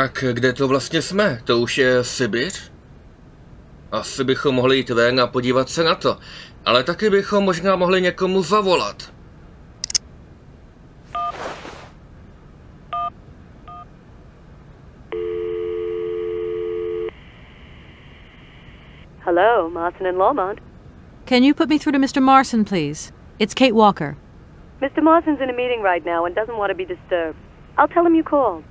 Tak kde to vlastně jsme? To už je Sibiř? Asi bychom mohli jít ven a podívat se na to. Ale taky bychom možná mohli někomu zavolat. Hello, Marson and Lawmont. Can you put me through to Mr. Marson, please? It's Kate Walker. Mr. Marson's in a meeting right now and doesn't want to be disturbed. I'll tell him you called.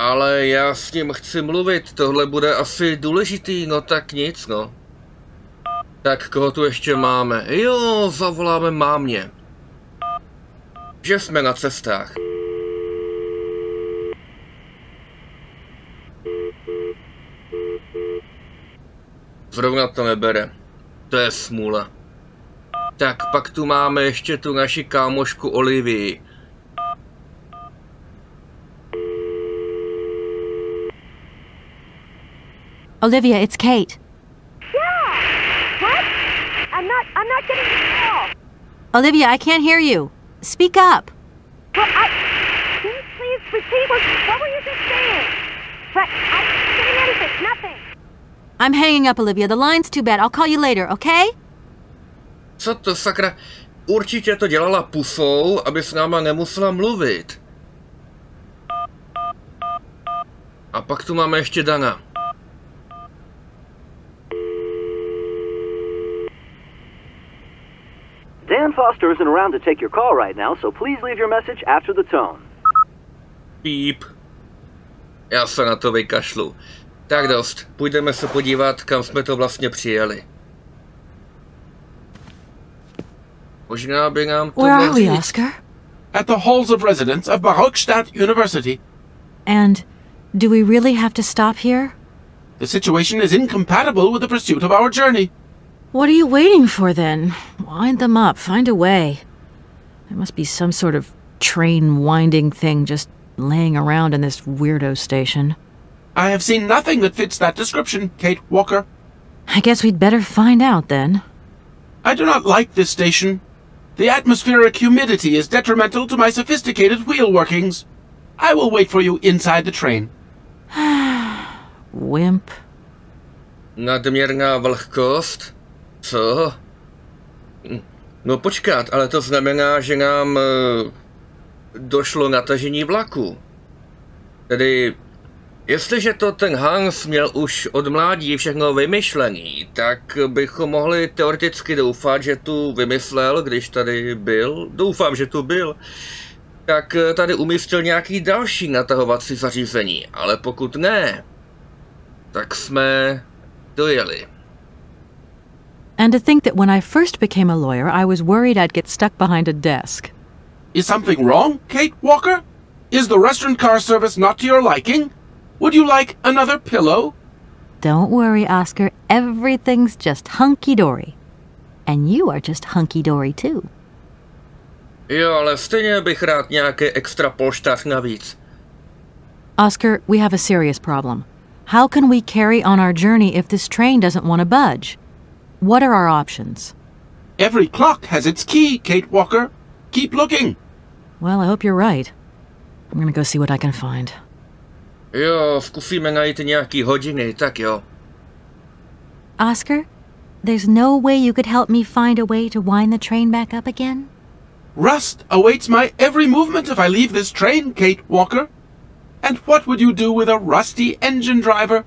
Ale já s ním chci mluvit, tohle bude asi důležitý, no tak nic, no. Tak koho tu ještě máme? Jo, zavoláme mámě. Že jsme na cestách. Zrovna to nebere. To je smůla. Tak pak tu máme ještě tu naši kámošku Olivii. Olivia, it's Kate. Yeah! What? I'm not getting the call. Olivia, I can't hear you. Speak up. Well, can you please repeat what were you just saying? But I'm not getting anything, nothing. I'm hanging up, Olivia. The line's too bad. I'll call you later, okay? Co to sakra? Určitě to dělala pusou, aby s náma nemusela mluvit. A pak tu máme ještě Dana. Dan Foster isn't around to take your call right now, so please leave your message after the tone. Píp. Já se na to vykašlu. Tak dost, půjdeme se podívat, kam jsme to vlastně přijeli. Možná by nám to Where are we, říct. Oscar? At the halls of residence of Barrockstadt University. And do we really have to stop here? The situation is incompatible with the pursuit of our journey. What are you waiting for, then? Wind them up. Find a way. There must be some sort of train-winding thing just laying around in this weirdo station. I have seen nothing that fits that description, Kate Walker. I guess we'd better find out, then. I do not like this station. The atmospheric humidity is detrimental to my sophisticated wheel workings. I will wait for you inside the train. Wimp. Nadměrná vlhkost? Co? No počkat, ale to znamená, že nám došlo natažení vlaku. Tedy, jestliže to ten Hans měl už od mládí všechno vymyšlený, tak bychom mohli teoreticky doufat, že tu vymyslel, když tady byl. Doufám, že tu byl. Tak tady umístil nějaký další natahovací zařízení, ale pokud ne, tak jsme dojeli. And to think that when I first became a lawyer, I was worried I'd get stuck behind a desk. Is something wrong, Kate Walker? Is the restaurant car service not to your liking? Would you like another pillow? Don't worry, Oscar. Everything's just hunky-dory. And you are just hunky-dory, too. Jo, ale stejně bych rád nějaký extra polštář navíc. Oscar, we have a serious problem. How can we carry on our journey if this train doesn't want to budge? What are our options? Every clock has its key, Kate Walker. Keep looking. Well, I hope you're right. I'm gonna go see what I can find. Jo, zkusíme najít nějaký hodiny, tak jo. Oscar, there's no way you could help me find a way to wind the train back up again? Rust awaits my every movement if I leave this train, Kate Walker. And what would you do with a rusty engine driver?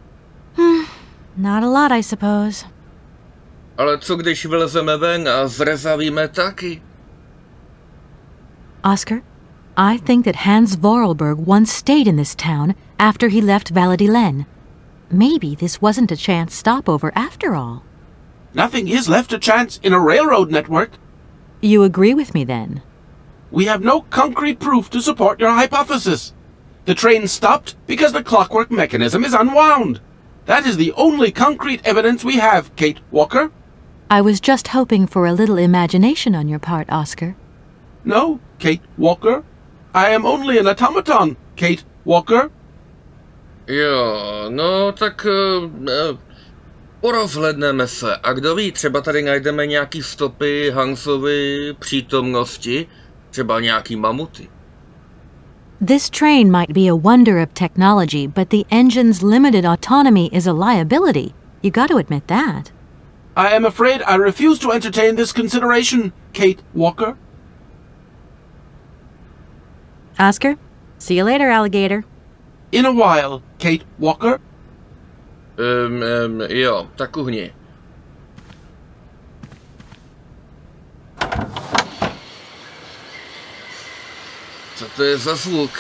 Not a lot, I suppose. Ale co když vylezeme ven a zrezavíme taky? Oscar, I think that Hanse Voralberga once stayed in this town after he left Valladolid. Maybe this wasn't a chance stopover after all. Nothing is left to chance in a railroad network. You agree with me, then? We have no concrete proof to support your hypothesis. The train stopped because the clockwork mechanism is unwound. That is the only concrete evidence we have, Kate Walker. I was just hoping for a little imagination on your part, Oscar. No, Kate Walker. I am only an automaton, Kate Walker. Jo, no tak porozhledneme se. A kdo ví, třeba tady najdeme nějaký stopy Hansovy přítomnosti, třeba nějaký mamuty. This train might be a wonder of technology, but the engine's limited autonomy is a liability. You got to admit that. I am afraid I refuse to entertain this consideration, Kate Walker. Oscar, see you later, alligator. In a while, Kate Walker. Jo, tak uhni. Co to je za zvuk?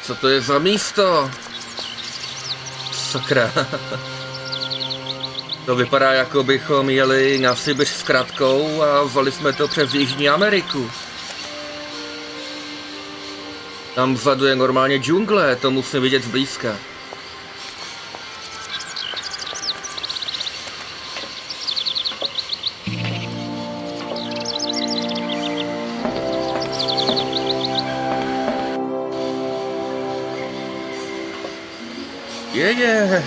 Co to je za místo? Sakra. To vypadá, jako bychom jeli na Sibiř s kratkou a vzali jsme to přes Jižní Ameriku. Tam vzadu je normálně džungle, to musím vidět zblízka. Je.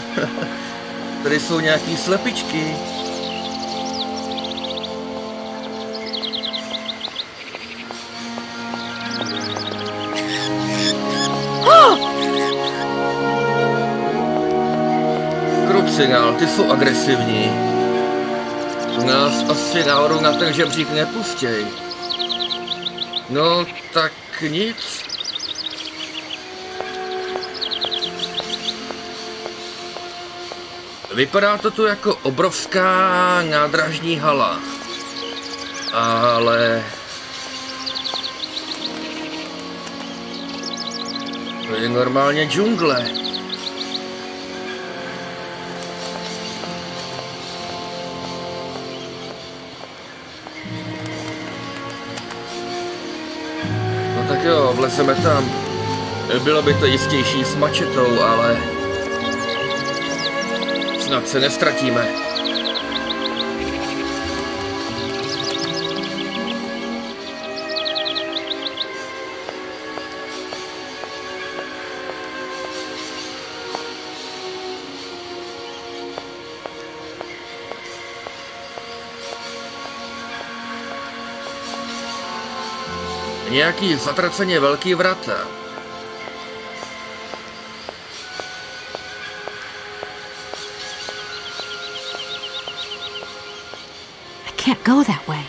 Tady jsou nějaký slepičky. Krucinál, ty jsou agresivní. U nás asi nahoru na ten žebřík nepustěj. No, tak nic. Vypadá to tu jako obrovská nádražní hala. Ale... to je normálně džungle. No tak jo, vlezeme tam. Bylo by to jistější s mačetou, ale... snad se nestratíme. Nějaký zatraceně velký vrata. Can't go that way.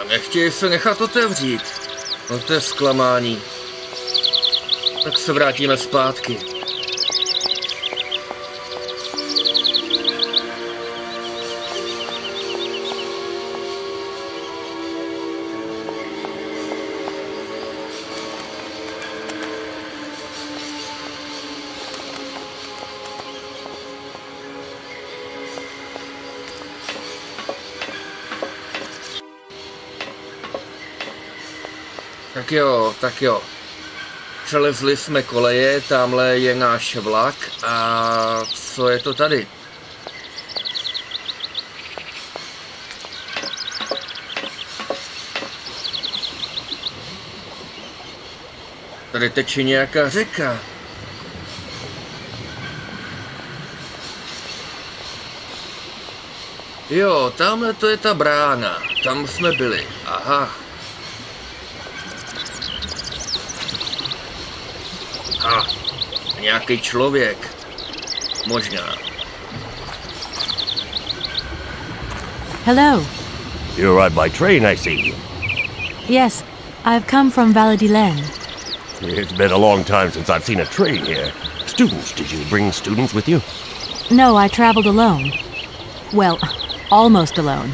A nechtějí se nechat otevřít. No to je zklamání. Tak se vrátíme zpátky. Tak jo. Přelezli jsme koleje, tamhle je náš vlak a co je to tady? Tady teče nějaká řeka. Jo, tamhle to je ta brána, tam jsme byli, aha. Nějaký člověk. Možná. Hello. You arrived by train, I see. Yes, I've come from Valladolid. It's been a long time since I've seen a train here. Students, did you bring students with you? No, I traveled alone. Well, almost alone.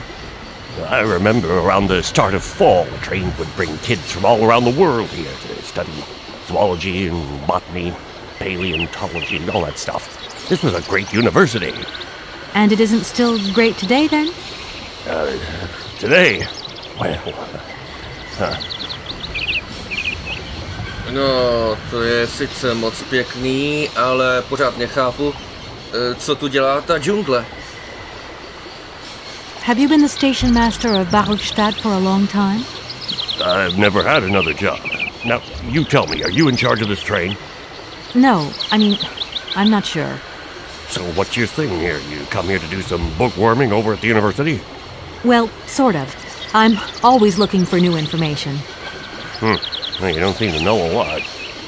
I remember around the start of fall, trains would bring kids from all around the world here to study zoology and botany, paleontology and all that stuff. This was a great university. And it isn't still great today, then? Today? Well... No, to je sice moc pěkný, ale pořád nechápu, co tu dělá ta džungle. Have you been the station master of Barrockstadt for a long time? I've never had another job. Now, you tell me, are you in charge of this train? No, I mean, I'm not sure. So what's your thing here? You come here to do some bookworming over at the university? Well, sort of. I'm always looking for new information. Well, you don't seem to know a lot.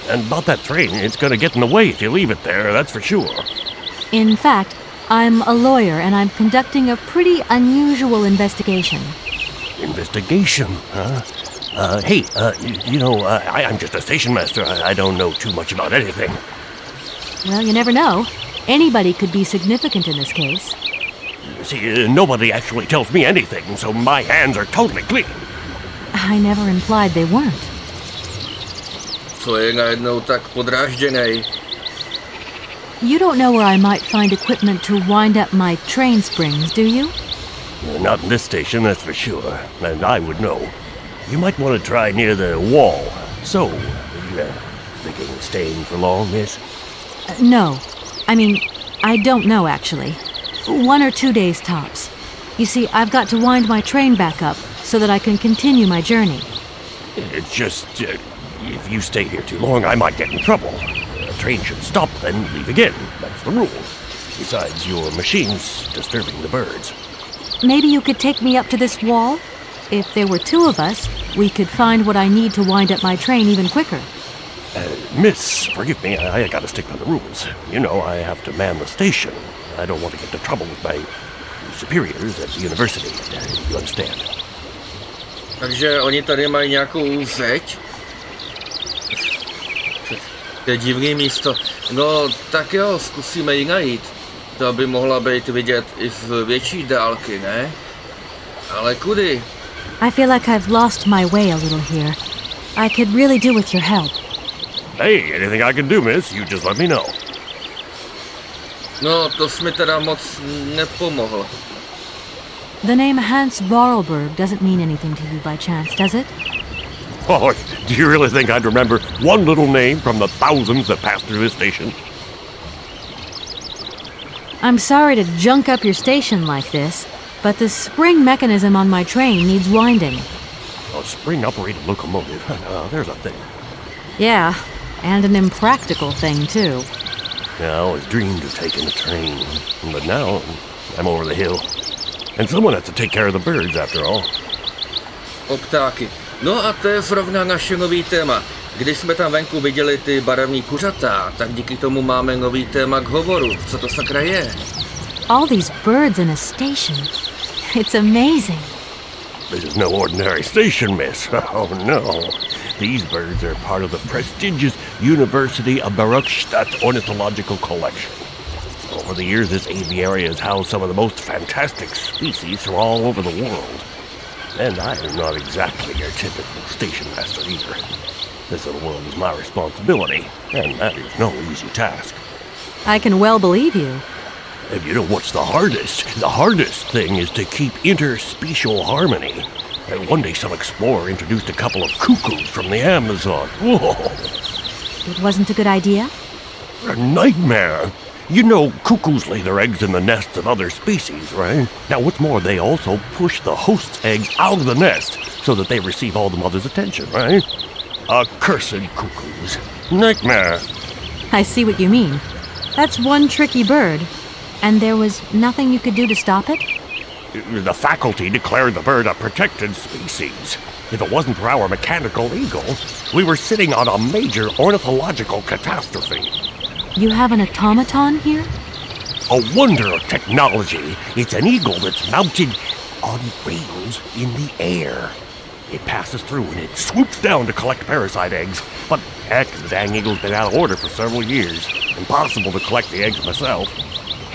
And about that train, it's gonna get in the way if you leave it there, that's for sure. In fact, I'm a lawyer and I'm conducting a pretty unusual investigation. Investigation, huh? I'm just a station master. I don't know too much about anything. Well, you never know. Anybody could be significant in this case. See, nobody actually tells me anything, so my hands are totally clean. I never implied they weren't. Co je najednou tak podrážděnej? You don't know where I might find equipment to wind up my train springs, do you? Not in this station, that's for sure. And I would know. You might want to try near the wall. So, you thinking of staying for long, miss? No. I mean, I don't know, actually. 1 or 2 days tops. You see, I've got to wind my train back up so that I can continue my journey. It's just, if you stay here too long, I might get in trouble. The train should stop, then leave again. That's the rule. Besides, your machine's disturbing the birds. Maybe you could take me up to this wall? If there were 2 of us, we could find what I need to wind up my train even quicker. Miss, forgive me, I gotta stick by the rules. You know, I have to man the station. I don't want to get into trouble with my superiors at the university. You understand? Takže oni tady mají nějakou zeď? To je divný místo. No, tak jo, zkusíme ji najít. To by mohla být vidět i z větší dálky, ne? Ale kudy? I feel like I've lost my way a little here. I could really do with your help. Hey, anything I can do, miss, you just let me know. No, to jsi mi teda moc nepomohl. The name Hanse Voralberga doesn't mean anything to you by chance, does it? Oh, do you really think I'd remember one little name from the thousands that pass through this station? I'm sorry to junk up your station like this, but the spring mechanism on my train needs winding. A spring-operated locomotive. There's a thing. Yeah, and an impractical thing, too. Yeah, I always dreamed of taking a train, but now I'm over the hill. And someone has to take care of the birds, after all. O ptáky. No a to je zrovna naše nový téma. Když jsme tam venku viděli ty barevní kuřata, tak díky tomu máme nový téma k hovoru. Co to sakra je? All these birds in a station. It's amazing. This is no ordinary station, miss. Oh, no. These birds are part of the prestigious Univerzita Barrockstadt ornithological collection. Over the years, this aviary has housed some of the most fantastic species from all over the world. And I am not exactly your typical station master either. This little world is my responsibility, and that is no easy task. I can well believe you. And you know what's the hardest? The hardest thing is to keep interspecial harmony. And one day some explorer introduced a couple of cuckoos from the Amazon. Whoa! It wasn't a good idea? A nightmare! You know, cuckoos lay their eggs in the nests of other species, right? Now, what's more, they also push the host's eggs out of the nest so that they receive all the mother's attention, right? Accursed cuckoos. Nightmare. I see what you mean. That's one tricky bird. And there was nothing you could do to stop it? The faculty declared the bird a protected species. If it wasn't for our mechanical eagle, we were sitting on a major ornithological catastrophe. You have an automaton here? A wonder of technology. It's an eagle that's mounted on rails in the air. It passes through and it swoops down to collect parasite eggs. But heck, the dang eagle's been out of order for several years. Impossible to collect the eggs myself.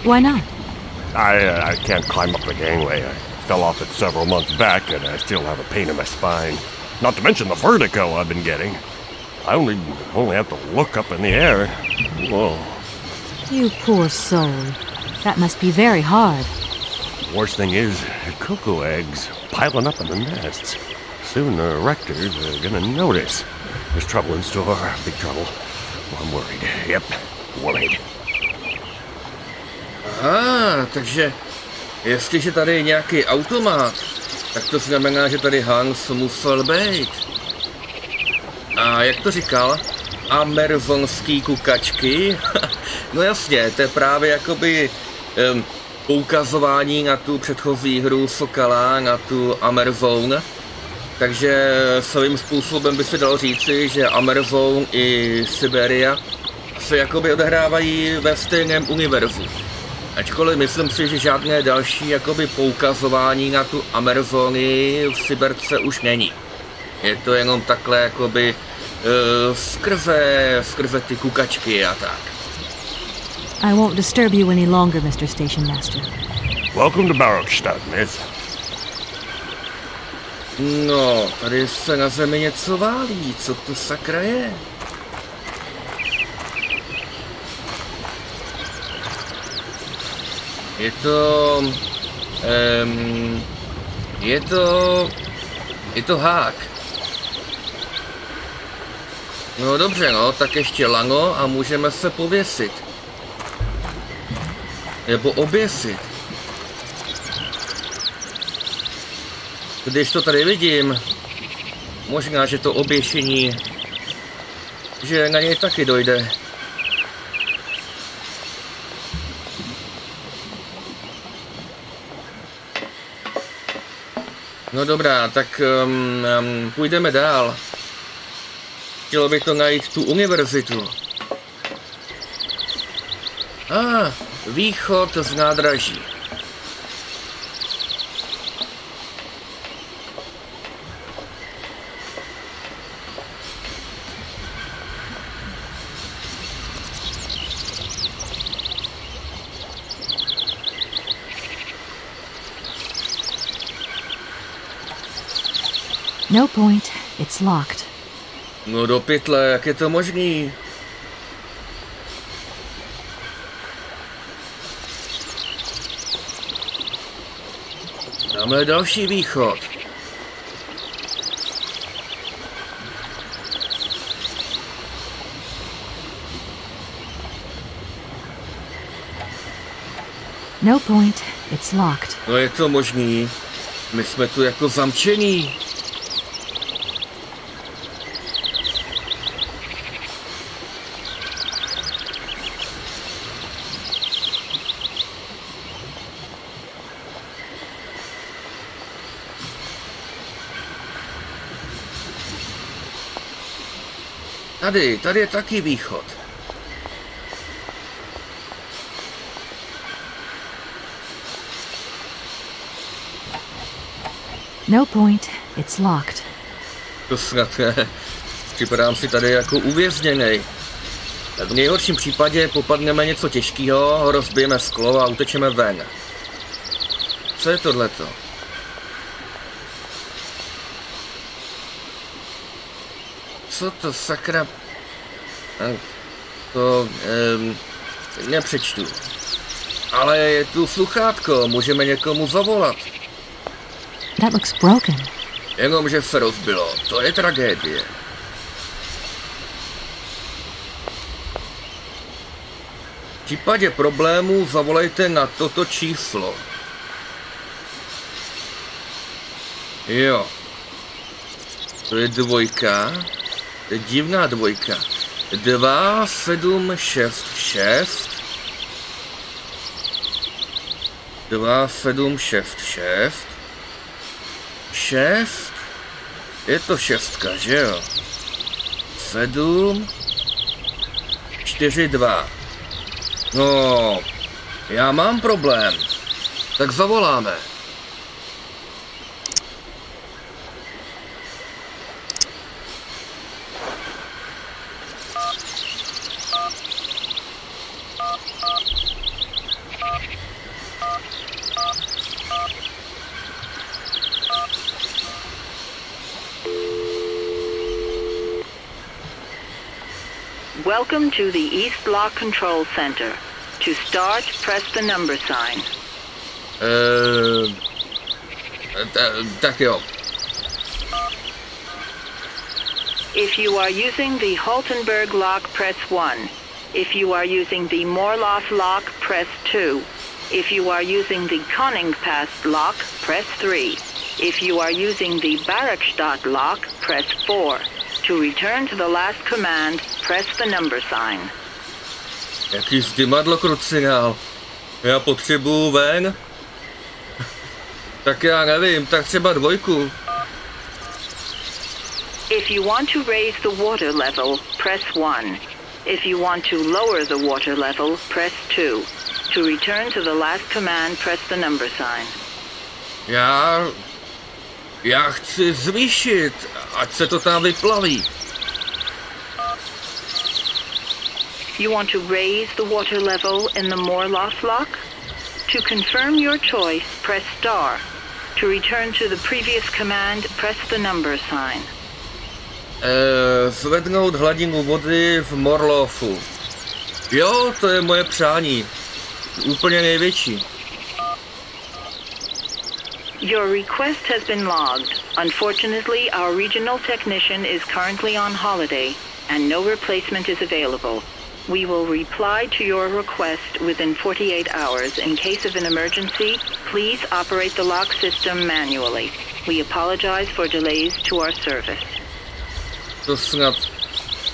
Why not? I can't climb up the gangway. I fell off it several months back and I still have a pain in my spine. Not to mention the vertigo I've been getting. I only have to look up in the air. Whoa. You poor soul. That must be very hard. Worst thing is, cuckoo eggs piling up in the nests. Soon the rectors are gonna notice. There's trouble in store, big trouble. Well, I'm worried. Yep, worried. Aha, takže jestliže tady je nějaký automat, tak to znamená, že tady Hans musel být. A jak to říkal? Amerzonský kukačky? No jasně, to je právě jakoby poukazování na tu předchozí hru Sokala, na tu Amerzone. Takže svým způsobem by se dalo říci, že Amerzone i Syberia se jakoby odehrávají ve stejném univerzu. Ačkoliv myslím si, že žádné další jakoby poukazování na tu Amerzony v Syberce už není. Je to jenom takhle jakoby skrze ty kukačky a tak. I won't disturb you any longer, Mr. Station Master. Welcome to Barrockstadt, miss. No, tady se na zemi něco válí, co to sakra je? Je to hák. No dobře, no, tak ještě lano a můžeme se pověsit. Nebo oběsit. Když to tady vidím, možná, že to oběšení, že na něj taky dojde. No dobrá, tak půjdeme dál. Chtělo by to najít tu univerzitu. Východ z nádraží. No point. It's locked. No do pytle, jak je to možný? Tamhle další východ. No point. It's locked. No je to možný. My jsme tu jako zamčení. Tady je taky východ. No point. It's locked. To snad ne. Připadám si tady jako uvězněnej. V nejhorším případě popadneme něco těžkého, rozbijeme sklo a utečeme ven. Co je tohleto? Co to sakra... To... nepřečtu. Ale je tu sluchátko, můžeme někomu zavolat. That looks broken. Jenomže se rozbilo, to je tragédie. V případě problémů zavolejte na toto číslo. Jo. To je dvojka. To je divná dvojka. 2766 2766 6. Je to šestka, že jo? 7 4 2. No, já mám problém. Tak zavoláme. Welcome to the East Lock Control Center. To start, press the number sign. Tak jo. If you are using the Haltenberg lock, press 1. If you are using the Morloff lock, press 2. If you are using the Koningpass lock, press 3. If you are using the Barrockstadt lock, press 4. To return to the last command, press the number sign. Jaký zdymadlo, krucinál. Já potřebuju ven. Tak já nevím, tak třeba 2. If you want to raise the water level, press 1. If you want to lower the water level, press 2. To return to the last command, press the number sign. Já chci zvýšit, ať se to tam vyplaví. You want to raise the water level in the more loss lock? To confirm your choice, press star. To return to the previous command, press the number sign. Zvednout hladinu vody v Morlofu. Jo, to je moje přání. Úplně největší. Your request has been logged. Unfortunately, our regional technician is currently on holiday, and no replacement is available. We will reply to your request within 48 hours. In case of an emergency, please operate the lock system manually. We apologize for delays to our service. To snad...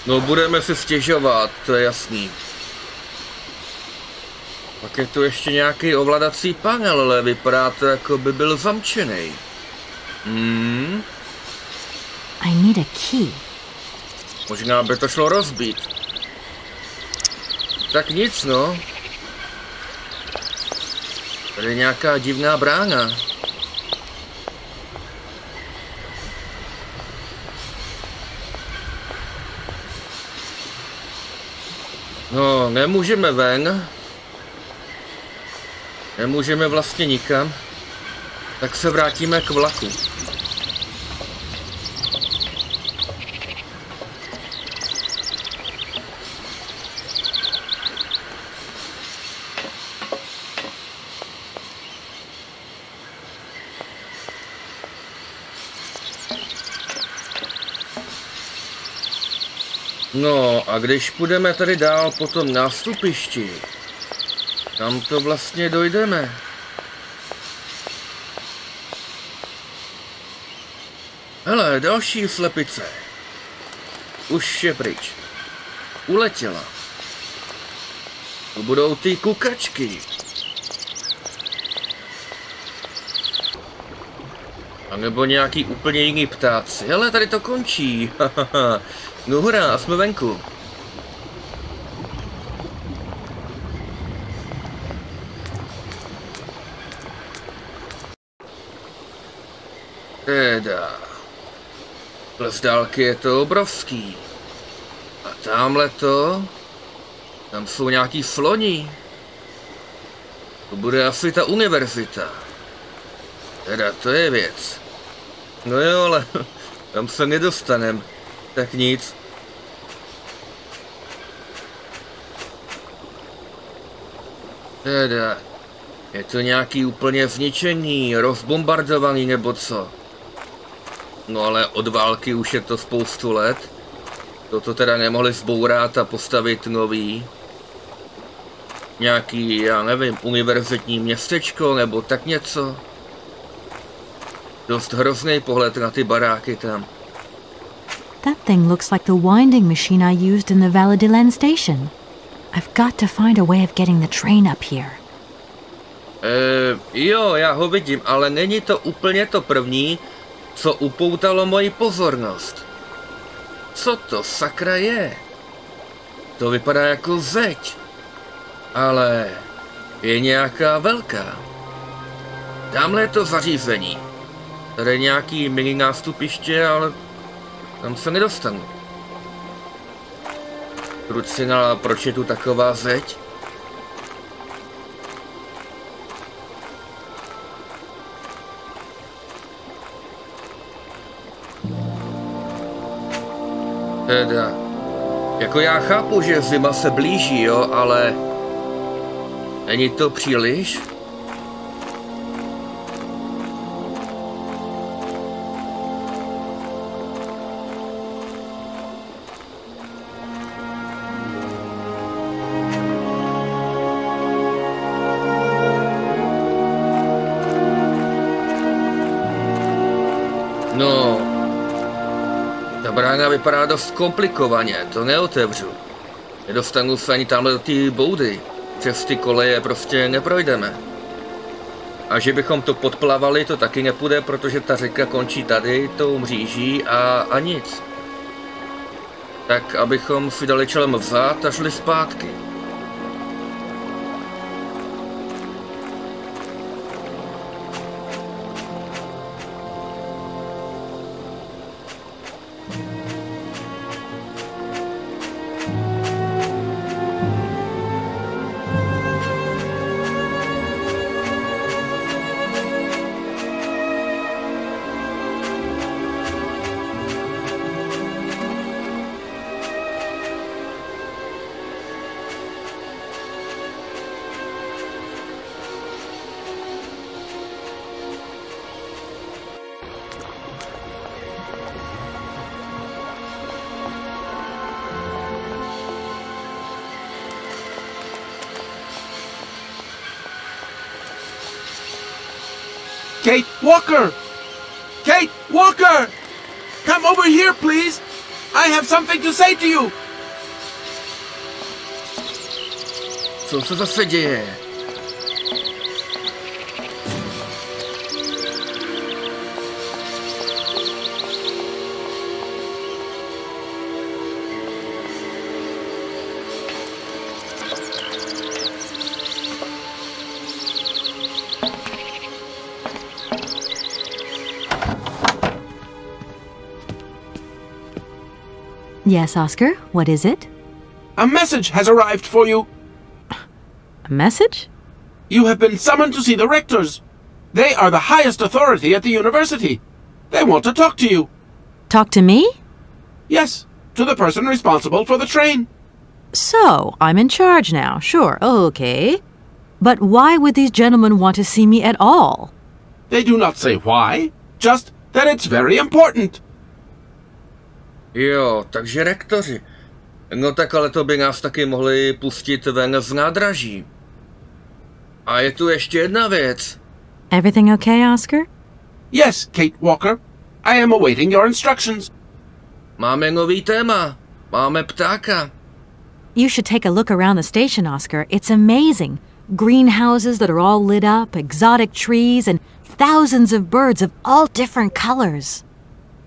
No, budeme si stěžovat, to je jasný. Pak je tu ještě nějaký ovladací panel, ale vypadá to, jako by byl zamčený. I need a key. Možná by to šlo rozbít. Tak nic, no. Tady je nějaká divná brána. No, nemůžeme ven. Nemůžeme vlastně nikam. Tak se vrátíme k vlaku. No a když půjdeme tady dál po tom nástupišti, kam to vlastně dojdeme? Hele, další slepice. Už je pryč. Uletěla. To budou ty kukačky. A nebo nějaký úplně jiný ptáci. Hele, tady to končí. No hurá, jsme venku. Teda. Z dálky je to obrovský. A tamhle to... Tam jsou nějaký sloni. To bude asi ta univerzita. Teda, to je věc. No jo, ale tam se nedostanem. Tak nic. Teda, je to nějaký úplně zničený, rozbombardovaný nebo co? No ale od války už je to spoustu let. Toto teda nemohli zbourat a postavit nový. Nějaký, já nevím, univerzitní městečko nebo tak něco. Dost hrozný pohled na ty baráky tam. That thing looks like the winding machine I used in the Valladolid station. I've got to find a way of getting the train up here. Jo, já ho vidím, ale není to úplně to první, co upoutalo moji pozornost. Co to sakra je? To vypadá jako zeď. Ale je nějaká velká. Tamhle je to zařízení. Tady je nějaký mini nástupiště, ale tam se nedostanu. Krucinál, proč je tu taková zeď? Teda, jako já chápu, že zima se blíží, jo, ale není to příliš? No, ta brána vypadá dost komplikovaně, to neotevřu. Nedostanu se ani tamhle do té boudy. Přes ty koleje prostě neprojdeme. A že bychom to podplavali, to taky nepůjde, protože ta řeka končí tady, tou mříží a nic. Tak abychom si dali čelem vzad a šli zpátky. Kate Walker! Kate Walker! Come over here, please! I have something to say to you! Co se zase děje? Yes, Oscar, what is it? A message has arrived for you. A message? You have been summoned to see the rectors. They are the highest authority at the university. They want to talk to you. Talk to me? Yes, to the person responsible for the train. So, I'm in charge now, sure, okay. But why would these gentlemen want to see me at all? They do not say why, just that it's very important. Jo, takže rektoři. No tak ale to by nás taky mohli pustit ven z nádraží. A je tu ještě jedna věc. Everything okay, Oscar? Yes, Kate Walker. I am awaiting your instructions. Máme nový téma. Máme ptáka. You should take a look around the station, Oscar. It's amazing. Greenhouses that are all lit up, exotic trees, and thousands of birds of all different colors.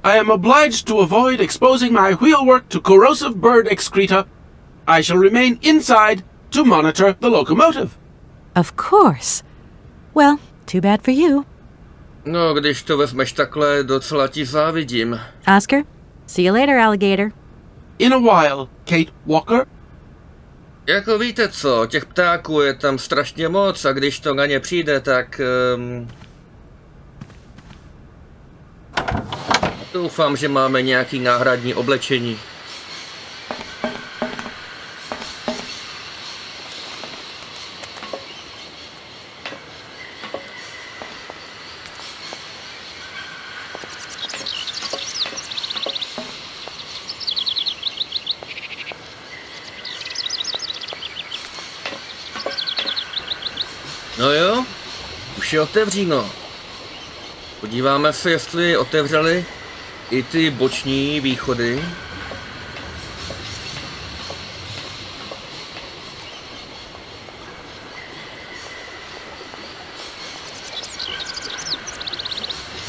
I am obliged to avoid exposing my wheelwork to corrosive bird excreta. I shall remain inside to monitor the locomotive. Of course. Well, too bad for you. No, když to vezmeš takhle, docela ti závidím. Oscar, see you later, alligator. In a while, Kate Walker. Jako víte co, těch ptáků je tam strašně moc a když to na ně přijde, tak... doufám, že máme nějaký náhradní oblečení. No jo, už je otevříno. Podíváme se, jestli otevřeli i ty boční východy.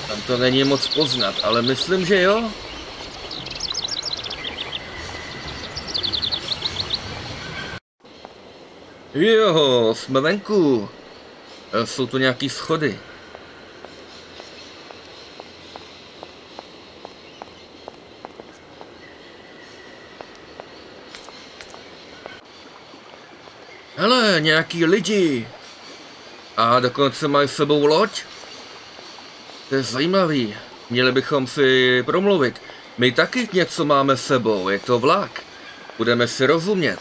Tam to není moc poznat, ale myslím, že jo. Jo, jsme venku. Jsou tu nějaký schody. Hele, nějaký lidi. A dokonce mají s sebou loď. To je zajímavý. Měli bychom si promluvit. My taky něco máme s sebou, je to vlak. Budeme si rozumět.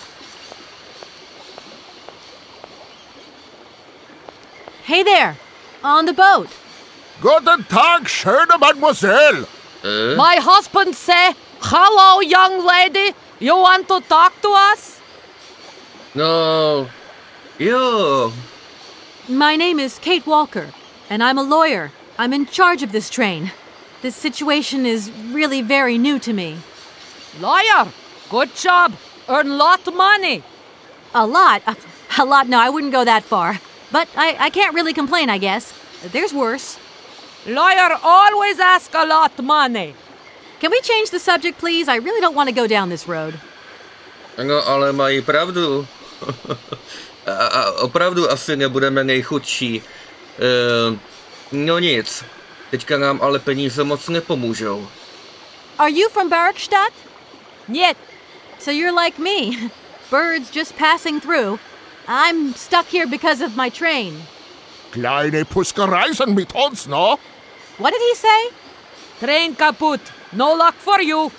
Hey there, on the boat. Guten Tag, schöne Mademoiselle. My husband say, hello, young lady. You want to talk to us? No, jo. My name is Kate Walker, and I'm a lawyer. I'm in charge of this train. This situation is really very new to me. Lawyer, good job. Earn lot of money. A lot? A lot? No, I wouldn't go that far. But I can't really complain, I guess. There's worse. Lawyer always ask a lot of money. Can we change the subject, please? I really don't want to go down this road. No, ale mají pravdu. A opravdu asi nebudeme nejchudší. No nic. Teďka nám ale peníze moc nepomůžou. Are you from Barrockstadt? Niet. So you're like me. Birds just passing through. I'm stuck here because of my train. Kleine Puskereisen mit uns, no? What did he say? Train kaput. No luck for you.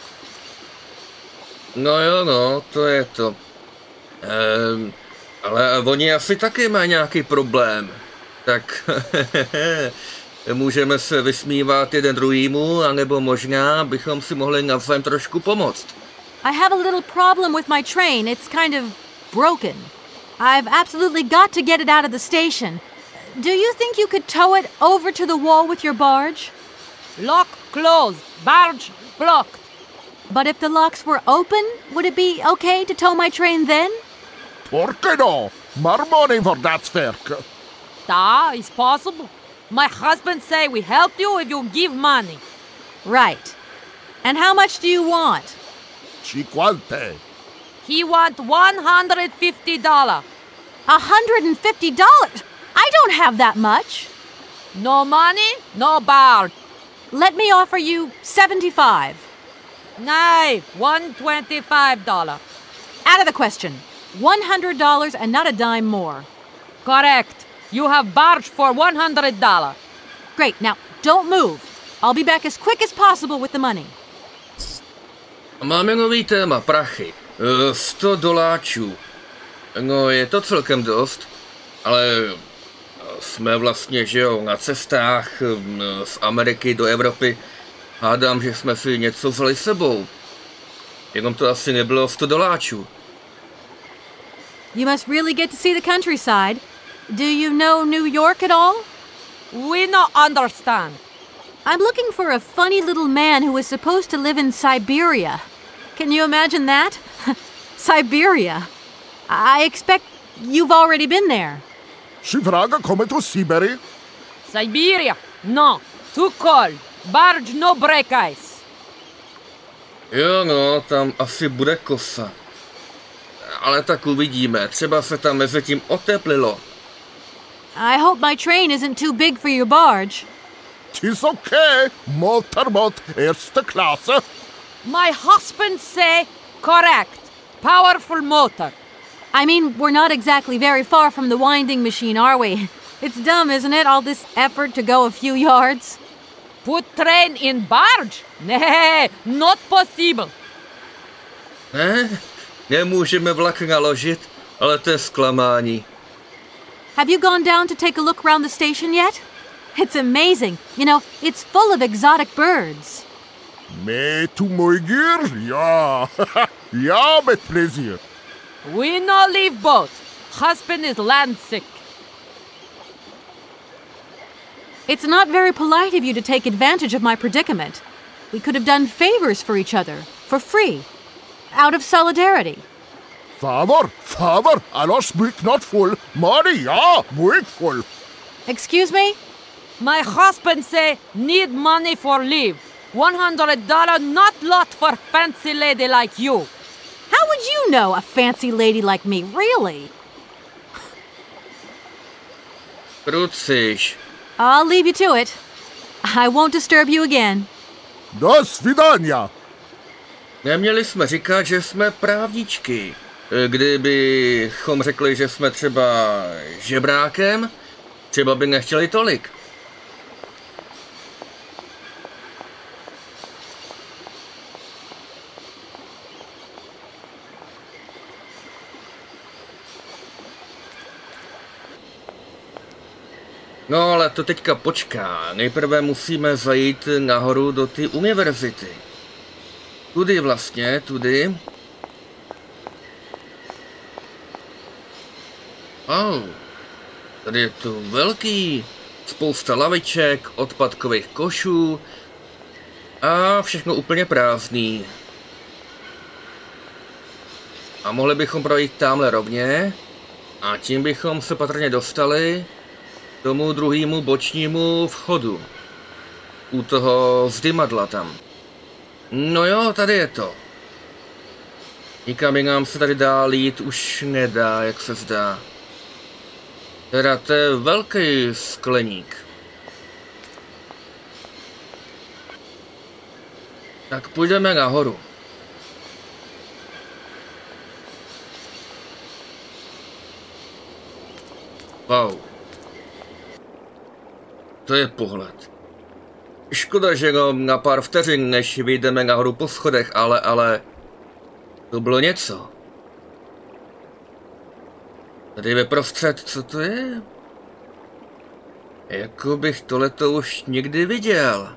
No jo, no, to je to. Ale oni asi taky mají nějaký problém. Tak můžeme se vysmívat jeden druhýmu, anebo možná bychom si mohli navzájem trošku pomoct. I have a little problem with my train. It's kind of broken. I've absolutely got to get it out of the station. Do you think you could tow it over to the wall with your barge? Lock closed. Barge blocked. But if the locks were open, would it be okay to tow my train then? Porke no? More money for that sverk. Da, it's possible. My husband say we help you if you give money. Right. And how much do you want? Cinquante. He want $150. $150? I don't have that much. No money, no barge. Let me offer you $75. Nay, $125. Out of the question. $100 and not a dime more. Correct. You have barge for $100. Great. Now, don't move. I'll be back as quick as possible with the money. Máme nový téma, prachy. $100. No, je to celkem dost, ale jsme vlastně, že jo, na cestách z Ameriky do Evropy. Hádám, že jsme si něco vzali sebou. Jenom to asi nebylo $100. You must really get to see the countryside. Do you know New York at all? We no understand. I'm looking for a funny little man who is supposed to live in Syberia. Can you imagine that? Syberia. I expect you've already been there. Si vraga kommer to Syberia? Syberia? No. Too cold. Barge no break ice. Jo no, tam asi bude kosa. Ale tak uvidíme, třeba se tam mezi tím oteplilo. I hope my train isn't too big for your barge. Tis okay. Motorbåt erste klasse. My husband say correct. Powerful motor. I mean, we're not exactly very far from the winding machine, are we? It's dumb, isn't it, all this effort to go a few yards? Put train in barge? Nee, not possible. Ne? Nemůžeme vlak naložit, ale to je zklamání. Have you gone down to take a look around the station yet? It's amazing. You know, it's full of exotic birds. Med to morger? Ja. Ja, med plezier. We no leave boat. Husband is land sick. It's not very polite of you to take advantage of my predicament. We could have done favors for each other, for free, out of solidarity. Favor, annars mycket not full. Money, ja, mycket full. Excuse me? My husband say need money for leave. $100 not lot for fancy lady like you. How would you know, a fancy lady like me, really? Kruciš. I'll leave you to it. I won't disturb you again. Do svidania. Neměli jsme říkat, že jsme právničky. Kdybychom řekli, že jsme třeba žebrákem, třeba by nechtěli tolik. No ale to teďka počká. Nejprve musíme zajít nahoru do ty univerzity. Tudy vlastně, tudy. Oh, tady je to velký. Spousta laviček, odpadkových košů. A všechno úplně prázdný. A mohli bychom projít tamhle rovně. A tím bychom se patrně dostali k tomu druhému bočnímu vchodu. U toho zdymadla tam. No jo, tady je to. Nikam jinam se tady dál jít už nedá, jak se zdá. Teda to je velký skleník. Tak půjdeme nahoru. Wow. To je pohled. Škoda, že jenom na pár vteřin, než vyjdeme nahoru po schodech, ale... To bylo něco. Tady ve prostřed, co to je? Jako bych tohleto už někdy viděl.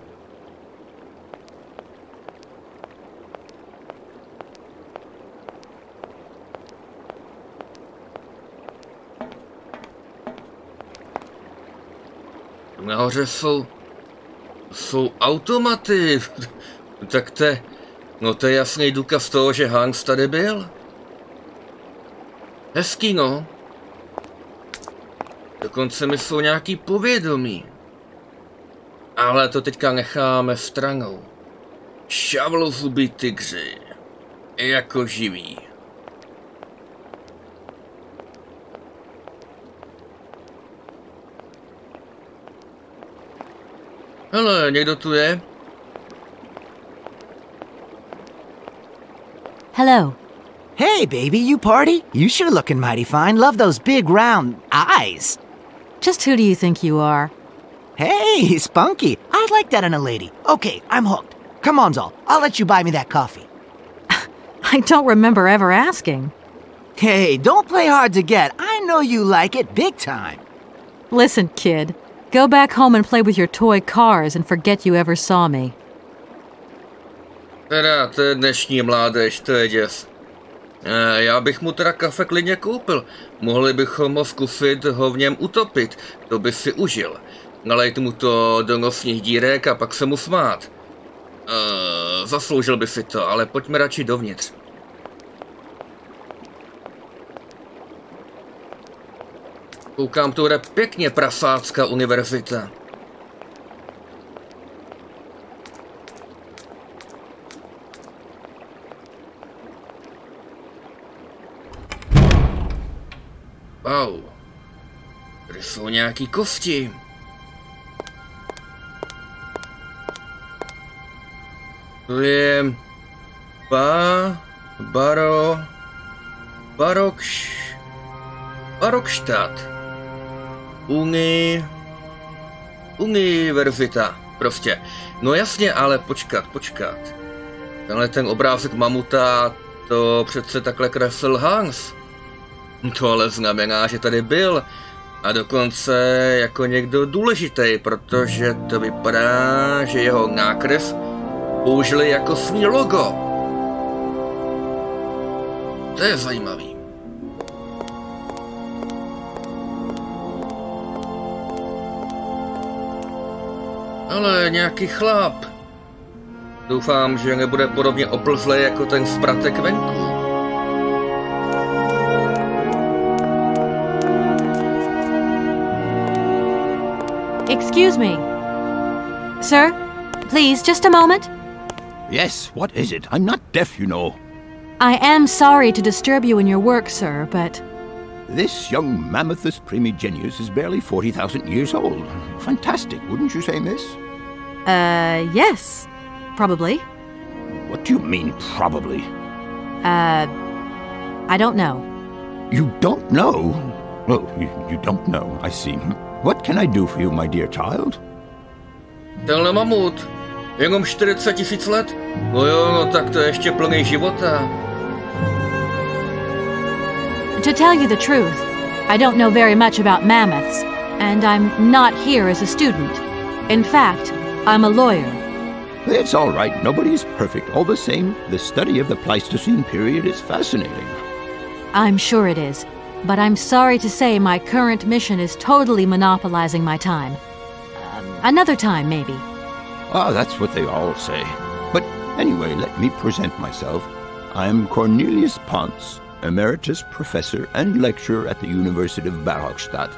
Nahoře jsou automaty. Tak to je jasný důkaz toho, že Hans tady byl. Hezký, no. Dokonce mi jsou nějaký povědomí. Ale to teďka necháme stranou. Šavlozubí tygři. Jako živí. Hele, někdo tu je? Hello. Hey, baby, you party? You sure looking mighty fine. Love those big round eyes. Just who do you think you are? Hey, spunky. I'd like that in a lady. Okay, I'm hooked. Come on, Zal. I'll let you buy me that coffee. I don't remember ever asking. Hey, don't play hard to get. I know you like it big time. Listen, kid. Go back home and play with your toy cars and forget you ever saw me. Teda, to je dnešní mládež, to je děs. Já bych mu teda kafe klidně koupil. Mohli bychom ho zkusit ho v něm utopit. To by si užil. Nalejt mu to do nosních dírek a pak se mu smát. Zasloužil by si to, ale pojďme radši dovnitř. Koukám, tu bude pěkně prasácká univerzita. Wow. Tady jsou nějaký kosti. To je... Barrockstadt. Univerzita, prostě. No jasně, ale počkat. Tenhle ten obrázek mamuta, to přece takhle kreslil Hans. To ale znamená, že tady byl. A dokonce jako někdo důležitý, protože to vypadá, že jeho nákres použili jako svý logo. To je zajímavý. Ale nějaký chlap. Doufám, že nebude podobně oplzlej jako ten spratek venku. Excuse me. Sir, please, just a moment. Yes, what is it? I'm not deaf, you know. I am sorry to disturb you in your work, sir, but... This young Mammothus primigenius is barely 40,000 years old. Fantastic, wouldn't you say, miss? Yes. Probably. What do you mean, probably? I don't know. You don't know? Oh, you don't know, I see. What can I do for you, my dear child? Tenhle mamut. Jenom 40 000 let? No jo, no tak to je ještě plný života. To tell you the truth, I don't know very much about mammoths, and I'm not here as a student. In fact, I'm a lawyer. It's all right. Nobody is perfect. All the same, the study of the Pleistocene period is fascinating. I'm sure it is, but I'm sorry to say my current mission is totally monopolizing my time. Another time, maybe. Ah, that's what they all say. But anyway, let me present myself. I'm Cornelius Ponce, Emeritus Professor and Lecturer at the Univerzita Barrockstadt.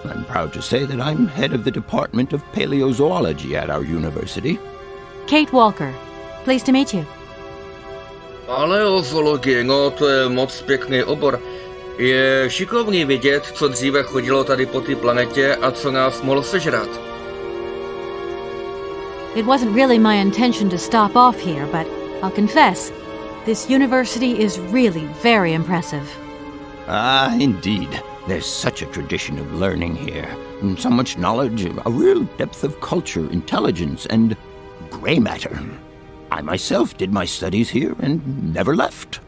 I'm proud to say that I'm head of the Department of Paleozoology at our university. Kate Walker. Pleased to meet you. Paleozoologie, no to je moc pěkný obor. Je šikovný vidět, co dříve chodilo tady po té planetě a co nás mohlo sežrat. It wasn't really my intention to stop off here, but I'll confess, this university is really very impressive. Ah, indeed. There's such a tradition of learning here. So much knowledge, a real depth of culture, intelligence, and grey matter. I myself did my studies here and never left.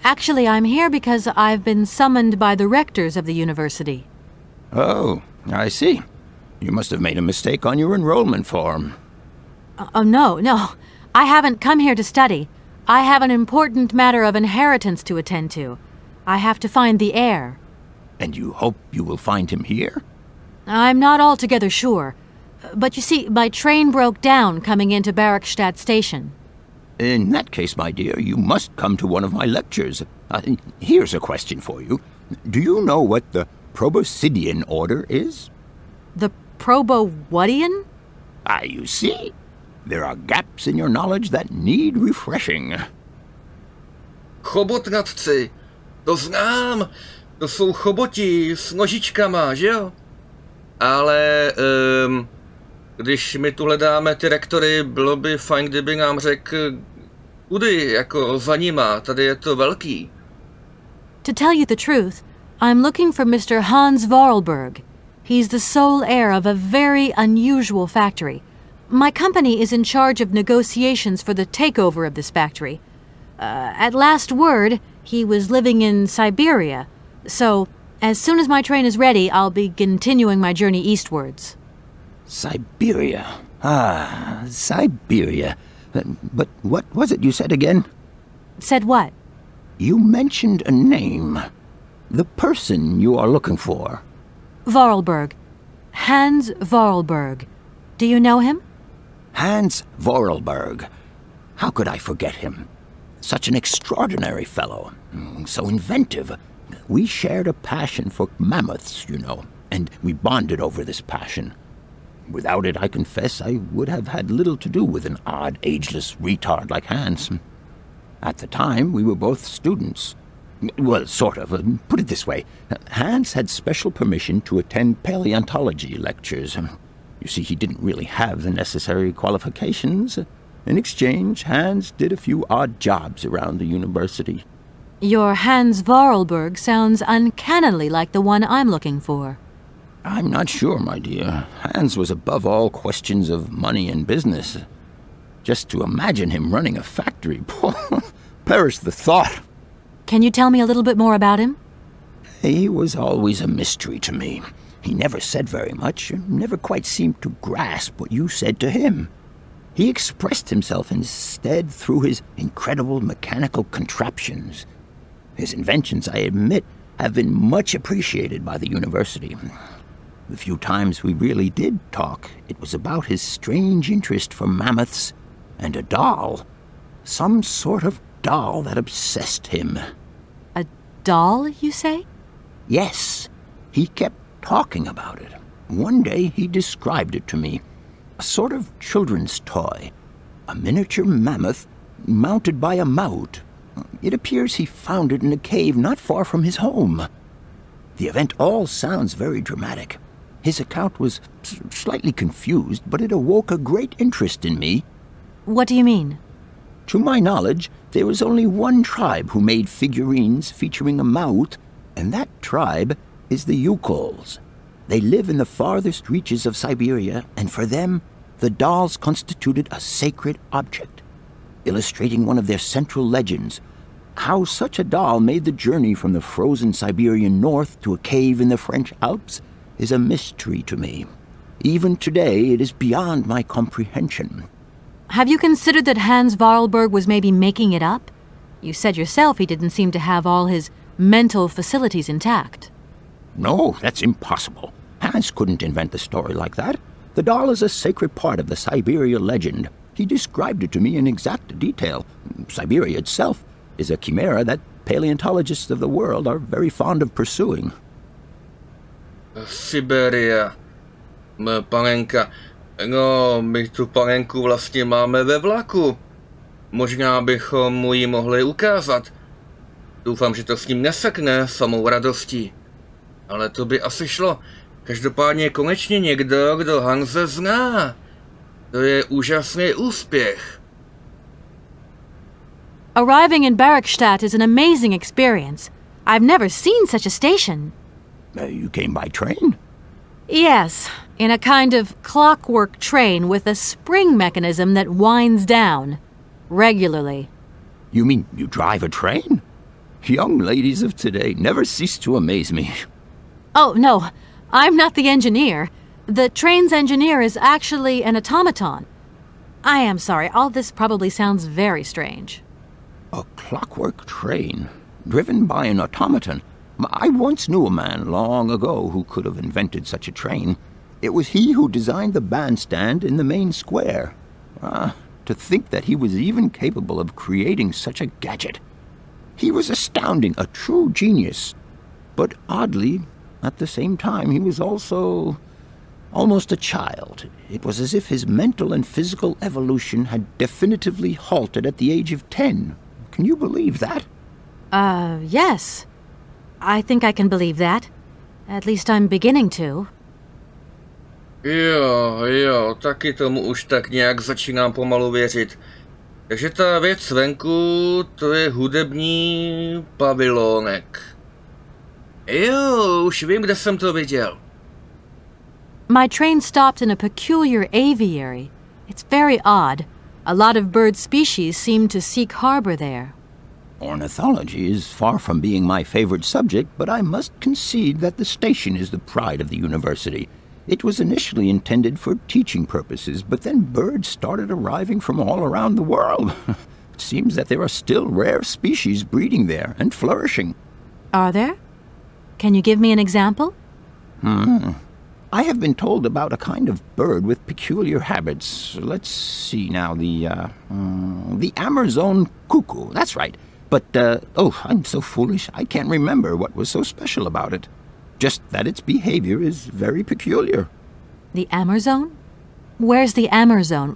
Actually, I'm here because I've been summoned by the rectors of the university. Oh, I see. You must have made a mistake on your enrollment form. Oh, no. I haven't come here to study. I have an important matter of inheritance to attend to. I have to find the heir. And you hope you will find him here? I'm not altogether sure. But you see, my train broke down coming into Barrockstadt station. In that case, my dear, you must come to one of my lectures. Here's a question for you. Do you know what the Proboscidean order is? The Probo-whatian? Ah, you see? There are gaps in your knowledge that need refreshing. Chobotnatci, to znám. To jsou choboti s nožičkama, že jo? Ale když my tu hledáme ty rektory, bylo by fajn, kdyby nám řekl, kudy, jako za nima, tady je to velký. To tell you the truth, I'm looking for Mr. Hanse Voralberga. He's the sole heir of a very unusual factory. My company is in charge of negotiations for the takeover of this factory. At last word, he was living in Syberia. So, as soon as my train is ready, I'll be continuing my journey eastwards. Syberia. Ah, Syberia. But what was it you said again? Said what? You mentioned a name. The person you are looking for. Voralberga. Hanse Voralberga. Do you know him? Hanse Voralberga. How could I forget him? Such an extraordinary fellow. So inventive. We shared a passion for mammoths, you know, and we bonded over this passion. Without it, I confess, I would have had little to do with an odd, ageless retard like Hans. At the time, we were both students. Well, sort of. Put it this way. Hans had special permission to attend paleontology lectures. You see, he didn't really have the necessary qualifications. In exchange, Hans did a few odd jobs around the university. Your Hanse Voralberga sounds uncannily like the one I'm looking for. I'm not sure, my dear. Hans was above all questions of money and business. Just to imagine him running a factory, perish the thought. Can you tell me a little bit more about him? He was always a mystery to me. He never said very much, never quite seemed to grasp what you said to him. He expressed himself instead through his incredible mechanical contraptions. His inventions, I admit, have been much appreciated by the university. The few times we really did talk, it was about his strange interest for mammoths and a doll. Some sort of doll that obsessed him. A doll, you say? Yes. He kept talking about it. One day he described it to me. A sort of children's toy. A miniature mammoth mounted by a maut. It appears he found it in a cave not far from his home. The event all sounds very dramatic. His account was slightly confused, but it awoke a great interest in me. What do you mean? To my knowledge, there was only one tribe who made figurines featuring a maut, and that tribe is the Yukols. They live in the farthest reaches of Syberia, and for them, the dolls constituted a sacred object, illustrating one of their central legends. How such a doll made the journey from the frozen Siberian north to a cave in the French Alps is a mystery to me. Even today, it is beyond my comprehension. Have you considered that Hanse Voralberga was maybe making it up? You said yourself he didn't seem to have all his mental facilities intact. No, that's impossible. Hans couldn't invent a story like that. The doll is a sacred part of the Syberia legend. He described it to me in exact detail. Syberia itself is a chimera that paleontologists of the world are very fond of pursuing. Syberia. Panenka. No, my tu panenku vlastně máme ve vlaku. Možná bychom mu ji mohli ukázat. Doufám, že to s ním nesekne samou radostí. Ale to by asi šlo. Každopádně konečně někdo, kdo Hanse zná. To je úžasný úspěch. Arriving in Barrockstadt is an amazing experience. I've never seen such a station. You came by train? Yes, in a kind of clockwork train with a spring mechanism that winds down regularly. You mean you drive a train? Young ladies of today never cease to amaze me. Oh, no, I'm not the engineer. The train's engineer is actually an automaton. I am sorry, all this probably sounds very strange. A clockwork train, driven by an automaton. I once knew a man long ago who could have invented such a train. It was he who designed the bandstand in the main square. To think that he was even capable of creating such a gadget. He was astounding, a true genius. But oddly, at the same time, he was also almost a child. It was as if his mental and physical evolution had definitively halted at the age of 10. Can you believe that? Yes. I think I can believe that. At least I'm beginning to. Jo, taky tomu už tak nějak začínám pomalu věřit. Takže ta věc venku, to je hudební pavilonek. Jo, už vím, kde jsem to viděl. My train stopped in a peculiar aviary. It's very odd. A lot of bird species seem to seek harbor there. Ornithology is far from being my favorite subject, but I must concede that the station is the pride of the university. It was initially intended for teaching purposes, but then birds started arriving from all around the world. It seems that there are still rare species breeding there and flourishing. Are there? Can you give me an example? I have been told about a kind of bird with peculiar habits. Let's see now, the Amazon cuckoo, that's right. But, I'm so foolish, I can't remember what was so special about it. Just that its behavior is very peculiar. The Amazon? Where's the Amazon?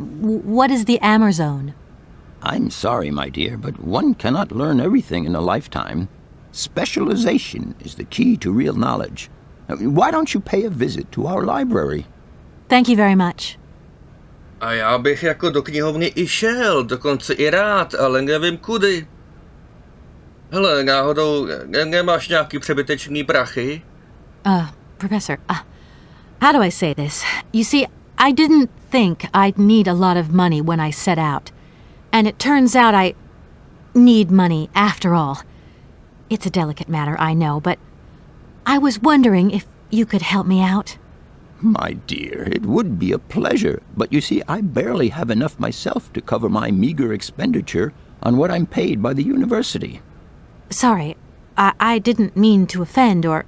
What is the Amazon? I'm sorry, my dear, but one cannot learn everything in a lifetime. Specialization is the key to real knowledge. Why don't you pay a visit to our library? Thank you very much. A já bych jako do knihovny i šel, dokonce i rád, ale nevím kudy. Hele, náhodou nemáš nějaký přebytečný prachy? Professor, how do I say this? You see, I didn't think I'd need a lot of money when I set out. And it turns out I need money after all. It's a delicate matter, I know, but I was wondering if you could help me out. My dear, it would be a pleasure, but you see, I barely have enough myself to cover my meager expenditure on what I'm paid by the university. Sorry, I didn't mean to offend or...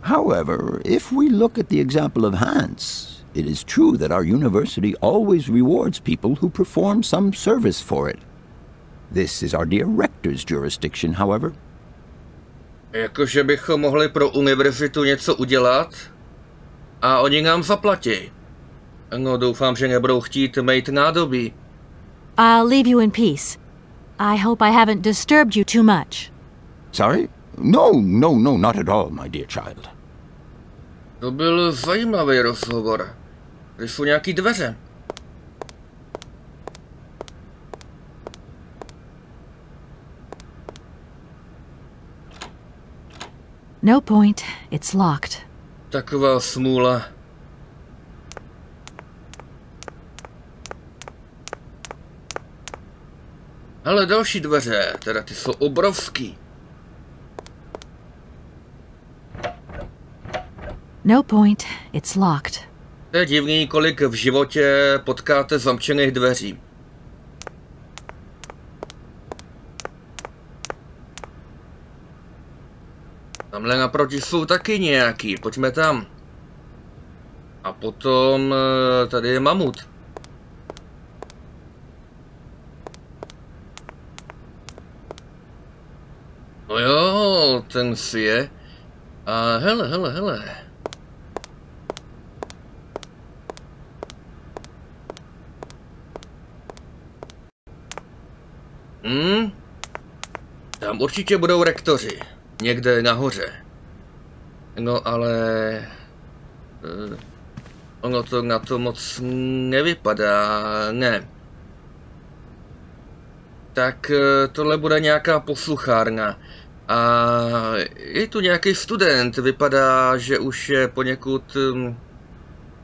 However, if we look at the example of Hanse, it is true that our university always rewards people who perform some service for it. This is our dear rector's jurisdiction, however. Jakože bychom mohli pro univerzitu něco udělat a oni nám zaplatí. No, doufám, že nebudou chtít mít nádobí. I'll leave you in peace. I hope I haven't disturbed you too much. Sorry? No, not at all, my dear child. To byl zajímavý rozhovor. Tady jsou nějaký dveře. No point. It's locked. Taková smůla. Ale další dveře, teda ty jsou obrovský. No point. It's locked. To je divný, kolik v životě potkáte zamčených dveří. Tamhle naproti jsou taky nějaký, pojďme tam. A potom tady je mamut. No jo, ten si je. A hele. Tam určitě budou rektoři. Někde nahoře. No ale... ono to na to moc nevypadá, ne. Tak tohle bude nějaká posluchárna. A je tu nějaký student, vypadá, že už je poněkud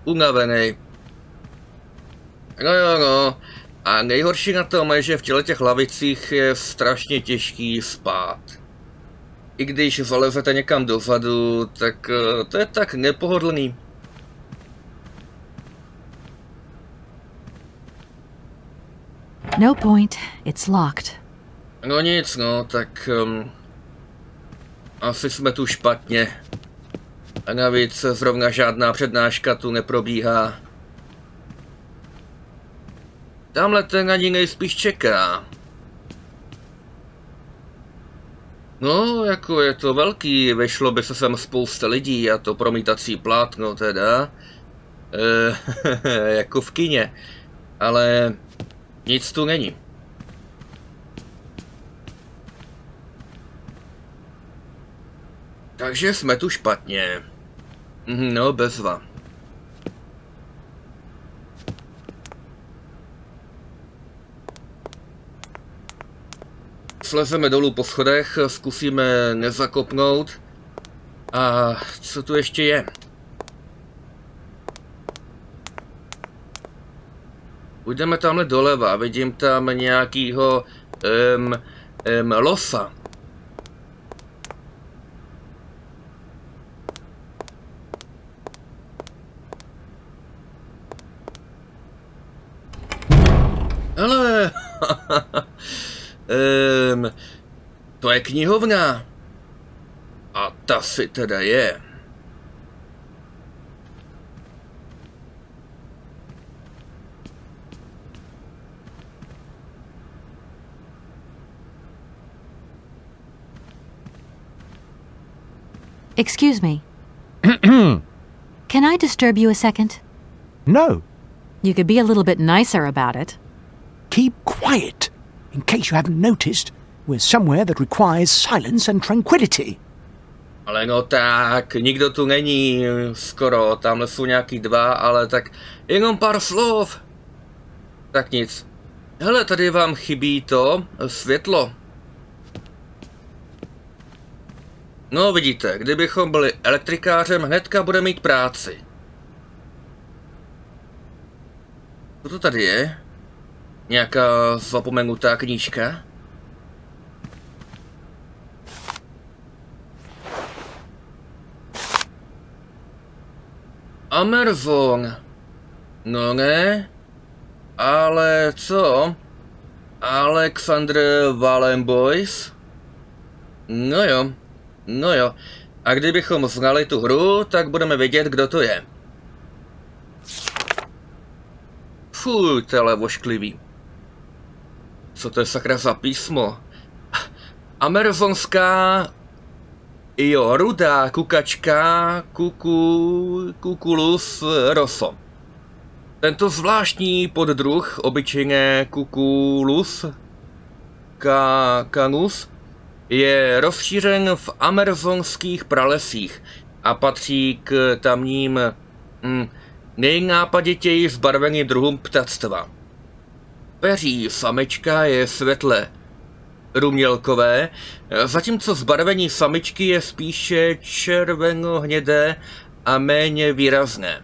unavený. No. A nejhorší na tom je, že v těch lavicích je strašně těžký spát. I když zalezete někam dozadu, tak to je tak nepohodlný. No point, it's locked. No nic, no, tak asi jsme tu špatně. A navíc zrovna žádná přednáška tu neprobíhá. Tamhle ten na ní nejspíš čeká. No, jako je to velký, vešlo by se sem spousta lidí a to promítací plátno teda. Jako v kině. Ale nic tu není. Takže jsme tu špatně. No, bezva. Slezeme dolů po schodech, zkusíme nezakopnout. A co tu ještě je? Půjdeme tamhle doleva, vidím tam nějakýho losa. Ale to je knihovna. A ta si teda je. Excuse me. Can I disturb you a second? No. You could be a little bit nicer about it. Keep quiet. In case you haven't noticed, we're somewhere that requires silence and tranquility. Ale no tak, nikdo tu není skoro, tamhle jsou nějaký dva, ale tak jenom pár slov. Tak nic. Hele, tady vám chybí to světlo. No vidíte, kdybychom byli elektrikářem, hnedka bude mít práci. Co to tady je? Nějaká zapomenutá knížka? Amazon. No ne. Ale co? Alexander Wallenboys? No jo. A kdybychom znali tu hru, tak budeme vědět, kdo to je. Fuj, to je levošklivý. Co to je sakra za písmo? Amazonská... Jo, rudá kukačka Cuculus rosso. Tento zvláštní poddruh, obyčejně Cuculus canus, je rozšířen v amazonských pralesích a patří k tamním nejnápaditěji zbarveným druhům ptactva. Peří samečka je světle rumělkové, zatímco zbarvení samičky je spíše červeno-hnědé a méně výrazné.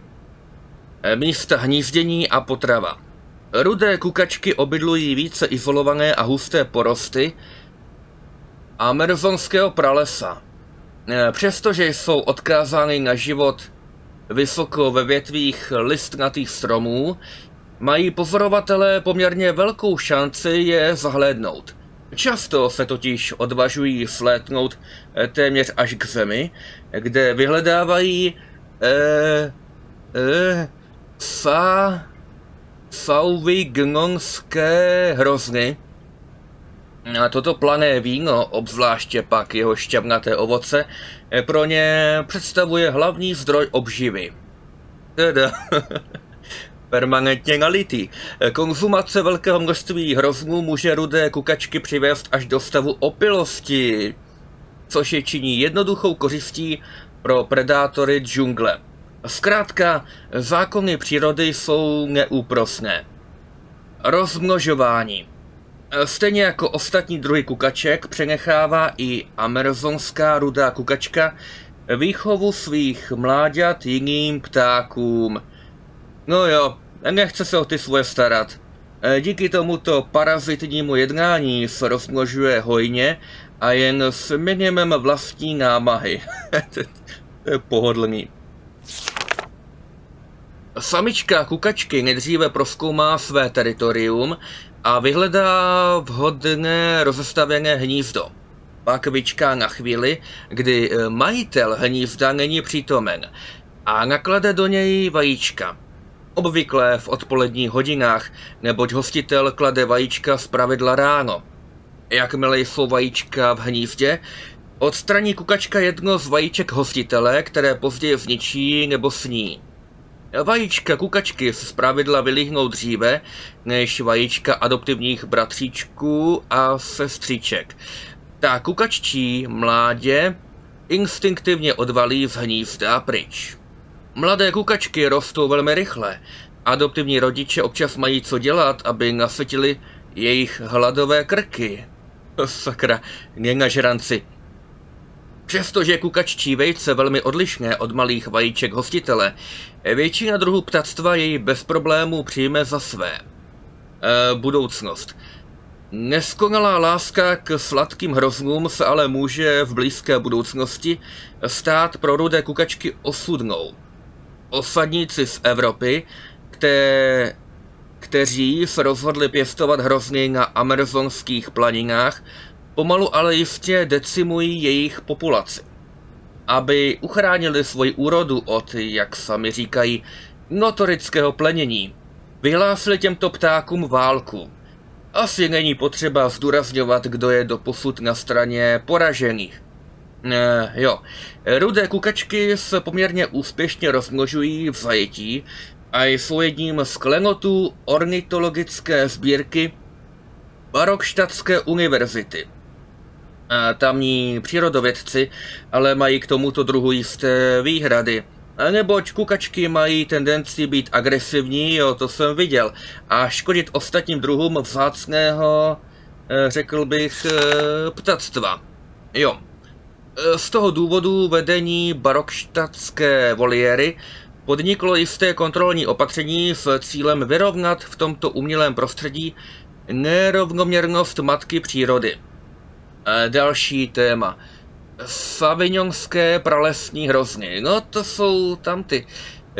Místa hnízdění a potrava. Rudé kukačky obydlují více izolované a husté porosty amazonského pralesa. Přestože jsou odkázány na život vysoko ve větvích listnatých stromů, mají pozorovatelé poměrně velkou šanci je zahlédnout. Často se totiž odvažují slétnout téměř až k zemi, kde vyhledávají sauvignonské hrozny. A toto plané víno, obzvláště pak jeho šťavnaté ovoce, pro ně představuje hlavní zdroj obživy. Teda, permanentně nalitý. Konzumace velkého množství hroznů může rudé kukačky přivést až do stavu opilosti, což je činí jednoduchou kořistí pro predátory džungle. Zkrátka, zákony přírody jsou neúprosné. Rozmnožování. Stejně jako ostatní druhy kukaček přenechává i amazonská rudá kukačka výchovu svých mláďat jiným ptákům. No jo, nechce se o ty svoje starat. Díky tomuto parazitnímu jednání se rozmnožuje hojně a jen s minimem vlastní námahy. To je pohodlný. Samička kukačky nejdříve prozkoumá své teritorium a vyhledá vhodné rozestavěné hnízdo. Pak vyčká na chvíli, kdy majitel hnízda není přítomen a naklade do něj vajíčka. Obvykle v odpoledních hodinách, neboť hostitel klade vajíčka zpravidla ráno. Jakmile jsou vajíčka v hnízdě, odstraní kukačka jedno z vajíček hostitele, které později zničí nebo sní. Vajíčka kukačky se zpravidla vylíhnou dříve než vajíčka adoptivních bratříčků a sestříček. Ta kukaččí mládě instinktivně odvalí z hnízda pryč. Mladé kukačky rostou velmi rychle. Adoptivní rodiče občas mají co dělat, aby nasytili jejich hladové krky. Sakra, nenažranci. Přestože kukaččí vejce velmi odlišné od malých vajíček hostitele, většina druhů ptactva jej bez problémů přijme za své. Budoucnost. Neskonalá láska k sladkým hroznům se ale může v blízké budoucnosti stát pro rudé kukačky osudnou. Osadníci z Evropy, kteří se rozhodli pěstovat hrozny na amazonských planinách, pomalu ale jistě decimují jejich populaci. Aby uchránili svoji úrodu od, jak sami říkají, notorického plenění, vyhlásili těmto ptákům válku. Asi není potřeba zdůrazňovat, kdo je doposud na straně poražených. Jo, rudé kukačky se poměrně úspěšně rozmnožují v zajetí a jsou jedním z klenotů ornitologické sbírky Barrockstadtské univerzity. Tamní přírodovědci ale mají k tomuto druhu jisté výhrady, neboť kukačky mají tendenci být agresivní, jo, to jsem viděl, a škodit ostatním druhům vzácného, řekl bych, ptactva. Jo. Z toho důvodu vedení Barrockstadtské voliéry podniklo jisté kontrolní opatření s cílem vyrovnat v tomto umělém prostředí nerovnoměrnost matky přírody. Další téma. Savignonské pralesní hrozny. No to jsou tamty.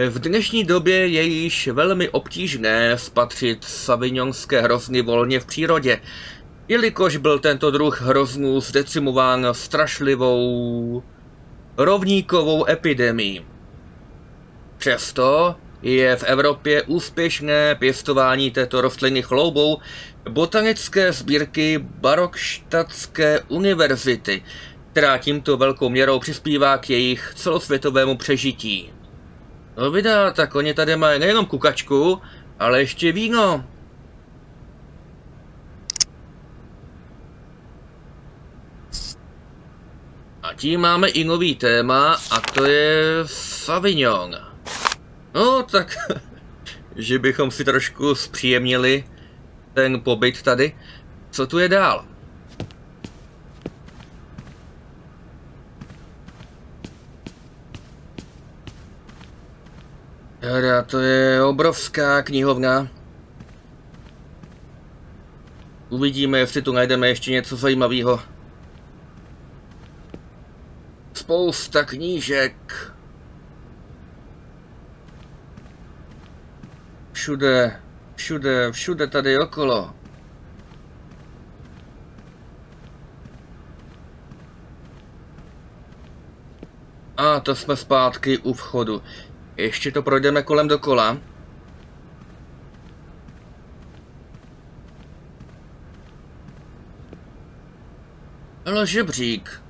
V dnešní době je již velmi obtížné spatřit savignonské hrozny volně v přírodě, jelikož byl tento druh hroznů zdecimován strašlivou rovníkovou epidemií. Přesto je v Evropě úspěšné pěstování této rostliny chloubou botanické sbírky Barrockstadtské univerzity, která tímto velkou měrou přispívá k jejich celosvětovému přežití. No vydá, tak oni tady mají nejenom kukačku, ale ještě víno. A tím máme i nový téma, a to je Savignon. No tak, že bychom si trošku zpříjemnili ten pobyt tady. Co tu je dál? Teda, to je obrovská knihovna. Uvidíme, jestli tu najdeme ještě něco zajímavého. Spousta knížek. Všude tady okolo. A to jsme zpátky u vchodu. Ještě to projdeme kolem dokola. žebřík.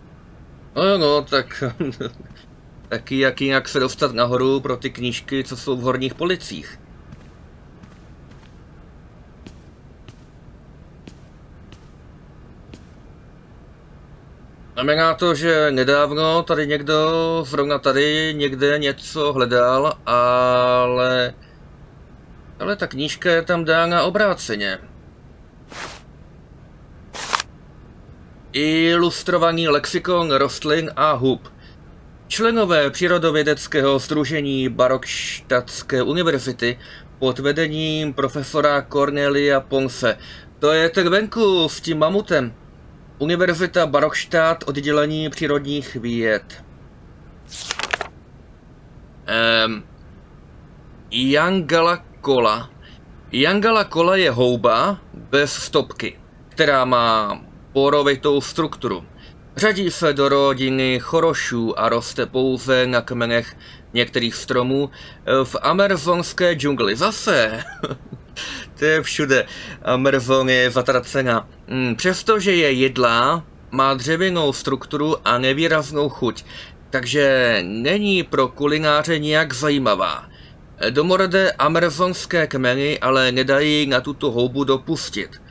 No, tak... taky jak jinak se dostat nahoru pro ty knížky, co jsou v horních policích. Znamená to, že nedávno tady někdo, zrovna tady někde něco hledal, ale ta knížka je tam dána obráceně. Ilustrovaný lexikon rostlin a hub. Členové přírodovědeckého sdružení Barrockstadtské univerzity pod vedením profesora Cornelia Ponce. To je ten venku s tím mamutem. Univerzita Barrockstadt, oddělení přírodních věd. Yangala kola. Yangala kola je houba bez stopky, která má porovitou strukturu. Řadí se do rodiny chorošů a roste pouze na kmenech některých stromů v amazonské džungli. Zase, to je všude, Amazon je zatracená. Přestože je jedlá, má dřevěnou strukturu a nevýraznou chuť, takže není pro kulináře nijak zajímavá. Domorodé amazonské kmeny ale nedají na tuto houbu dopustit.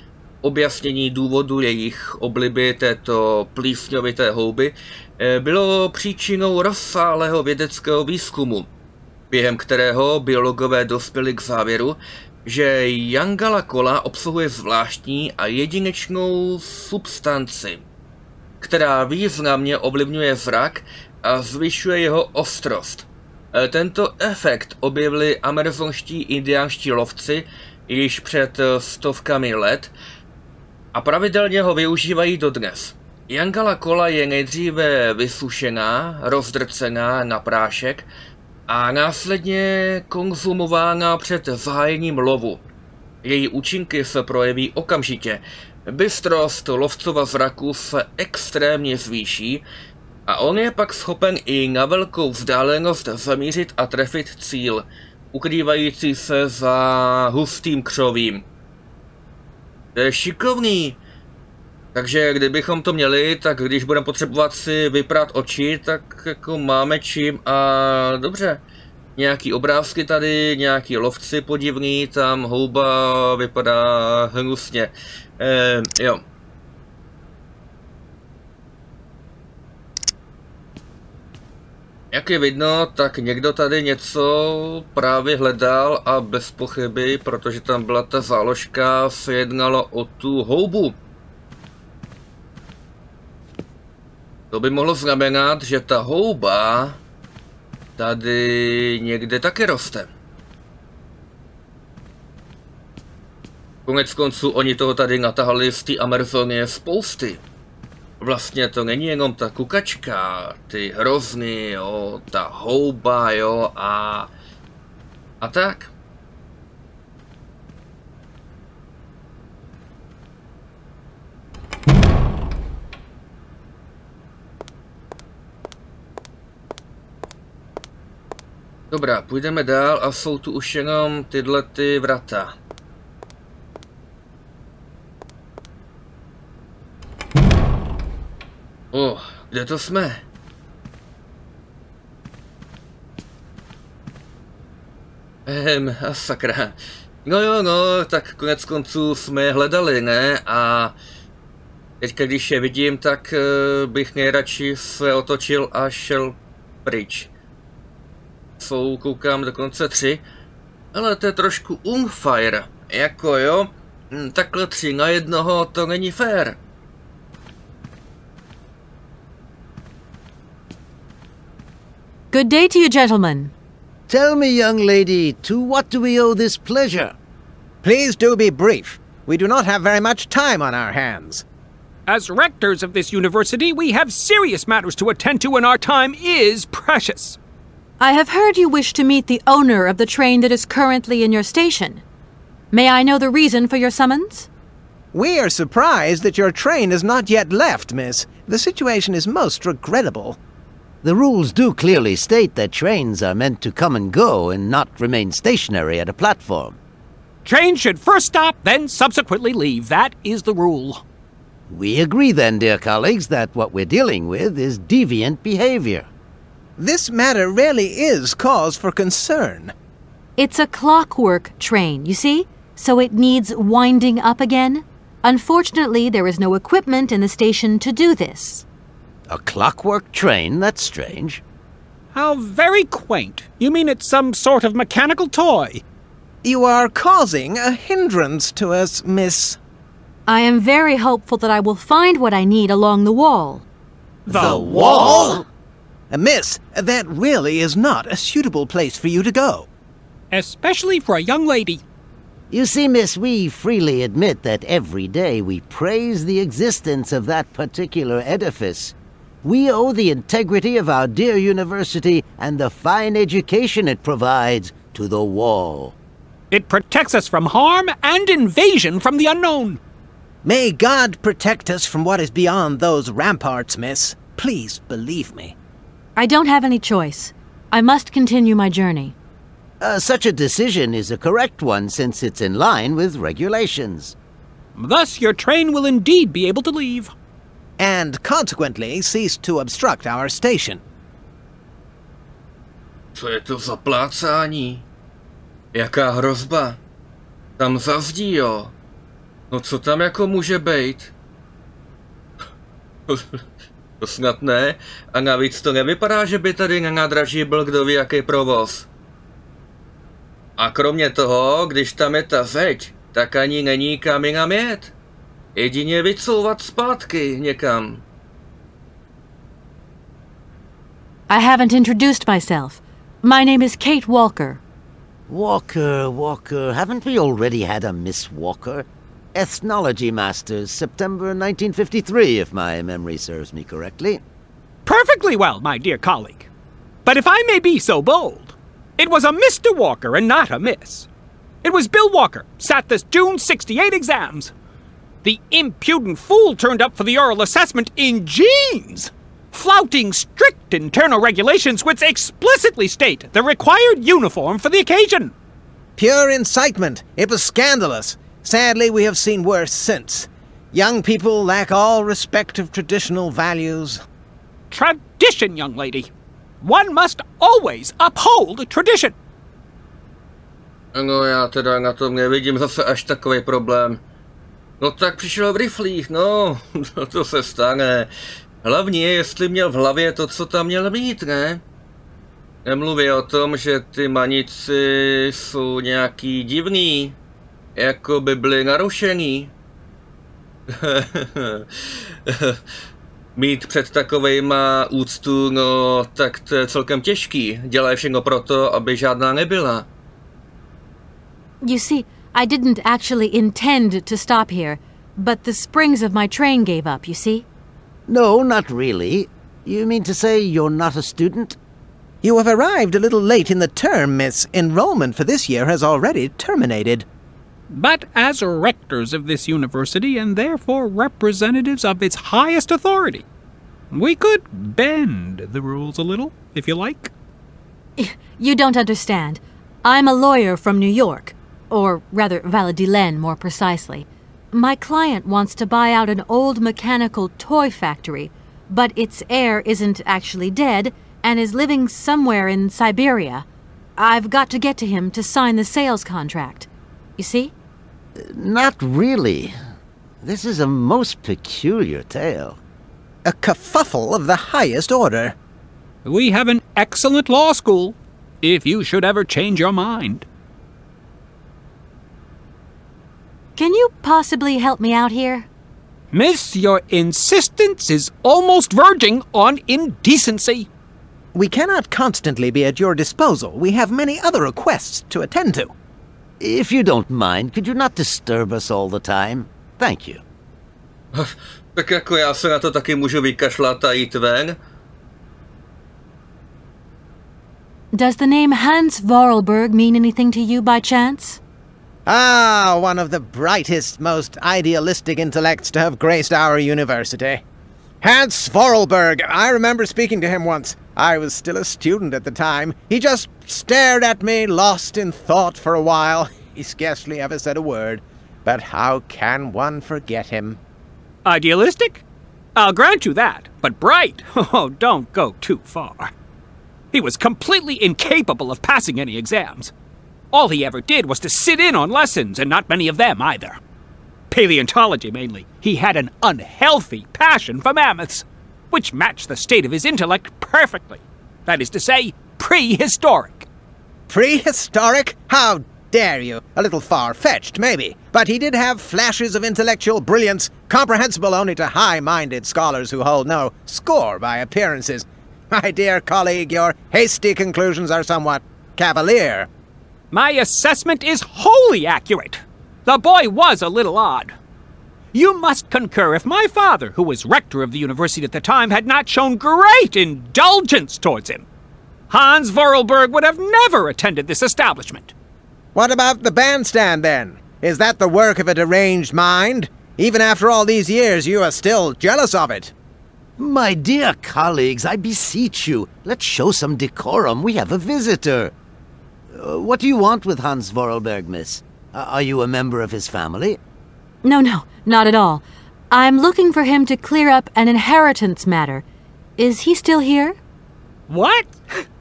Objasnění důvodu jejich obliby této plísňovité houby bylo příčinou rozsáhlého vědeckého výzkumu, během kterého biologové dospěli k závěru, že Yangala kola obsahuje zvláštní a jedinečnou substanci, která významně ovlivňuje zrak a zvyšuje jeho ostrost. Tento efekt objevili amazonští indiánští lovci již před stovkami let a pravidelně ho využívají dodnes. Yangala kola je nejdříve vysušená, rozdrcená na prášek a následně konzumována před zahájením lovu. Její účinky se projeví okamžitě. Bystrost lovcova zraku se extrémně zvýší a on je pak schopen i na velkou vzdálenost zamířit a trefit cíl, ukrývající se za hustým křovím. To je šikovný. Takže kdybychom to měli, tak když budeme potřebovat si vyprát oči, tak jako máme čím a dobře. Nějaký obrázky tady, nějaký lovci podivný, tam houba vypadá hnusně. Jo. Jak je vidno, tak někdo tady něco právě hledal a bez pochyby, protože tam byla ta záložka, se jednalo o tu houbu. To by mohlo znamenat, že ta houba tady někde taky roste. Konec konců oni toho tady natahali z té Amazonie spousty. Vlastně to není jenom ta kukačka, ty hrozny, jo, ta houba, jo, a tak. Dobrá, půjdeme dál a jsou tu už jenom tyhle ty vrata. Kde to jsme? Sakra. No jo, no, tak konec konců jsme je hledali, ne? A teďka, když je vidím, tak bych nejradši se otočil a šel pryč. Jsou, koukám, dokonce 3. Ale to je trošku unfair. Jako jo, takhle 3 na jednoho, to není fér. Good day to you, gentlemen. Tell me, young lady, to what do we owe this pleasure? Please do be brief. We do not have very much time on our hands. As rectors of this university, we have serious matters to attend to and our time is precious. I have heard you wish to meet the owner of the train that is currently in your station. May I know the reason for your summons? We are surprised that your train has not yet left, miss. The situation is most regrettable. The rules do clearly state that trains are meant to come and go and not remain stationary at a platform. Trains should first stop, then subsequently leave. That is the rule. We agree then, dear colleagues, that what we're dealing with is deviant behavior. This matter really is cause for concern. It's a clockwork train, you see? So it needs winding up again. Unfortunately, there is no equipment in the station to do this. A clockwork train? That's strange. How very quaint. You mean it's some sort of mechanical toy? You are causing a hindrance to us, miss. I am very hopeful that I will find what I need along the wall. The wall? Miss, that really is not a suitable place for you to go. Especially for a young lady. You see, miss, we freely admit that every day we praise the existence of that particular edifice. We owe the integrity of our dear university and the fine education it provides to the wall. It protects us from harm and invasion from the unknown. May God protect us from what is beyond those ramparts, miss. Please believe me. I don't have any choice. I must continue my journey. Such a decision is a correct one since it's in line with regulations. Thus, your train will indeed be able to leave. And consequently cease to obstruct our station. Co je to za plácání? Jaká hrozba? Tam zazdí, jo. No co tam jako může bejt? To snad ne. A navíc to nevypadá, že by tady na nádraží byl kdo ví jaký provoz. A kromě toho, když tam je ta zeď, tak ani není kam jinam jet. Jedině vycouvat zpátky někam. I haven't introduced myself. My name is Kate Walker. Walker, haven't we already had a Miss Walker? Ethnology Masters, September 1953, if my memory serves me correctly. Perfectly well, my dear colleague. But if I may be so bold, it was a Mr. Walker and not a Miss. It was Bill Walker, sat this June 68 exams. The impudent fool turned up for the oral assessment in jeans, flouting strict internal regulations which explicitly state the required uniform for the occasion. Pure incitement. It was scandalous. Sadly, we have seen worse since. Young people lack all respect of traditional values. Tradition, young lady. One must always uphold tradition. No já teda na tom nevidím zase až takový problém. No tak přišel v riflích, no, to se stane. Hlavní je, jestli měl v hlavě to, co tam měl mít, ne? Nemluví o tom, že ty manici jsou nějaký divný, jako by byly narušený. Mít před takovejma úctu, no, tak to je celkem těžký. Dělají všechno proto, aby žádná nebyla. You see, I didn't actually intend to stop here, but the springs of my train gave up, you see? No, not really. You mean to say you're not a student? You have arrived a little late in the term, miss. Enrollment for this year has already terminated. But as rectors of this university and therefore representatives of its highest authority, we could bend the rules a little, if you like. You don't understand. I'm a lawyer from New York, or rather Valladolid more precisely. My client wants to buy out an old mechanical toy factory, but its heir isn't actually dead and is living somewhere in Syberia. I've got to get to him to sign the sales contract. You see? Not really. This is a most peculiar tale. A kerfuffle of the highest order. We have an excellent law school, if you should ever change your mind. Can you possibly help me out here? Miss, your insistence is almost verging on indecency. We cannot constantly be at your disposal. We have many other requests to attend to. If you don't mind, could you not disturb us all the time? Thank you. Tak jako já se na to taky můžu vykašlat a jít ven. Does the name Hanse Voralberga mean anything to you by chance? Ah, one of the brightest, most idealistic intellects to have graced our university. Hanse Voralberga. I remember speaking to him once. I was still a student at the time. He just stared at me, lost in thought for a while. He scarcely ever said a word. But how can one forget him? Idealistic? I'll grant you that, but bright? Oh, don't go too far. He was completely incapable of passing any exams. All he ever did was to sit in on lessons, and not many of them either. Paleontology, mainly. He had an unhealthy passion for mammoths, which matched the state of his intellect perfectly. That is to say, prehistoric. Prehistoric? How dare you? A little far-fetched, maybe. But he did have flashes of intellectual brilliance, comprehensible only to high-minded scholars who hold no score by appearances. My dear colleague, your hasty conclusions are somewhat cavalier. My assessment is wholly accurate. The boy was a little odd. You must concur if my father, who was rector of the university at the time, had not shown great indulgence towards him. Hanse Voralberga would have never attended this establishment. What about the bandstand, then? Is that the work of a deranged mind? Even after all these years, you are still jealous of it. My dear colleagues, I beseech you, let's show some decorum. We have a visitor. What do you want with Hanse Voralberga, miss? Are you a member of his family? No, not at all. I'm looking for him to clear up an inheritance matter. Is he still here? What?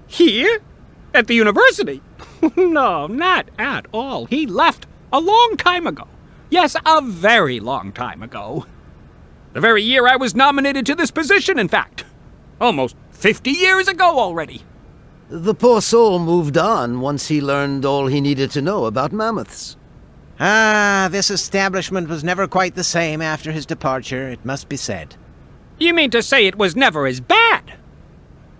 Here? At the university? No, not at all. He left a long time ago. Yes, a very long time ago. The very year I was nominated to this position, in fact. Almost 50 years ago already. The poor soul moved on once he learned all he needed to know about mammoths. Ah, this establishment was never quite the same after his departure, it must be said. You mean to say it was never as bad?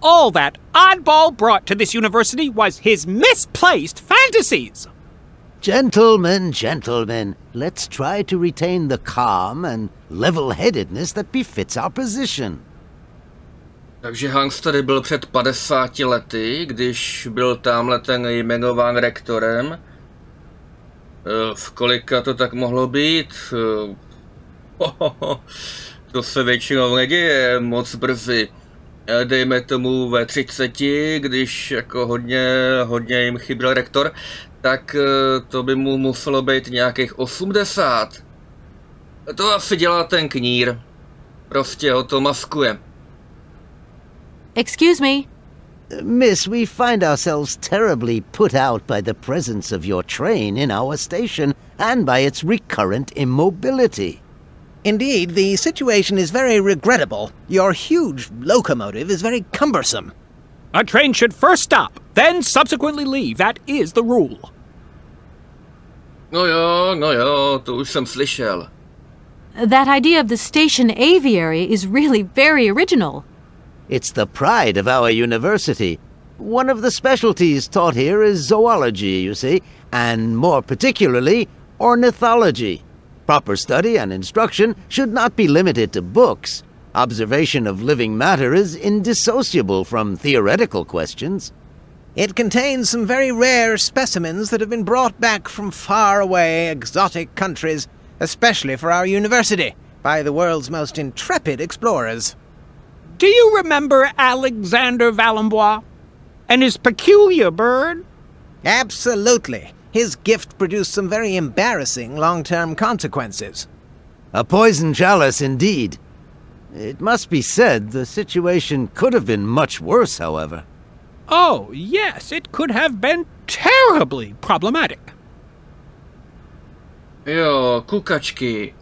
All that oddball brought to this university was his misplaced fantasies. Gentlemen, let's try to retain the calm and level-headedness that befits our position. Takže Hans tady byl před 50 lety, když byl tamhle ten jmenován rektorem. V kolika to tak mohlo být? To se většinou neděje moc brzy. Dejme tomu ve 30, když jako hodně jim chyběl rektor, tak to by mu muselo být nějakých 80. To asi dělá ten knír. Prostě ho to maskuje. Excuse me. Miss, we find ourselves terribly put out by the presence of your train in our station and by its recurrent immobility. Indeed, the situation is very regrettable. Your huge locomotive is very cumbersome. A train should first stop, then subsequently leave. That is the rule. No jo, to už jsem slyšel. That idea of the station aviary is really very original. It's the pride of our university. One of the specialties taught here is zoology, you see, and more particularly, ornithology. Proper study and instruction should not be limited to books. Observation of living matter is indissociable from theoretical questions. It contains some very rare specimens that have been brought back from far-away, exotic countries, especially for our university, by the world's most intrepid explorers. Do you remember Alexander Valembois and his peculiar bird? Absolutely. His gift produced some very embarrassing long-term consequences. A poison chalice indeed. It must be said the situation could have been much worse, however. Oh, yes, it could have been terribly problematic. Jo, kukačky.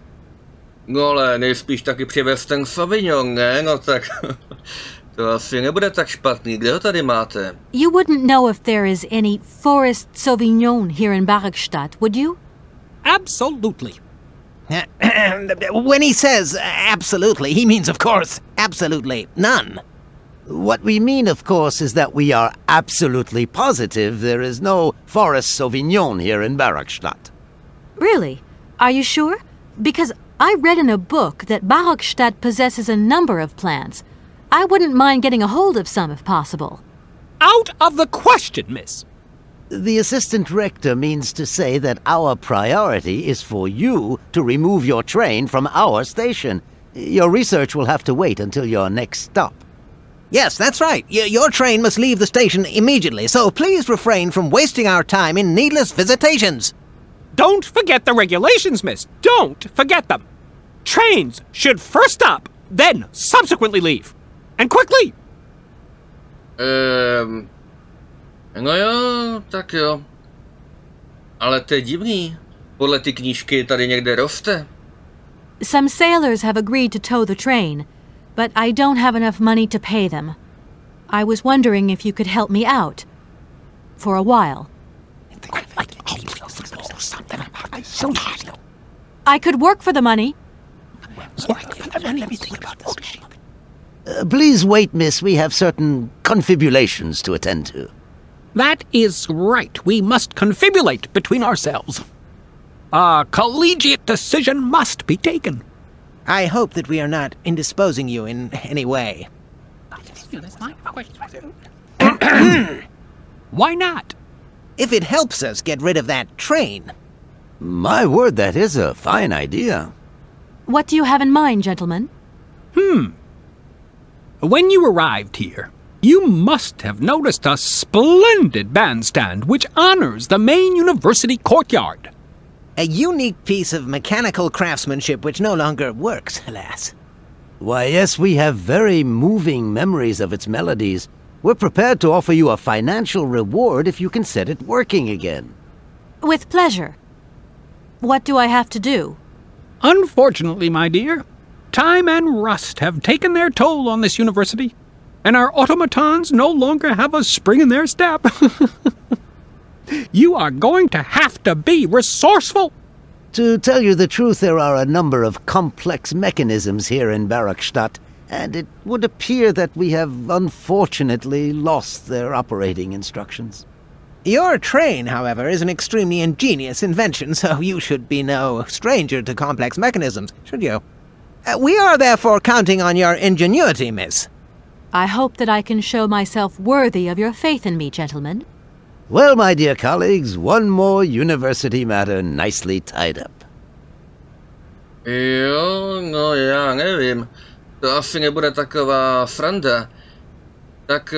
No ale nejspíš taky přivez ten Sauvignon, ne? No tak to asi nebude tak špatný. Kde ho tady máte? You wouldn't know if there is any forest Sauvignon here in Barrockstadt, would you? Absolutely. When he says absolutely, he means, of course, absolutely none. What we mean, of course, is that we are absolutely positive there is no forest Sauvignon here in Barrockstadt. Really? Are you sure? Because I read in a book that Barrockstadt possesses a number of plants. I wouldn't mind getting a hold of some if possible. Out of the question, miss. The assistant rector means to say that our priority is for you to remove your train from our station. Your research will have to wait until your next stop. Yes, that's right. Your train must leave the station immediately, so please refrain from wasting our time in needless visitations. Don't forget the regulations, miss. Don't forget them. Trains should first stop, then subsequently leave. And quickly! No jo, tak jo. Ale to je divný. Podle ty knížky tady někde roste. Some sailors have agreed to tow the train, but I don't have enough money to pay them. I was wondering if you could help me out. For a while. I could work for the money. Please wait, miss. We have certain confibulations to attend to. That is right. We must confibulate between ourselves. A collegiate decision must be taken. I hope that we are not indisposing you in any way. Why not? If it helps us get rid of that train. My word, that is a fine idea. What do you have in mind, gentlemen? When you arrived here, you must have noticed a splendid bandstand which honors the main university courtyard. A unique piece of mechanical craftsmanship which no longer works, alas. Why, yes, we have very moving memories of its melodies. We're prepared to offer you a financial reward if you can set it working again. With pleasure. What do I have to do? Unfortunately, my dear, time and rust have taken their toll on this university, and our automatons no longer have a spring in their step. You are going to have to be resourceful. To tell you the truth, there are a number of complex mechanisms here in Barrockstadt, and it would appear that we have unfortunately lost their operating instructions. Your train, however, is an extremely ingenious invention, so you should be no stranger to complex mechanisms, should you? We are therefore counting on your ingenuity, miss. I hope that I can show myself worthy of your faith in me, gentlemen. Well, my dear colleagues, one more university matter nicely tied up. Jo, no já nevím. To asi nebude taková sranda. Tak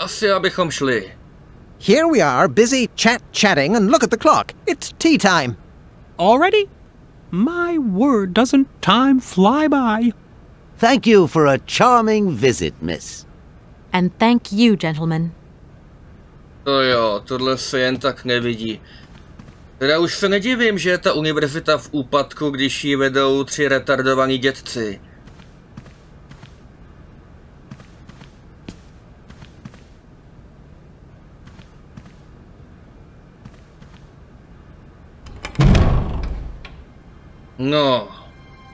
asi abychom šli. Here we are, busy chatting, and look at the clock. It's tea time. Already? My word, doesn't time fly by? Thank you for a charming visit, miss. And thank you, gentlemen. To jo, tohle se jen tak nevidí. Teda už se nedivím, že je ta univerzita v úpadku, když ji vedou 3 retardovaní dětci. No,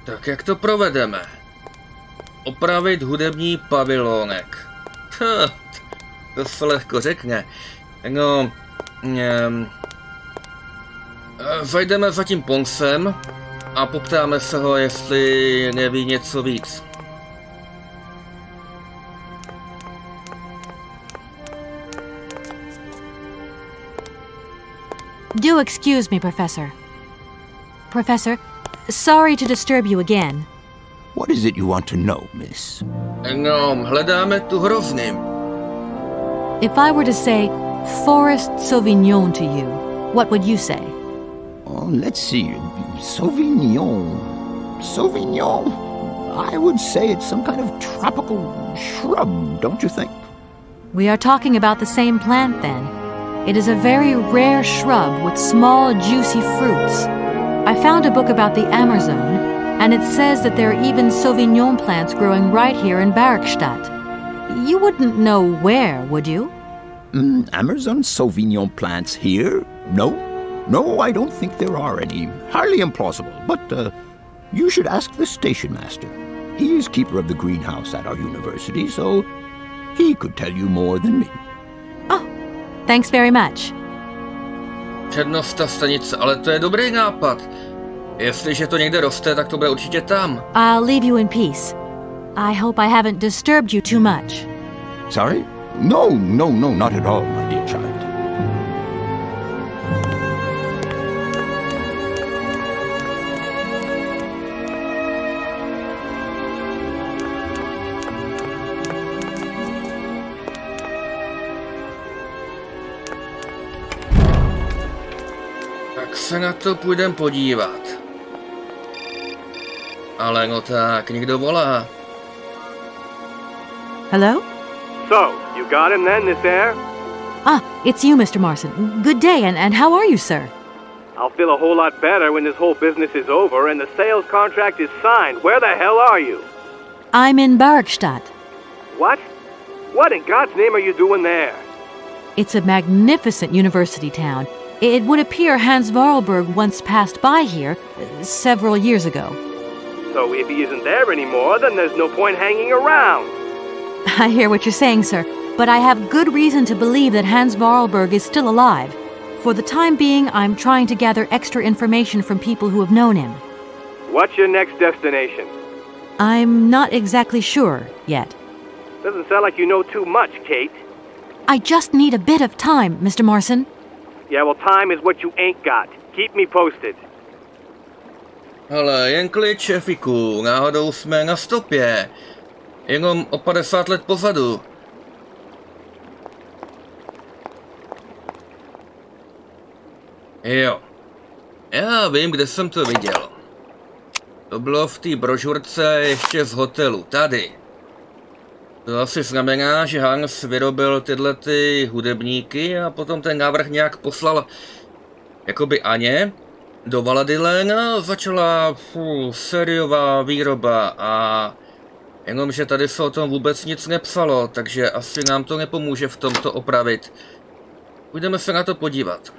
tak jak to provedeme? Opravit hudební pavilonek. To se lehko řekne. No, zajdeme za tím Ponsem a poptáme se ho, jestli neví něco víc. Do excuse me, Professor. Professor, sorry to disturb you again. What is it you want to know, miss? No, hledáme tu hrozný. If I were to say Forest Sauvignon to you, what would you say? Oh, let's see. Sauvignon. Sauvignon. I would say it's some kind of tropical shrub, don't you think? We are talking about the same plant, then. It is a very rare shrub with small, juicy fruits. I found a book about the Amazon, and it says that there are even Sauvignon plants growing right here in Barrockstadt. You wouldn't know where, would you? Amazon Sauvignon plants here? No. No, I don't think there are any. Highly implausible. But you should ask the station master. He is keeper of the greenhouse at our university, so he could tell you more than me. Oh, thanks very much. Přednosta stanice, ale to je dobrý nápad. Jestliže to někde roste, tak to bude určitě tam. I'll leave you in peace. I hope I haven't disturbed you too much. Sorry? No, not at all, my dear child. Tak se na to půjdem podívat. Ale no tak, někdo volá. Hello? So, you got him then, this air? Ah, it's you, Mr. Marson. Good day, and how are you, sir? I'll feel a whole lot better when this whole business is over and the sales contract is signed. Where the hell are you? I'm in Barrockstadt. What? What in God's name are you doing there? It's a magnificent university town. It would appear Hanse Voralberga once passed by here several years ago. So if he isn't there anymore, then there's no point hanging around. I hear what you're saying, sir, but I have good reason to believe that Hanse Voralberga is still alive. For the time being, I'm trying to gather extra information from people who have known him. What's your next destination? I'm not exactly sure yet. Doesn't sound like you know too much, Kate. I just need a bit of time, Mr. Marson. Yeah, well, time is what you ain't got. Keep me posted. Hele, jen klid, šefiku, náhodou jsme na stopě. Jenom o 50 let pozadu. Jo. Já vím, kde jsem to viděl. To bylo v té brožurce ještě z hotelu, tady. To asi znamená, že Hans vyrobil tyhle hudebníky a potom ten návrh nějak poslal jakoby Aně do Valadilen a začala sériová výroba a jenomže tady se o tom vůbec nic nepsalo, takže asi nám to nepomůže v tomto opravit. Půjdeme se na to podívat.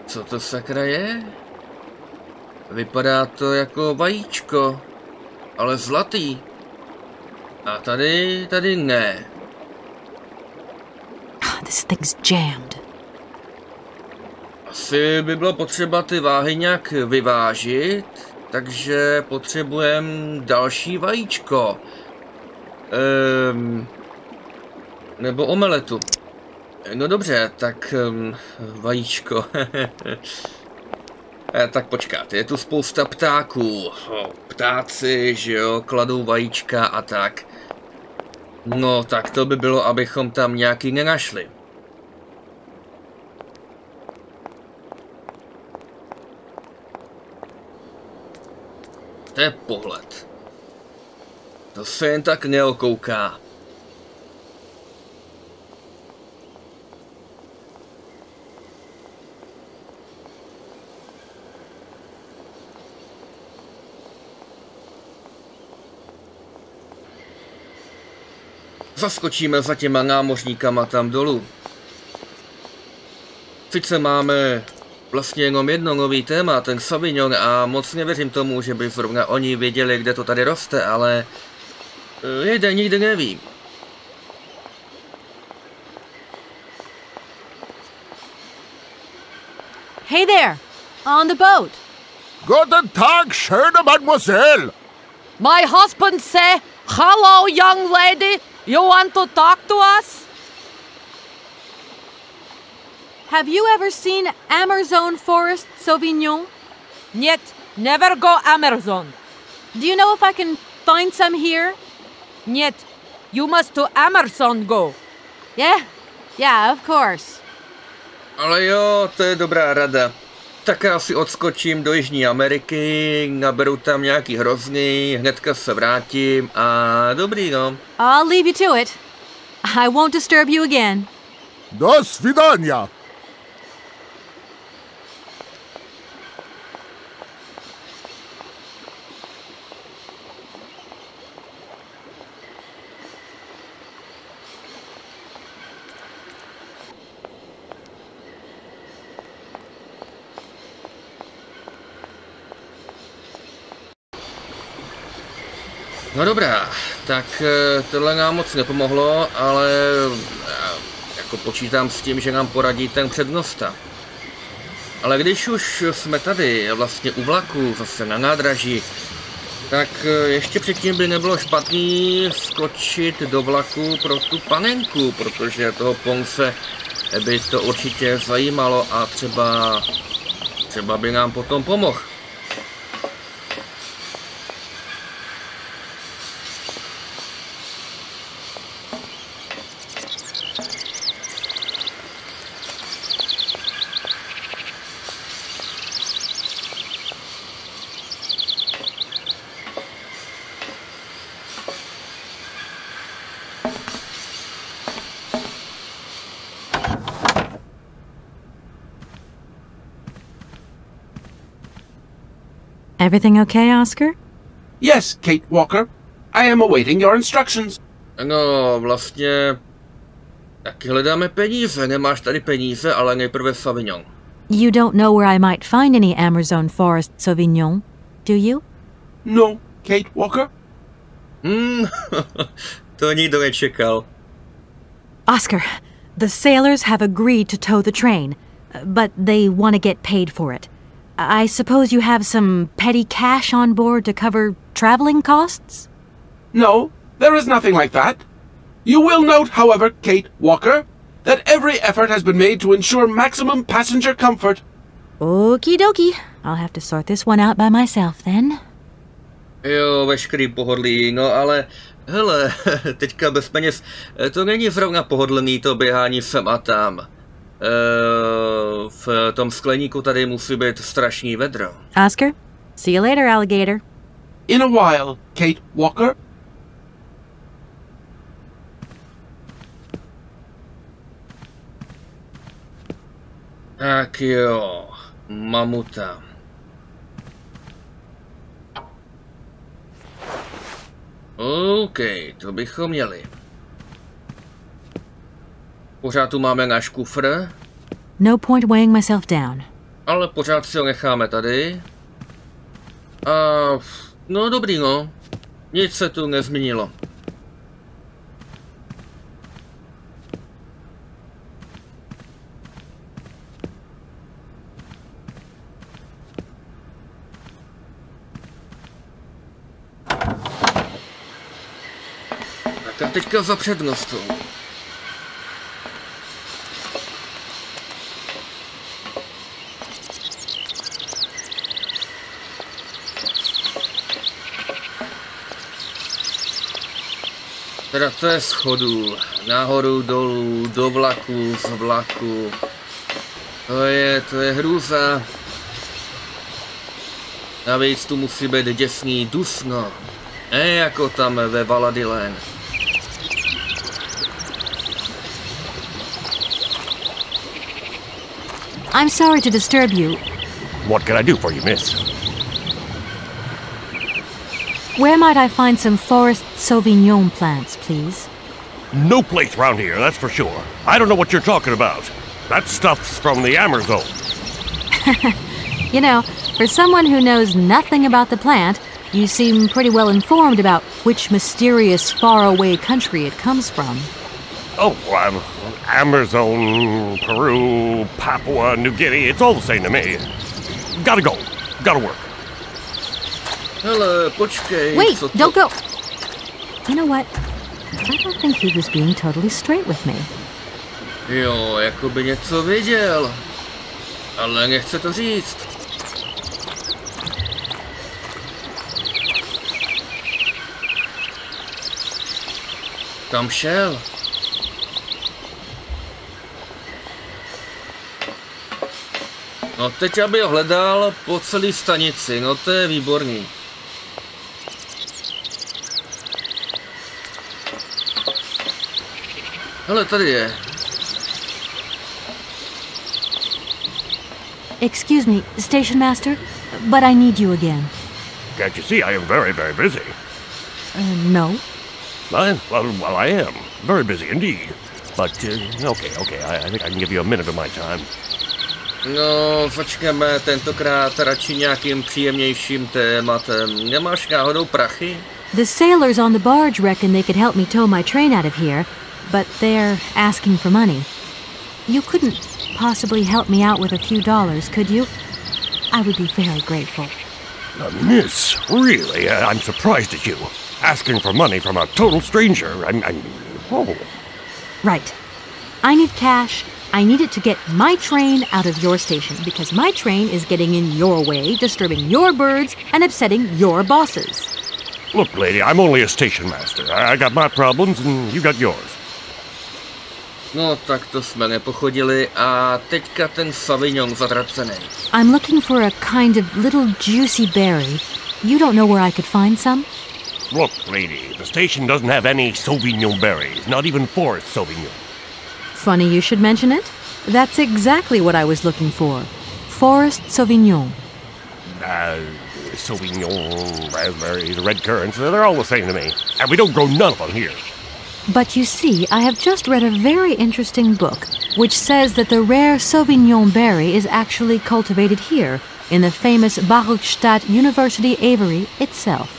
Co to sakra je? Vypadá to jako vajíčko, ale zlatý. A tady ne. This thing's jammed. Asi by bylo potřeba ty váhy nějak vyvážit, takže potřebujeme další vajíčko. Nebo omeletu. No dobře, tak vajíčko. Tak počkat, je tu spousta ptáků. Ptáci, že jo, kladou vajíčka a tak. No tak to by bylo, abychom tam nějaký nenašli. To je pohled. To se jen tak neokouká. Zaskočíme za těma námořníkama tam dolů. Sice máme vlastně jenom jedno nový téma, ten Sauvignon, a moc nevěřím tomu, že by zrovna oni věděli, kde to tady roste, ale jeden nikdy neví. Hey there, on the boat. Guten Tag, schöne Mademoiselle. My husband say, hello, young lady. You want to talk to us? Have you ever seen Amazon Forest Sauvignon? Niet, never go Amazon. Do you know if I can find some here? Niet, you must to Amazon go. Yeah, of course. Ale jo, to je dobrá rada. Tak já si odskočím do Jižní Ameriky, naberu tam nějaký hrozny, hnedka se vrátím a dobrý no. I'll leave you to it. I won't disturb you again. Do svidania. No dobrá, tak tohle nám moc nepomohlo, ale jako počítám s tím, že nám poradí ten přednosta. Ale když už jsme tady vlastně u vlaku, zase na nádraží, tak ještě předtím by nebylo špatný skočit do vlaku pro tu panenku, protože toho Ponce by to určitě zajímalo a třeba by nám potom pomohl. Everything okay, Oscar? Yes, Kate Walker. I am awaiting your instructions. No, vlastně... Taky hledáme peníze. Nemáš tady peníze, ale nejprve Sauvignon. You don't know where I might find any Amazon forest Sauvignon, do you? No, Kate Walker. To nikdo nečekal. Oscar, the sailors have agreed to tow the train, but they want to get paid for it. I suppose you have some petty cash on board to cover traveling costs? No, there is nothing like that. You will note, however, Kate Walker, that every effort has been made to ensure maximum passenger comfort. Okie dokie. I'll have to sort this one out by myself then. Jo, veškerý pohodlí, no ale... Hele, teďka bez peněz, to není zrovna pohodlný to běhání sem a tam. V tom skleníku tady musí být strašný vedro. Oscar, see you later, alligator. In a while, Kate Walker. Tak jo, mamuta. OK, to bychom měli. Pořád tu máme náš kufr. No point weighing myself down. Ale pořád si ho necháme tady. A... No dobrý no. Nic se tu nezměnilo. Tak a teďka za přednostou. Teda to je schodů, nahoru, dolů, do vlaku, z vlaku. To je hrůza. Navíc tu musí být děsný dusno. Ne jako tam ve Valadilen. I'm sorry to disturb you. What can I do for you, miss? Where might I find some forest Sauvignon plants, please? No place around here, that's for sure. I don't know what you're talking about. That stuff's from the Amazon. You know, for someone who knows nothing about the plant, you seem pretty well informed about which mysterious faraway country it comes from. Oh, Amazon, Peru, Papua New Guinea, it's all the same to me. Gotta go. Gotta work. Hele, počkej. Wait, don't go. You know what? I don't think he was being totally straight with me. Jo, jako by něco věděl. Ale nechce to říct. Kam šel? No teď, aby ho hledal po celé stanici, no to je výborný. Hele, tady je. Excuse me, station master, but I need you again. Can't you see I am very, very busy? No. Well, I am. Very busy indeed. But, okay, I think I can give you a minute of my time. No, počkeme tentokrát radši nějakým příjemnějším tématem. Nemáš náhodou prachy? The sailors on the barge reckon they could help me tow my train out of here, but they're asking for money. You couldn't possibly help me out with a few dollars, could you? I would be very grateful. Miss, really, I'm surprised at you. Asking for money from a total stranger. Oh. Right. I need cash, I need it to get my train out of your station because my train is getting in your way, disturbing your birds, and upsetting your bosses. Look, lady, I'm only a station master. I got my problems and you got yours. No, tak to jsme nepochodili a teďka ten Sauvignon zatracený. I'm looking for a kind of little juicy berry. You don't know where I could find some? Look, lady, the station doesn't have any Sauvignon berries, not even forest Sauvignon. Funny you should mention it. That's exactly what I was looking for. Forest Sauvignon. Sauvignon, raspberries, red currants, they're all the same to me. And we don't grow none of them here. But you see, I have just read a very interesting book which says that the rare Sauvignon berry is actually cultivated here in the famous Barrockstadt University aviary itself.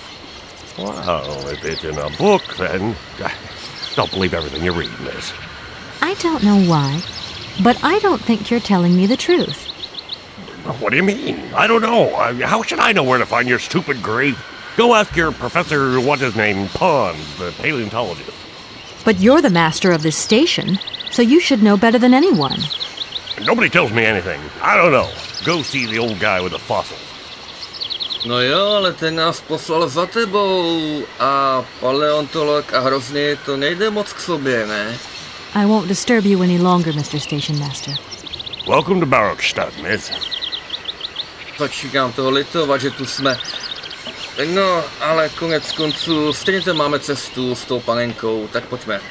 Well, if it's in a book, then I don't believe everything you're reading, miss. I don't know why, but I don't think you're telling me the truth. What do you mean? I don't know. How should I know where to find your stupid grave? Go ask your professor, what's his name, Pons, the paleontologist. But you're the master of this station, so you should know better than anyone. Nobody tells me anything. I don't know. Go see the old guy with the fossils. No jo, ale ten nás poslal za tebou a paleontolog a hrozně to nejde moc k sobě, ne? I won't disturb you any longer, Mr. Station Master. Welcome to Barrockstadt, miss. Začínám toho litovat, že tu jsme. No, ale konec konců, stejně tam máme cestu s tou panenkou, tak pojďme.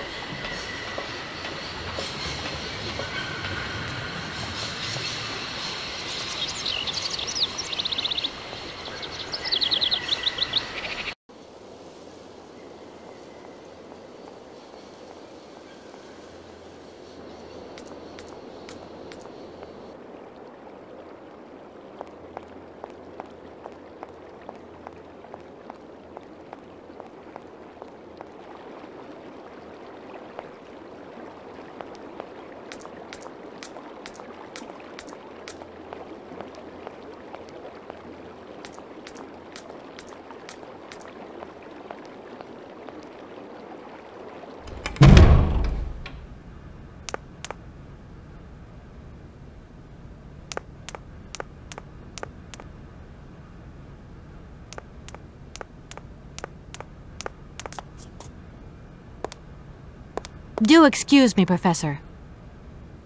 Do excuse me, Professor.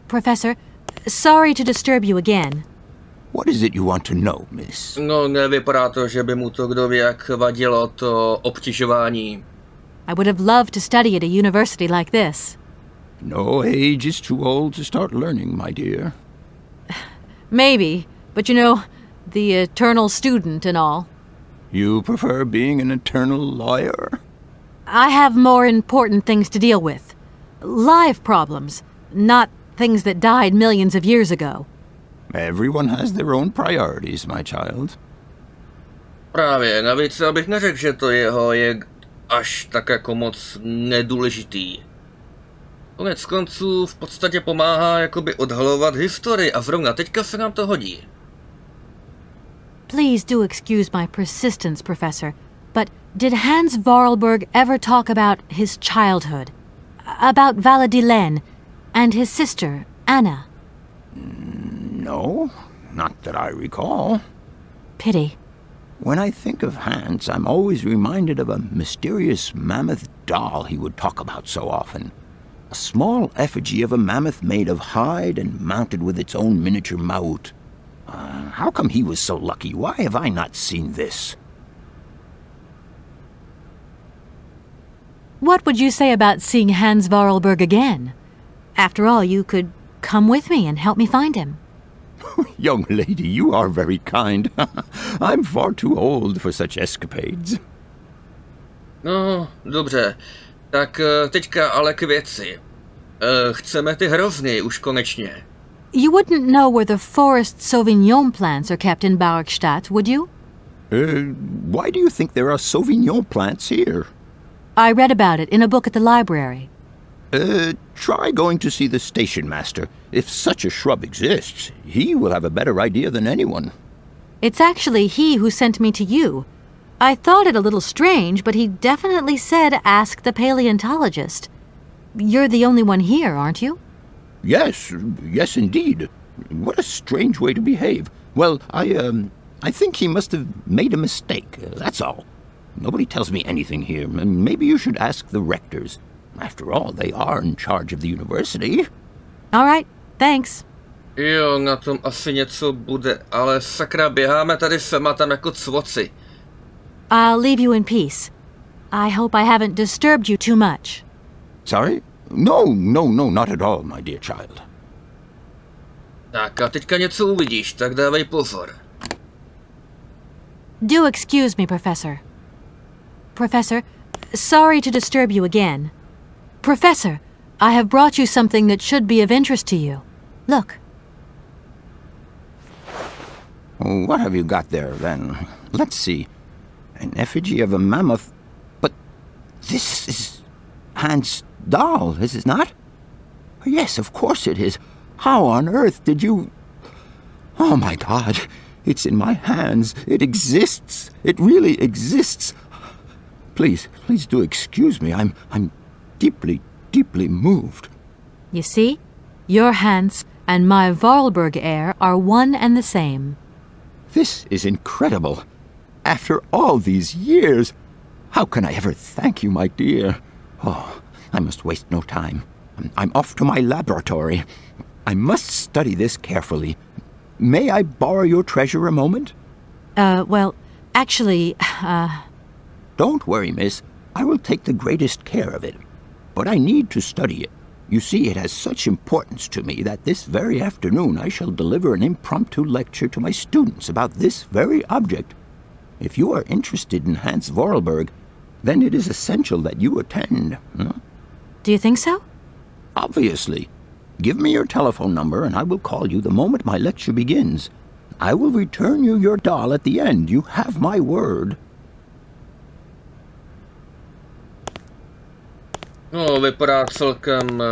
Professor, sorry to disturb you again. What is it you want to know, miss? No, nevypadá to, že by mu to kdo ví jak vadilo, to obtěžování. I would have loved to study at a university like this. No age is too old to start learning, my dear. Maybe, but you know, the eternal student and all. You prefer being an eternal lawyer? I have more important things to deal with. Live problems, not things that died millions of years ago. Everyone has their own priorities, my child. Právě, navíc abych neřekl, že to jeho je až tak jako moc nedůležitý. Konec konců v podstatě pomáhá jakoby odhalovat historii a zrovna teďka se nám to hodí. Please do excuse my persistence, Professor, but did Hanse Voralberga ever talk about his childhood? About Valadilene and his sister, Anna? No, not that I recall. Pity. When I think of Hans, I'm always reminded of a mysterious mammoth doll he would talk about so often. A small effigy of a mammoth made of hide and mounted with its own miniature maut. How come he was so lucky? Why have I not seen this? What would you say about seeing Hanse Voralberga again? After all, you could come with me and help me find him. Young lady, you are very kind. I'm far too old for such escapades. No, dobře. Tak teďka ale k věci. Chceme ty hrozny už konečně. You wouldn't know where the forest Sauvignon plants are kept in Barrockstadt, would you? Why do you think there are Sauvignon plants here? I read about it in a book at the library. Try going to see the station master. If such a shrub exists, he will have a better idea than anyone. It's actually he who sent me to you. I thought it a little strange, but he definitely said ask the paleontologist. You're the only one here, aren't you? Yes, indeed. What a strange way to behave. Well, I think he must have made a mistake, that's all. Nobody tells me anything here, and maybe you should ask the rectors. After all, they are in charge of the university. All right, thanks. Jo, na tom asi něco bude, ale sakra, běháme tady sem a tam jako cvoci. I'll leave you in peace. I hope I haven't disturbed you too much. Sorry? No, not at all, my dear child. Tak a teďka něco uvidíš, tak dávej pozor. Do excuse me, Professor. Professor, sorry to disturb you again. Professor, I have brought you something that should be of interest to you. Look. What have you got there, then? Let's see. An effigy of a mammoth. But this is Hans' doll, is it not? Yes, of course it is. How on earth did you... Oh, my God. It's in my hands. It exists. It really exists. Please do excuse me. I'm deeply moved. You see? Your Hans and my Voralberg heir are one and the same. This is incredible. After all these years, how can I ever thank you, my dear? Oh, I must waste no time. I'm off to my laboratory. I must study this carefully. May I borrow your treasure a moment? Well, actually, Don't worry, miss. I will take the greatest care of it. But I need to study it. You see, it has such importance to me that this very afternoon I shall deliver an impromptu lecture to my students about this very object. If you are interested in Hanse Voralberga, then it is essential that you attend. Huh? Do you think so? Obviously. Give me your telephone number and I will call you the moment my lecture begins. I will return you your doll at the end. You have my word. No, vypadá celkem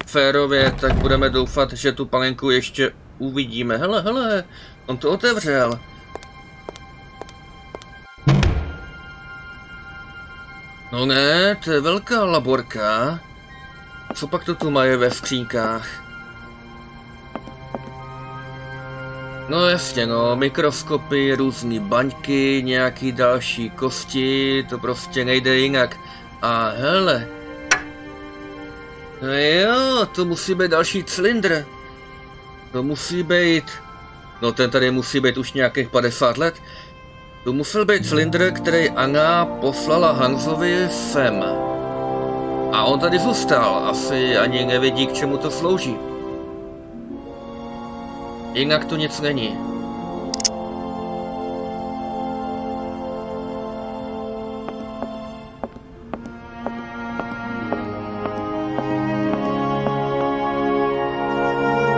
férově, tak budeme doufat, že tu panenku ještě uvidíme. Hele, on to otevřel. No ne, to je velká laborka. Co pak to tu mají ve skřínkách? No jasně, no, mikroskopy, různý baňky, nějaký další kosti, to prostě nejde jinak. A hele. No jo, to musí být další cylindr. To musí být... No ten tady musí být už nějakých 50 let. To musel být cylindr, který Anna poslala Hansovi sem. A on tady zůstal, asi ani nevědí, k čemu to slouží. Jinak to nic není.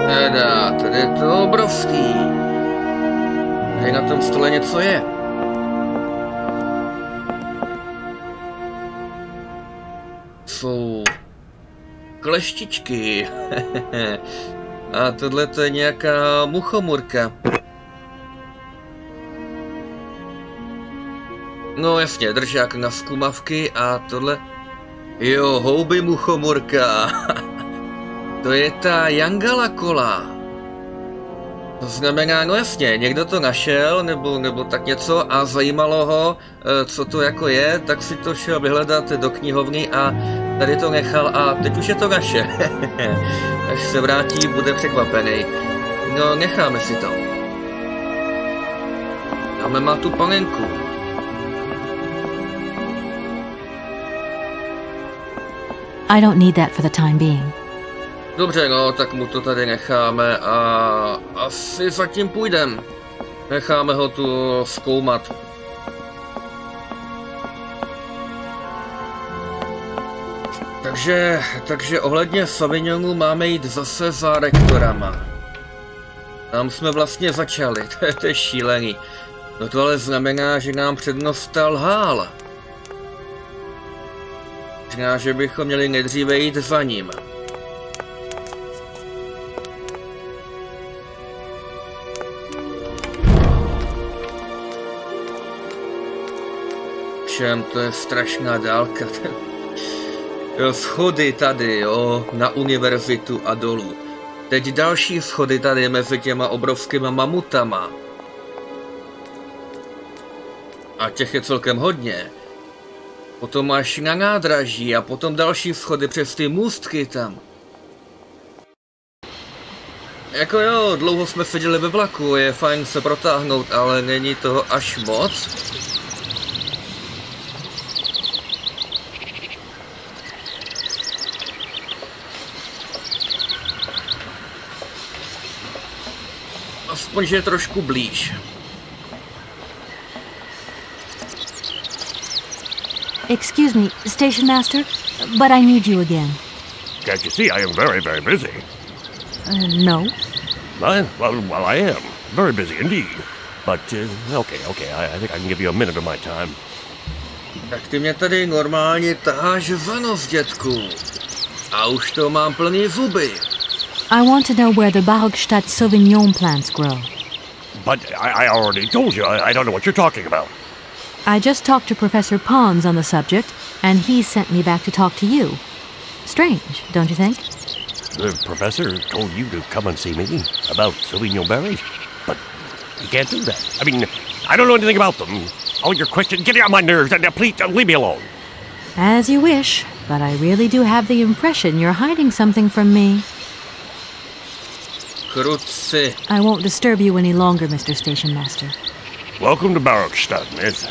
Teda, tady je to obrovský. Tady na tom stole něco je. Jsou kleštičky. A tohle to je nějaká muchomurka. No jasně, držák na zkumavky a tohle... Jo, houby muchomurka. To je ta Jangala kola. To znamená, no jasně, někdo to našel, nebo tak něco a zajímalo ho, co to jako je, tak si to šel vyhledat do knihovny a tady to nechal a teď už je to naše. Až se vrátí, bude překvapený. No, necháme si to. Dáme má tu panenku. I don't need that for the time being. Dobře, no, tak mu to tady necháme a asi zatím půjdem. Necháme ho tu zkoumat. Takže ohledně Savignonu máme jít zase za rektorama. Tam jsme vlastně začali, to je šílený. No to ale znamená, že nám přednosta lhal. Znamená, že bychom měli nejdříve jít za ním. Všem, to je strašná dálka. schody tady, jo, na univerzitu a dolů. Teď další schody tady mezi těma obrovskýma mamutama. A těch je celkem hodně. Potom máš na nádraží a potom další schody přes ty můstky tam. Jako jo, dlouho jsme seděli ve vlaku, je fajn se protáhnout, ale není toho až moc. Aspoň, že je trošku blíž. Excuse me, Station Master, but I need you again. Can't you see I am very, very busy? No. Well, I am. Very busy indeed. But, okay, I think I can give you a minute of my time. Tak ty mě tady normálně taháš za nos, dětku. A už to mám plný zuby. I want to know where the Barrockstadt Sauvignon plants grow. But I already told you, I don't know what you're talking about. I just talked to Professor Pons on the subject, and he sent me back to talk to you. Strange, don't you think? The professor told you to come and see me about Sauvignon berries, but you can't do that. I mean, I don't know anything about them. All your questions get on my nerves, and please leave me alone. As you wish, but I really do have the impression you're hiding something from me. Kruci. I won't disturb you any longer, Mr. Station Master. Welcome to Barrockstadt, miss.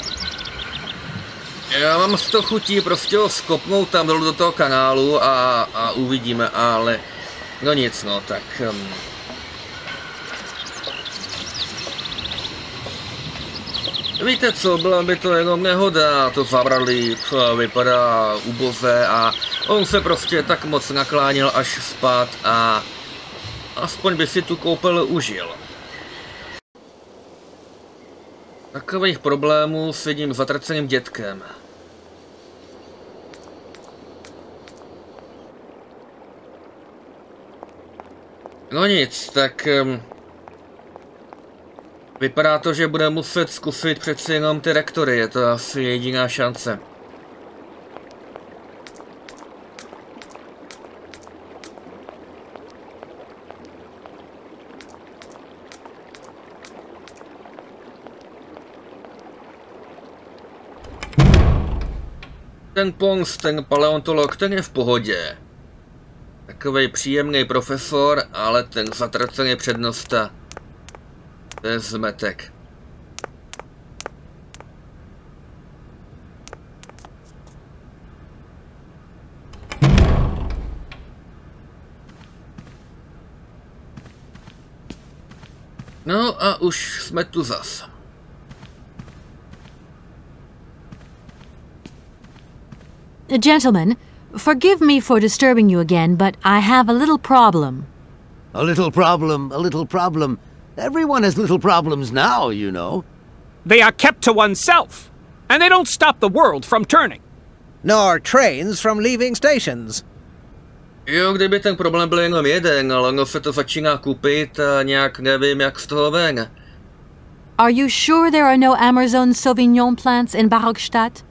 Já mám z toho chutí prostě ho skopnout tam dolů do toho kanálu a uvidíme, ale no nic, no, tak... Víte co, byla by to jenom nehoda, to zabrali, vypadá uboze a on se prostě tak moc nakláněl až spát a aspoň by si tu koupel užil. Takových problémů s jedním zatraceným dětkem. No nic, tak... vypadá to, že bude muset zkusit přeci jenom ty rektory, je to asi jediná šance. Ten Pons, ten paleontolog, ten je v pohodě. Takovej příjemný profesor, ale ten zatracený přednosta, to je zmetek. No a už jsme tu zas. Gentlemen, forgive me for disturbing you again, but I have a little problem. A little problem, a little problem. Everyone has little problems now, you know. They are kept to oneself, and they don't stop the world from turning. Nor trains from leaving stations. Jo, kdyby ten problém byl jenom jeden, ale ono se to začíná kupit a nějak nevím, jak z toho ven. Are you sure there are no Amazon Sauvignon plants in Barrockstadt?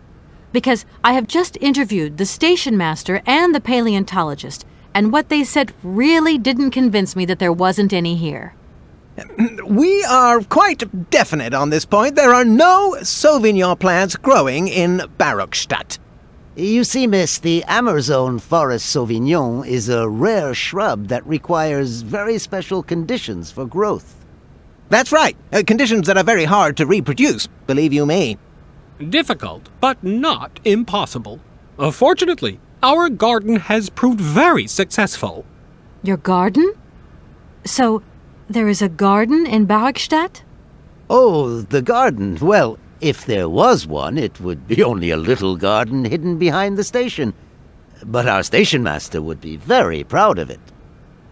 Because I have just interviewed the station master and the paleontologist, and what they said really didn't convince me that there wasn't any here. We are quite definite on this point. There are no Sauvignon plants growing in Barrockstadt. You see, miss, the Amazon forest Sauvignon is a rare shrub that requires very special conditions for growth. That's right. Conditions that are very hard to reproduce, believe you me. Difficult, but not impossible. Fortunately, our garden has proved very successful. Your garden? So, there is a garden in Barrockstadt? Oh, the garden. Well, if there was one, it would be only a little garden hidden behind the station. But our station master would be very proud of it.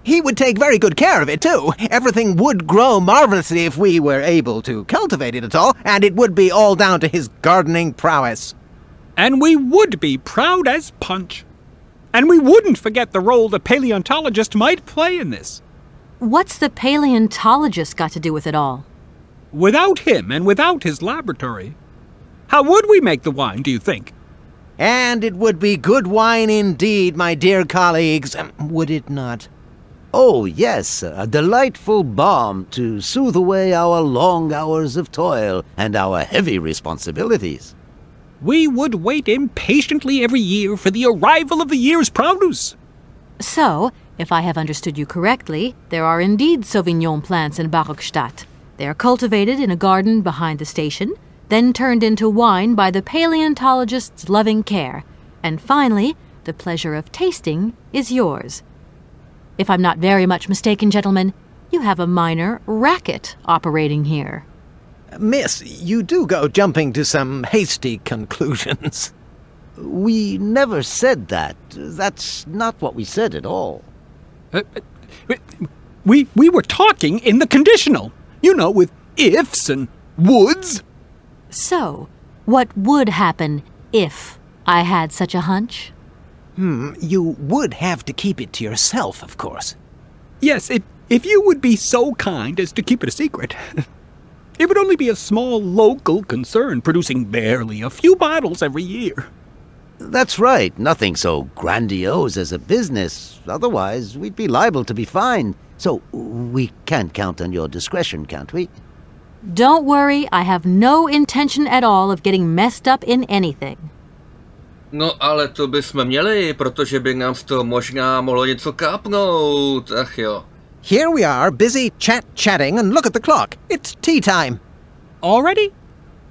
He would take very good care of it, too. Everything would grow marvelously if we were able to cultivate it at all, and it would be all down to his gardening prowess. And we would be proud as punch. And we wouldn't forget the role the paleontologist might play in this. What's the paleontologist got to do with it all? Without him and without his laboratory, how would we make the wine, do you think? And it would be good wine indeed, my dear colleagues, would it not? Oh, yes, a delightful balm to soothe away our long hours of toil and our heavy responsibilities. We would wait impatiently every year for the arrival of the year's produce. So, if I have understood you correctly, there are indeed Sauvignon plants in Barrockstadt. They are cultivated in a garden behind the station, then turned into wine by the paleontologist's loving care, and finally, the pleasure of tasting is yours. If I'm not very much mistaken, gentlemen, you have a minor racket operating here. Miss, you do go jumping to some hasty conclusions. We never said that. That's not what we said at all. We were talking in the conditional. You know, with ifs and woulds. So, what would happen if I had such a hunch? You would have to keep it to yourself, of course. Yes, if you would be so kind as to keep it a secret. It would only be a small local concern producing barely a few bottles every year. That's right. Nothing so grandiose as a business. Otherwise, we'd be liable to be fined. So, we can't count on your discretion, can't we? Don't worry, I have no intention at all of getting messed up in anything. No ale to bychom měli, protože by nám z toho možná mohlo něco kápnout, ach jo. Here we are, busy chatting, and look at the clock. It's tea time. Already?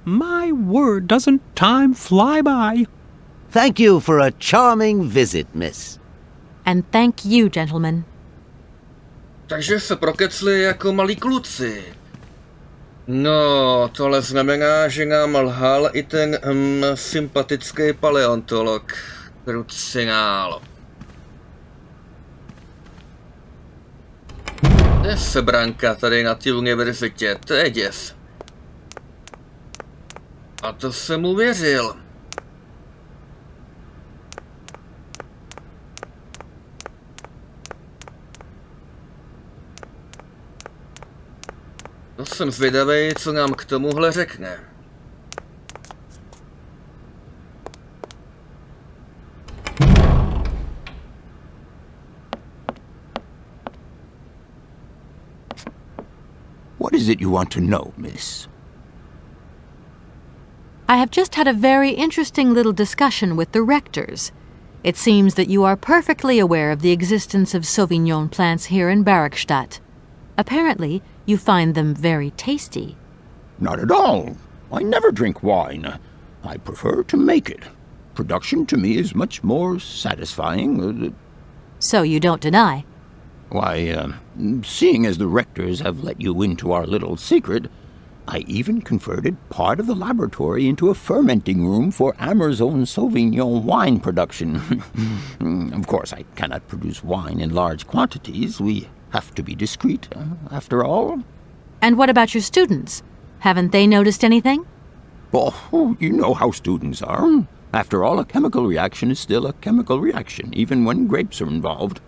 My word, doesn't time fly by? Thank you for a charming visit, miss. And thank you, gentlemen. Takže se prokecli jako malí kluci. No, tohle znamená, že nám lhal i ten sympatický paleontolog. Krucinál. To je sebranka tady na té univerzitě, to je děs. A to jsem uvěřil. To jsem zvědavej, co nám k tomuhle řekne. What is it you want to know, miss? I have just had a very interesting little discussion with the rectors. It seems that you are perfectly aware of the existence of Sauvignon plants here in Barrockstadt. Apparently, you find them very tasty. Not at all. I never drink wine. I prefer to make it. Production to me is much more satisfying. So you don't deny? Why, seeing as the rectors have let you into our little secret, I even converted part of the laboratory into a fermenting room for Ammer's own Sauvignon wine production. Of course, I cannot produce wine in large quantities. We have to be discreet, after all. And what about your students? Haven't they noticed anything? Oh, you know how students are. After all, a chemical reaction is still a chemical reaction, even when grapes are involved.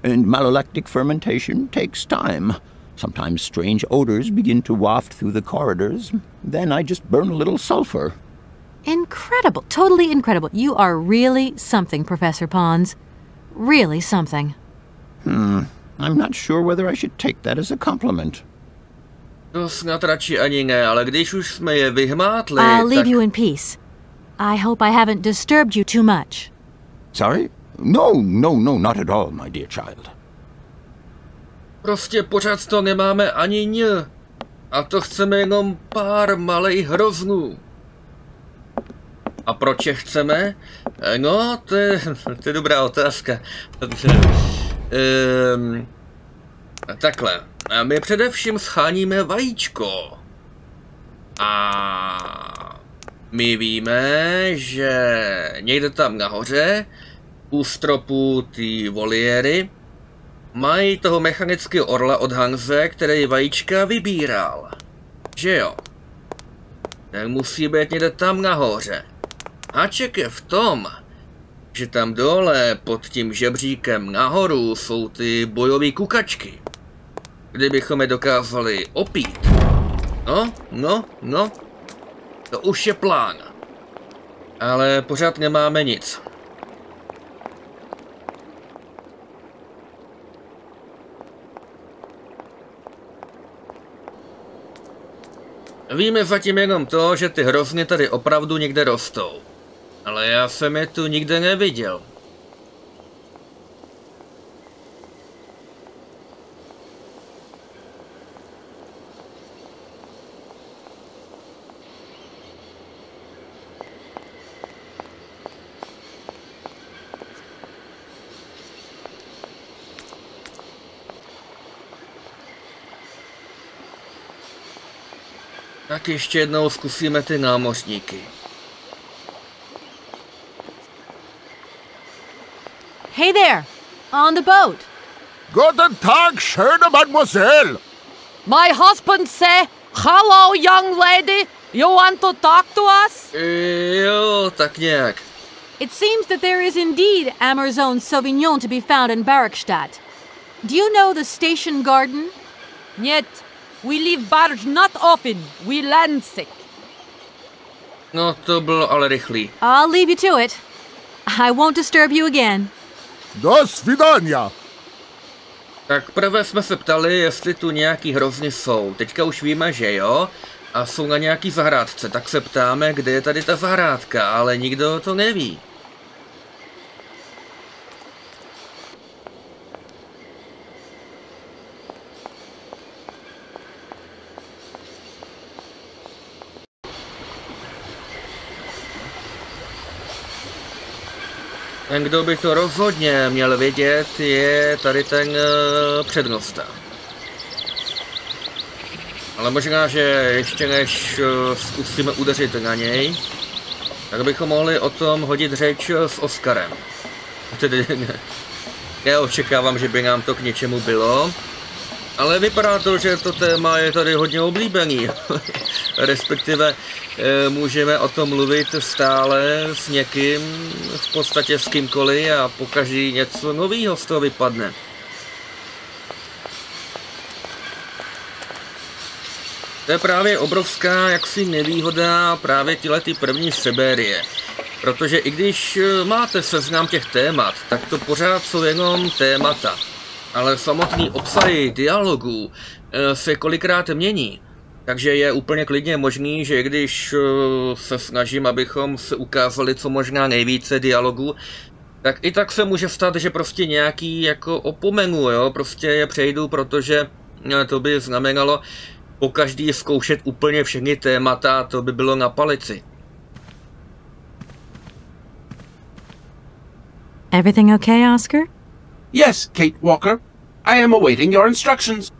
And malolactic fermentation takes time. Sometimes strange odors begin to waft through the corridors. Then I just burn a little sulfur. Incredible. Totally incredible. You are really something, Professor Pons. Really something. I'm not sure whether I should take that as a compliment. To snad radši ani ne, ale když už jsme je vyhmátli, I'll leave tak... you in peace. I hope I haven't disturbed you too much. Sorry? No, not at all, my dear child. Prostě pořád to nemáme ani ň. A to chceme jenom pár malých hroznů. A proč je chceme? No, to je dobrá otázka. Takhle. My především scháníme vajíčko. A my víme, že někde tam nahoře, u stropu té voliéry, mají toho mechanického orla od Hanse, který vajíčka vybíral. Že jo? Ten musí být někde tam nahoře. Háček je v tom, že tam dole pod tím žebříkem nahoru jsou ty bojové kukačky. Kdybychom je dokázali opít. No, to už je plán. Ale pořád nemáme nic. Víme zatím jenom to, že ty hrozny tady opravdu někde rostou. Ale já jsem je tu nikde neviděl. Tak ještě jednou zkusíme ty námořníky. Hey there! On the boat! Guten Tag, schöne Mademoiselle! My husband say, hello, young lady. You want to talk to us? Jo, tak nějak. It seems that there is indeed Amazon Sauvignon to be found in Barrockstadt. Do you know the station garden? Niet. We leave barge not often. We land sick. No to bylo ale rychlý. I'll leave you to it. I won't disturb you again. Do svidania! Tak prvé jsme se ptali, jestli tu nějaký hrozny jsou. Teďka už víme, že jo. A jsou na nějaký zahrádce, tak se ptáme, kde je tady ta zahrádka, ale nikdo to neví. Ten, kdo by to rozhodně měl vědět, je tady ten přednosta. Ale možná, že ještě než zkusíme udeřit na něj, tak bychom mohli o tom hodit řeč s Oskarem. Tedy já očekávám, že by nám to k něčemu bylo, ale vypadá to, že to téma je tady hodně oblíbený. Respektive můžeme o tom mluvit stále s někým, v podstatě s kýmkoliv a pokaždé něco nového z toho vypadne. To je právě obrovská jaksi nevýhoda právě ty první Syberie. Protože i když máte seznam těch témat, tak to pořád jsou jenom témata. Ale samotný obsahy dialogů se kolikrát mění. Takže je úplně klidně možný, že když se snažím, abychom se ukázali co možná nejvíce dialogů, tak i tak se může stát, že prostě nějaký jako opomenu, jo, prostě je přejdu, protože to by znamenalo pokaždý zkoušet úplně všechny témata, to by bylo na palici. Everything okay, Oscar? Yes, Kate Walker. I am awaiting your instructions.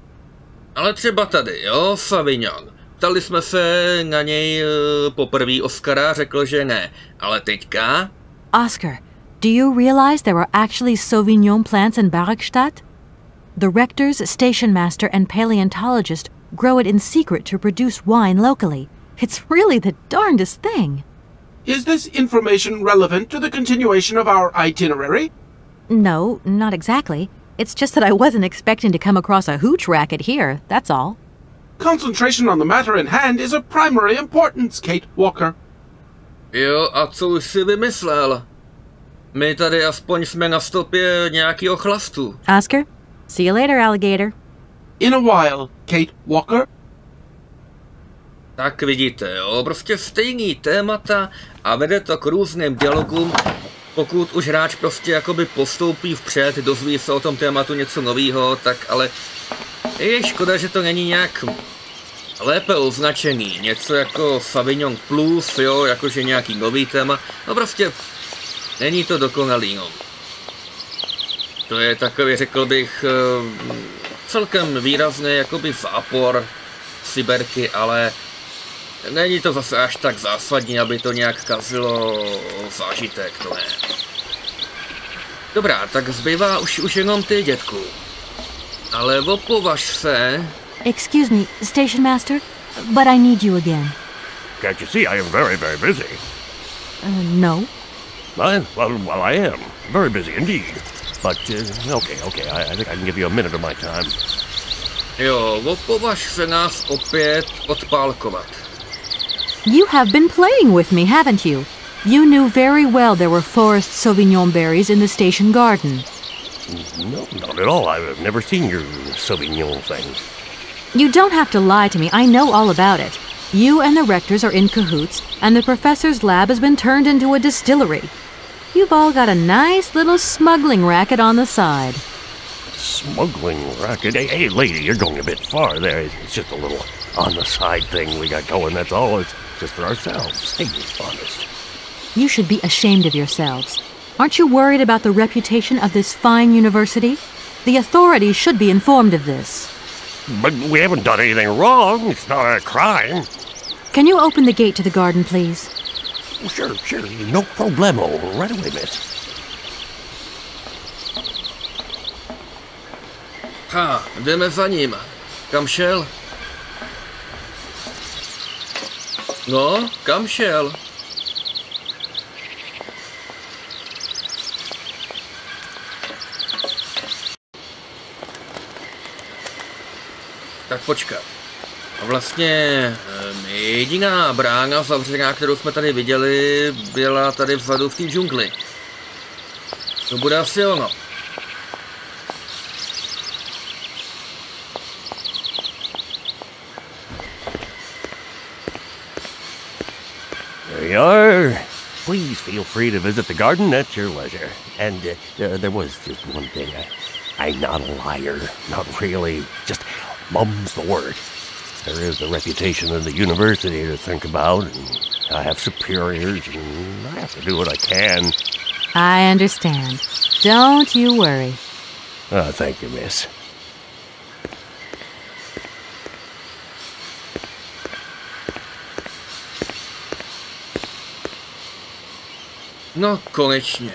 Ale třeba tady, jo, Sauvignon. Ptali jsme se na něj poprvé Oscara, řekl, že ne. Ale teďka? Oscar, do you realize there are actually Sauvignon plants in Barrockstadt? The rectors, station master, and paleontologist grow it in secret to produce wine locally. It's really the darndest thing. Is this information relevant to the continuation of our itinerary? No, not exactly. It's just that I wasn't expecting to come across a hooch racket here, that's all. Concentration on the matter in hand is of primary importance, Kate Walker. Jo, a co už si vymyslel? My tady aspoň jsme na stopě nějakýho chlastu. Oscar, see you later, alligator. In a while, Kate Walker. Tak vidíte, jo, prostě stejný témata a vede to k různým dialogům. Pokud už hráč prostě jakoby postoupí vpřed, dozví se o tom tématu něco nového, tak ale je škoda, že to není nějak lépe označený. Něco jako Sauvignon Plus, jo, jakože nějaký nový téma. No prostě není to dokonalý, no. To je takový, řekl bych, celkem výrazný jakoby zápor Syberky, ale není to zase až tak zásadní, aby to nějak kazilo zážitek, to ne. Dobrá, tak zbývá už jenom ty, dětku. Ale opovaž se. Excuse me, station master, but I need you again. Can't you see I am very, very busy? No. Well, I am. Very busy indeed. But, okay, I think I can give you a minute of my time. Jo, opovaž se nás opět odpálkovat. You have been playing with me, haven't you? You knew very well there were forest Sauvignon berries in the station garden. No, not at all. I've never seen your Sauvignon things. You don't have to lie to me. I know all about it. You and the rectors are in cahoots, and the professor's lab has been turned into a distillery. You've all got a nice little smuggling racket on the side. Smuggling racket? Hey, lady, you're going a bit far there. It's just a little on-the-side thing we got going, that's all. It's just for ourselves. Hey, honest. You should be ashamed of yourselves. Aren't you worried about the reputation of this fine university? The authorities should be informed of this. But we haven't done anything wrong. It's not a crime. Can you open the gate to the garden, please? Sure. No problemo. Right away, miss. Ha, jdeme za ním. Kam šel? No, kam šel? Tak počkat. Vlastně jediná brána zavřená, kterou jsme tady viděli, byla tady vzadu v té džungli. To bude asi ono. There you are. Please feel free to visit the garden at your leisure. And there was just one thing. I'm not a liar. Not really. Just mum's the word. There is the reputation of the university to think about, and I have superiors, and I have to do what I can. I understand. Don't you worry. Thank you, miss. No, konečně.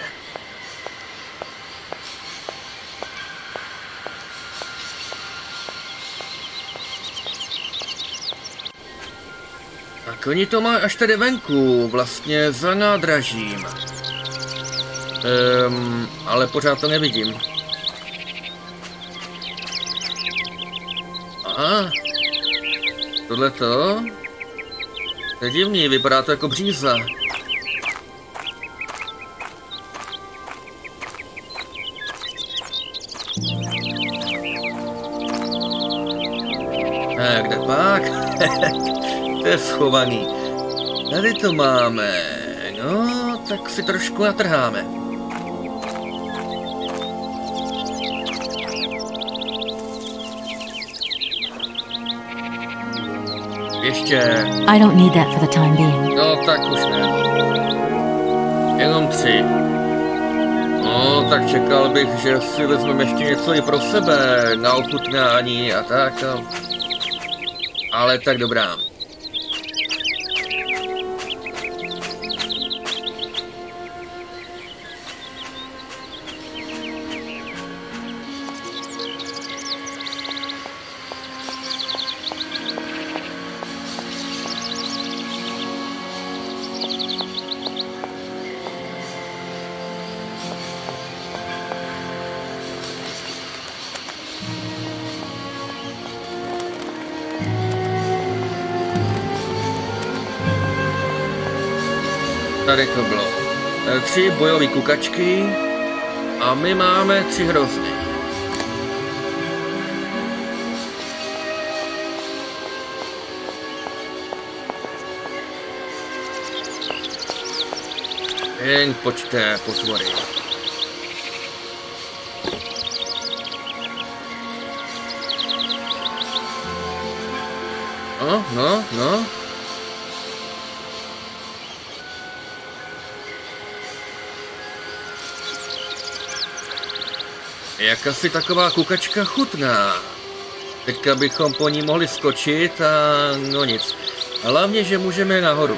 Tak oni to mají až tady venku, vlastně za nádražím. Ale pořád to nevidím. Aha. Tohleto? To je divný, vypadá to jako bříza. Kde pak? To je schovaný. Tady to máme. No, tak si trošku natrháme. Ještě. I don't need that for the time being. No, tak už ne. Jenom 3. No, tak čekal bych, že si vezmeme ještě něco i pro sebe, na ochutnání a tak. No. Ale tak dobrá. Tady to bylo. 3 bojové kukačky a my máme 3 hrozny. Jen počté potvory. No. Jak asi taková kukačka chutná. Teďka bychom po ní mohli skočit a no nic. Hlavně, že můžeme nahoru.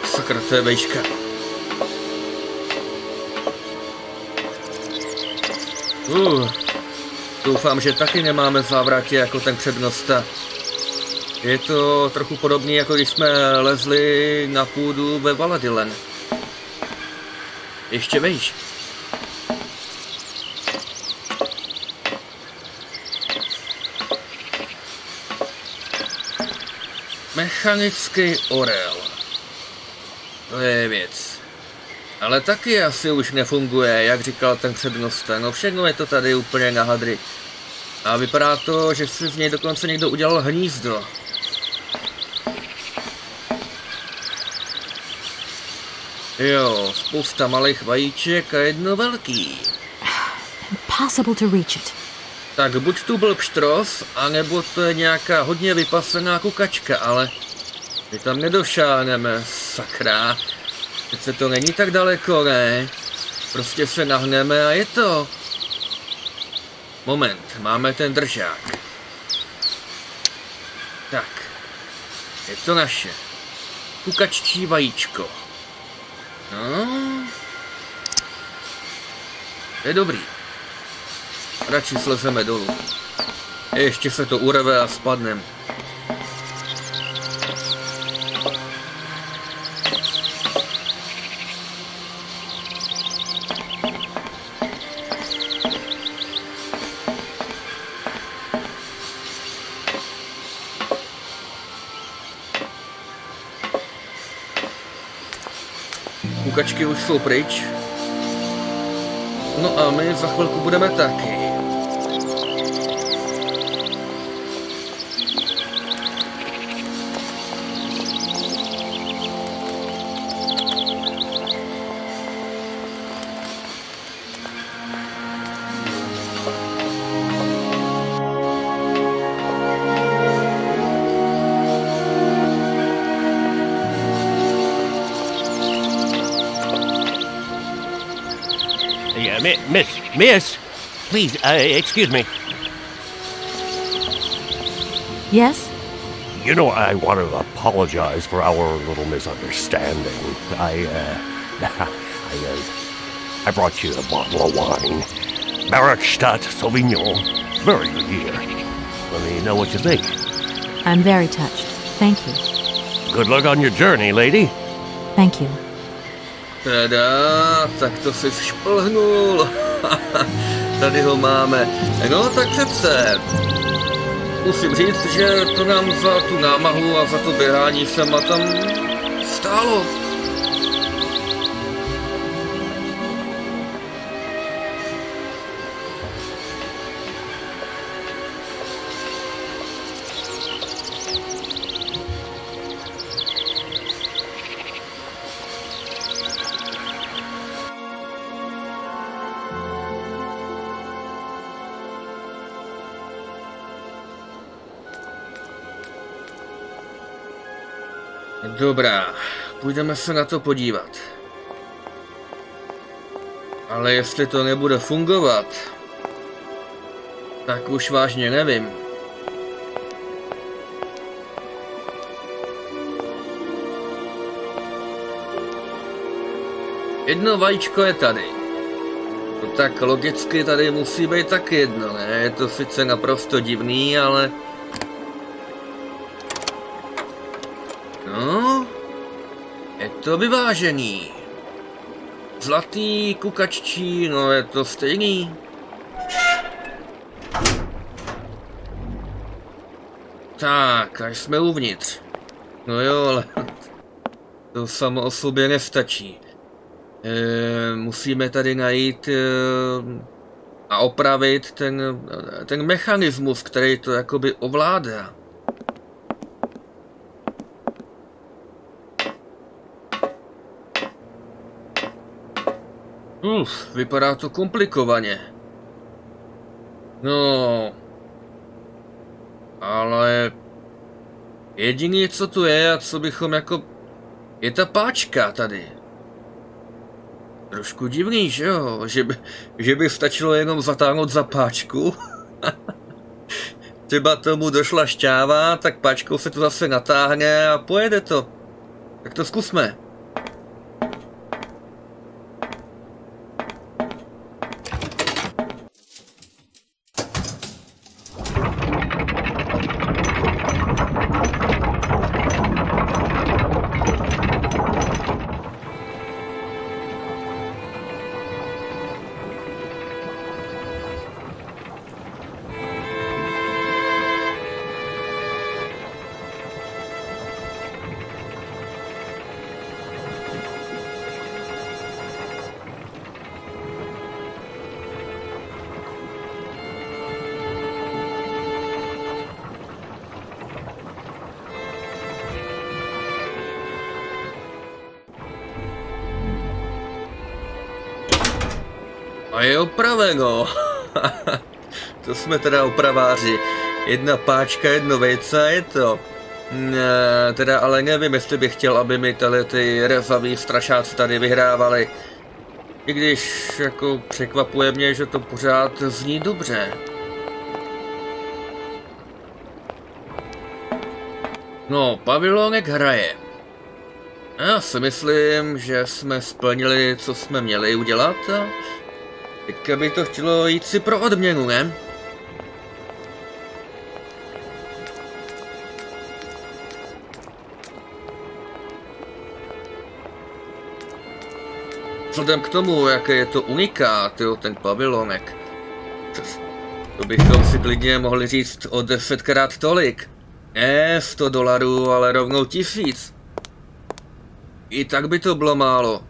Sakra, to je vejška. Doufám, že taky nemáme závratě jako ten přednosta. Je to trochu podobný, jako když jsme lezli na půdu ve Valadilen. Ještě vejš. Mechanický orel. To je věc. Ale taky asi už nefunguje, jak říkal ten přednosta. No všechno je to tady úplně na hadry. A vypadá to, že si z něj dokonce někdo udělal hnízdo. Jo, spousta malých vajíček a jedno velký. Impossible to reach it. Tak buď tu byl pštros, anebo to je nějaká hodně vypasená kukačka, ale my tam nedošáneme, sakra. Přece to není tak daleko, ne? Prostě se nahneme a je to. Moment, máme ten držák. Tak, je to naše. Kukaččí vajíčko. No, je dobrý. Radši slezeme dolů. Ještě se to urve a spadnem. Kukačky už jsou pryč. No a my za chvilku budeme taky. Miss, please, excuse me. Yes? You know, I want to apologize for our little misunderstanding. I brought you a bottle of wine. Barrockstadt Sauvignon. Very good year. Let me know what you think. I'm very touched. Thank you. Good luck on your journey, lady. Thank you. Tada, tak to si šplhnul. Tady ho máme. No tak přece. Musím říct, že to nám za tu námahu a za to běhání sem a tam stálo. Dobrá, půjdeme se na to podívat. Ale jestli to nebude fungovat, tak už vážně nevím. Jedno vajíčko je tady. No tak logicky tady musí být taky jedno, ne? Je to sice naprosto divný, ale... No, je to vyvážený. Zlatý, kukaččí, no je to stejný. Tak, až jsme uvnitř. No jo, ale to samo o sobě nestačí. Musíme tady najít a opravit ten mechanismus, který to jakoby ovládá. Vypadá to komplikovaně. No, ale jediné, co tu je a co bychom jako... je ta páčka tady. Trošku divný, že jo? Že by stačilo jenom zatáhnout za páčku. Třeba tomu došla šťáva, tak páčkou se to zase natáhne a pojede to. Tak to zkusme. A je opraveno. To jsme teda opraváři. Jedna páčka, jedno vejce, je to. Teda ale nevím, jestli bych chtěl, aby mi ty rezaví strašáci tady vyhrávali. I když jako překvapuje mě, že to pořád zní dobře. No, pavilonek hraje. Já si myslím, že jsme splnili, co jsme měli udělat a teďka by to chtělo jít si pro odměnu, ne? Vzhledem k tomu, jaké je to unikát, jo, ten pavilonek, to bychom si klidně mohli říct o 10krát tolik. Ne $100, ale rovnou 1000. I tak by to bylo málo.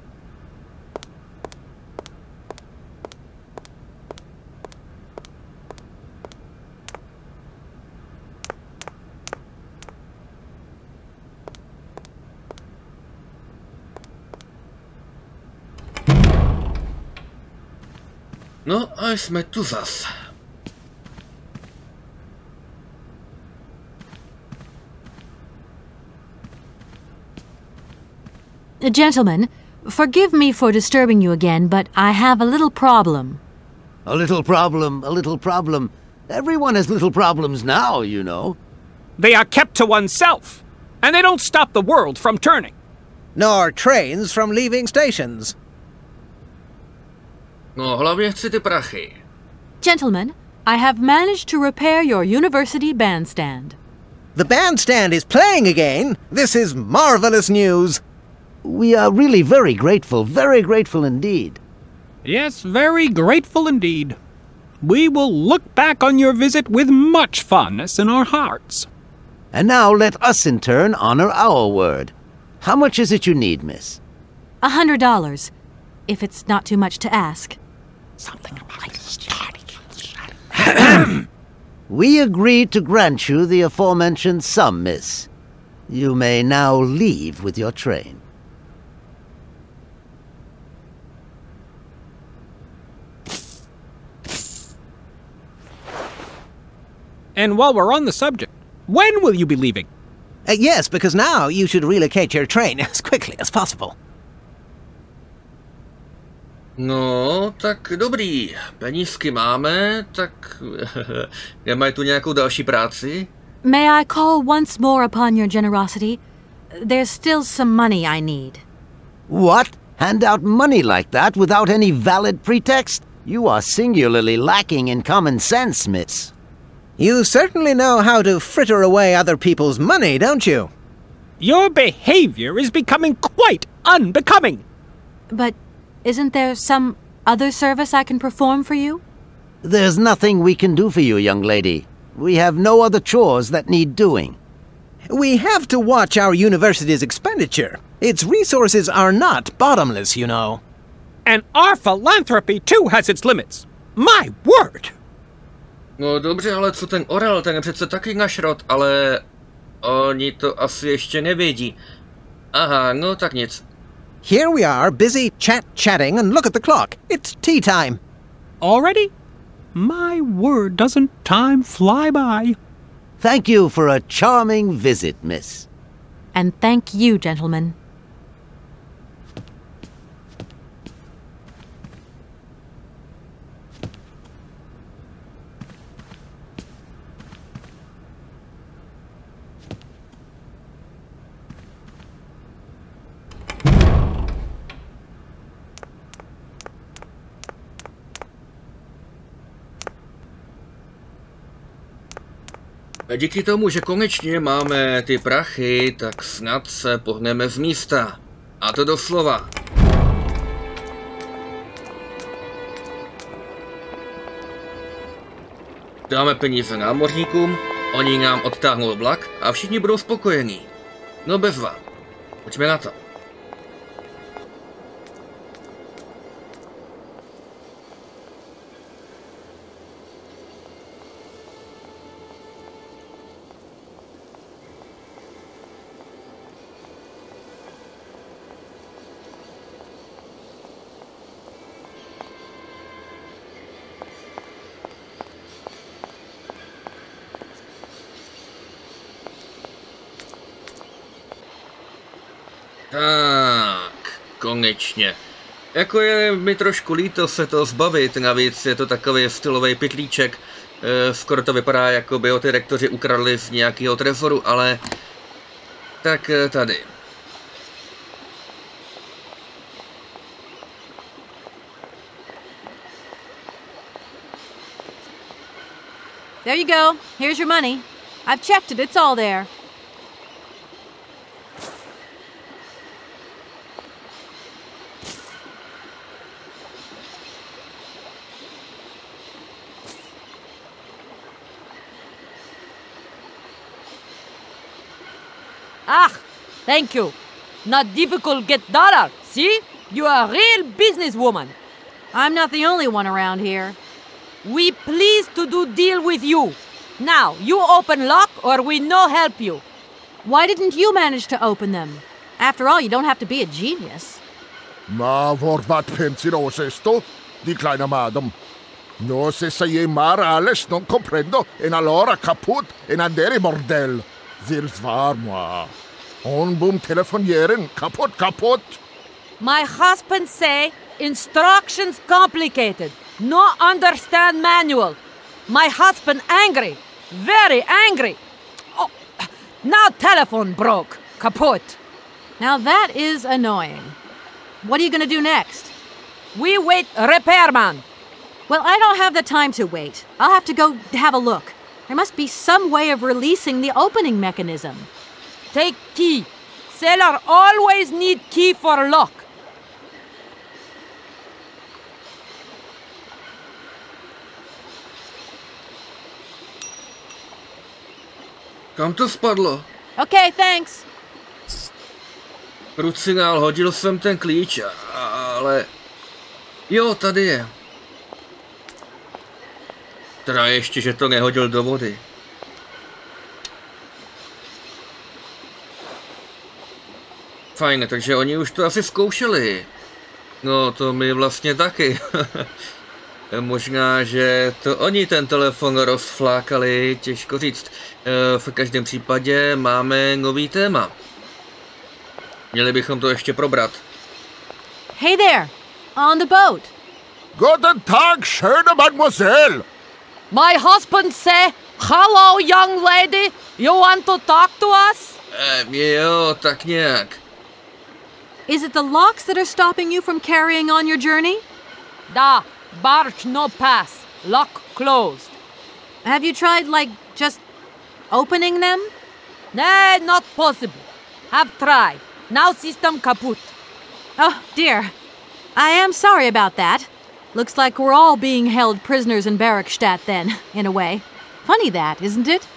No a jsme tu zas. Gentlemen, forgive me for disturbing you again, but I have a little problem. A little problem, a little problem. Everyone has little problems now, you know. They are kept to oneself, and they don't stop the world from turning. Nor trains from leaving stations. No, hlavně chci ty prachy. Gentlemen, I have managed to repair your university bandstand. The bandstand is playing again. This is marvelous news. We are really very grateful indeed. Yes, very grateful indeed. We will look back on your visit with much fondness in our hearts. And now let us in turn honor our word. How much is it you need, miss? $100, if it's not too much to ask. Something like We agree to grant you the aforementioned sum, miss. You may now leave with your train. And while we're on the subject, when will you be leaving? Yes, because now you should relocate your train as quickly as possible. No, tak dobrý. Penízky máme, tak nemají tu nějakou další práci? May I call once more upon your generosity? There's still some money I need. What? Hand out money like that without any valid pretext? You are singularly lacking in common sense, miss. You certainly know how to fritter away other people's money, don't you? Your behavior is becoming quite unbecoming. But isn't there some other service I can perform for you? There's nothing we can do for you, young lady. We have no other chores that need doing. We have to watch our university's expenditure. Its resources are not bottomless, you know. And our philanthropy too has its limits. My word! No dobře, ale co ten orel, ten je přece taky na šrot, ale oni to asi ještě nevědí. Aha, no tak nic. Here we are, busy chatting, and look at the clock. It's tea time. Already? My word, doesn't time fly by? Thank you for a charming visit, miss. And thank you, gentlemen. A díky tomu, že konečně máme ty prachy, tak snad se pohneme z místa. A to doslova. Dáme peníze námořníkům, oni nám odtáhnou vlak a všichni budou spokojení. No bezva. Pojďme na to. Tak, konečně. Jako je mi trošku líto se to zbavit, navíc je to takový stylový pytlíček. Skoro to vypadá, jako by ho ty rektoři ukradli z nějakého trezoru, ale... Tak tady. There you go. Here's your money. I've checked it. It's all there. Ah, thank you. Not difficult get dollar, see? You are a real businesswoman. I'm not the only one around here. We pleased to do deal with you. Now, you open lock or we no help you. Why didn't you manage to open them? After all, you don't have to be a genius. Ma vorbat pensiero esto, di kleiner madam. No se sei mar alles non comprendo, en allora kaput en andere bordel. Zils war moi. On boom telefonieren, kaput. My husband say instructions complicated. No understand manual. My husband angry. Very angry. Oh, now telephone broke. Kaput. Now that is annoying. What are you going to do next? We wait repairman. Well, I don't have the time to wait. I'll have to go have a look. There must be some way of releasing the opening mechanism. Take key. Sailor always need key for lock. Kam to spadlo? Okay, thanks. Krucinál, hodil jsem ten klíč, ale... Jo, tady je. Teda ještě, že to nehodil do vody. Fajn, takže oni už to asi zkoušeli. No, to my vlastně taky. Možná, že to oni ten telefon rozflákali, těžko říct. V každém případě máme nový téma. Měli bychom to ještě probrat. Hey there, on the boat. Guten Tag, schöne Mademoiselle. My husband say, hello young lady, you want to talk to us? Jo, tak nějak. Is it the locks that are stopping you from carrying on your journey? Da, barge no pass, lock closed. Have you tried, like, just opening them? Nah, not possible. Have tried. Now system kaput. Oh, dear. I am sorry about that. Looks like we're all being held prisoners in Barrockstadt then, in a way. Funny that, isn't it?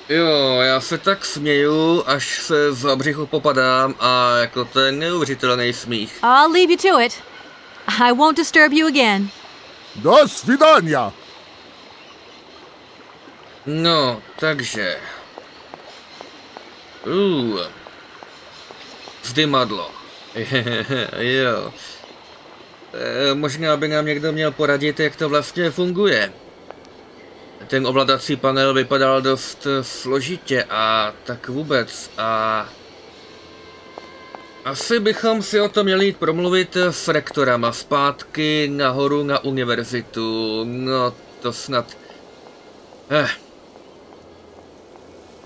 Jo, já se tak směju, až se za břicho popadám a jako ten neuvěřitelný smích. I'll leave you to it. I won't disturb you again. Do svidania. No, takže... Zdymadlo. Jo. Možná by nám někdo měl poradit, jak to vlastně funguje. Ten ovladací panel vypadal dost složitě a tak vůbec a... Asi bychom si o tom měli jít promluvit s rektorama zpátky nahoru na univerzitu. No to snad...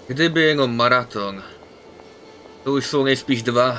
Kdyby jenom maraton. To už jsou nejspíš 2.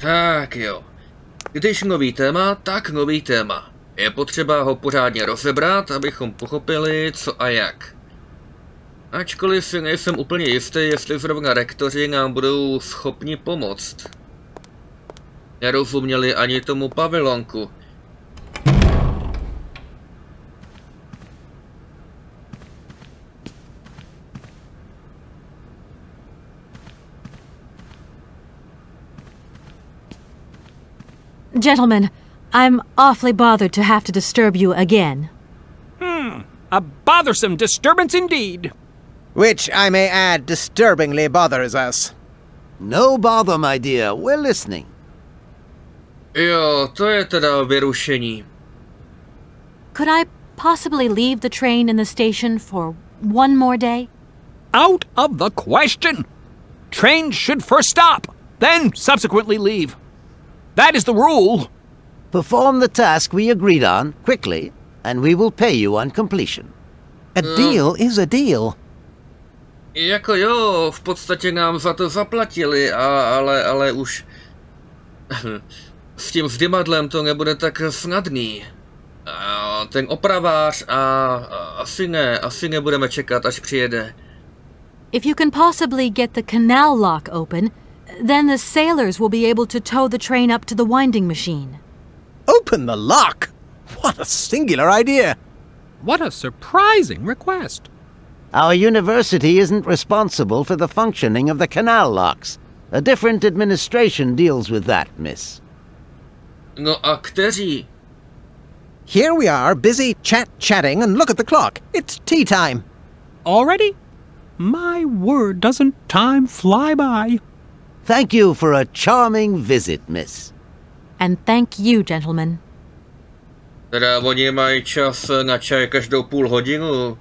Tak jo. Když nový téma, tak nový téma. Je potřeba ho pořádně rozebrat, abychom pochopili, co a jak. Ačkoliv si nejsem úplně jistý, jestli zrovna rektoři nám budou schopni pomoct. Nerozuměli ani tomu pavilonku. Gentlemen, I'm awfully bothered to have to disturb you again. A bothersome disturbance indeed. Which, I may add, disturbingly bothers us. No bother, my dear. We're listening. Jo, to je teda vyrušení. Could I possibly leave the train in the station for one more day? Out of the question. Trains should first stop, then subsequently leave. That is the rule. Perform the task we agreed on, quickly, and we will pay you on completion. A deal is a deal. Jako jo, v podstatě nám za to zaplatili, ale už s tím vzdymadlem to nebude tak snadný. Ten opravář asi nebudeme čekat, až přijede. If you can possibly get the canal lock open, then the sailors will be able to tow the train up to the winding machine. Open the lock? What a singular idea! What a surprising request. Our university isn't responsible for the functioning of the canal locks. A different administration deals with that, miss. No a kteří? Here we are, busy chatting, and look at the clock. It's tea time. Already? My word, doesn't time fly by? Thank you for a charming visit, miss. And thank you, gentlemen. Teda oni mají čas na čaj každou půl hodinu.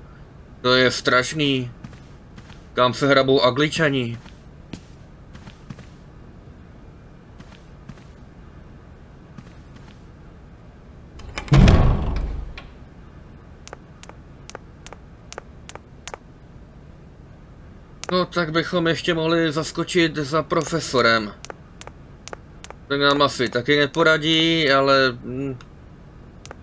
To je strašný. Kam se hrabou Angličani? No tak bychom ještě mohli zaskočit za profesorem. Ten nám asi taky neporadí, ale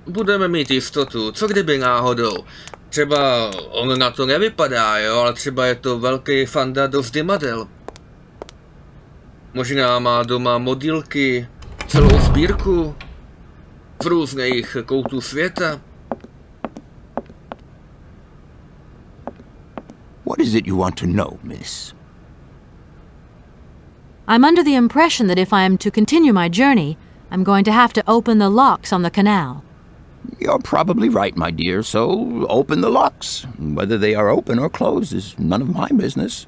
budeme mít jistotu. Co kdyby náhodou? Třeba on na to nevypadá, jo, ale třeba je to velký fanda do vzdymadel. Možná má doma modýlky, celou sbírku z různých koutů světa. What is it you want to know, miss? I'm under the impression that if I am to continue my journey, I'm going to have to open the locks on the canal. You're probably right, my dear, so open the locks. Whether they are open or closed is none of my business.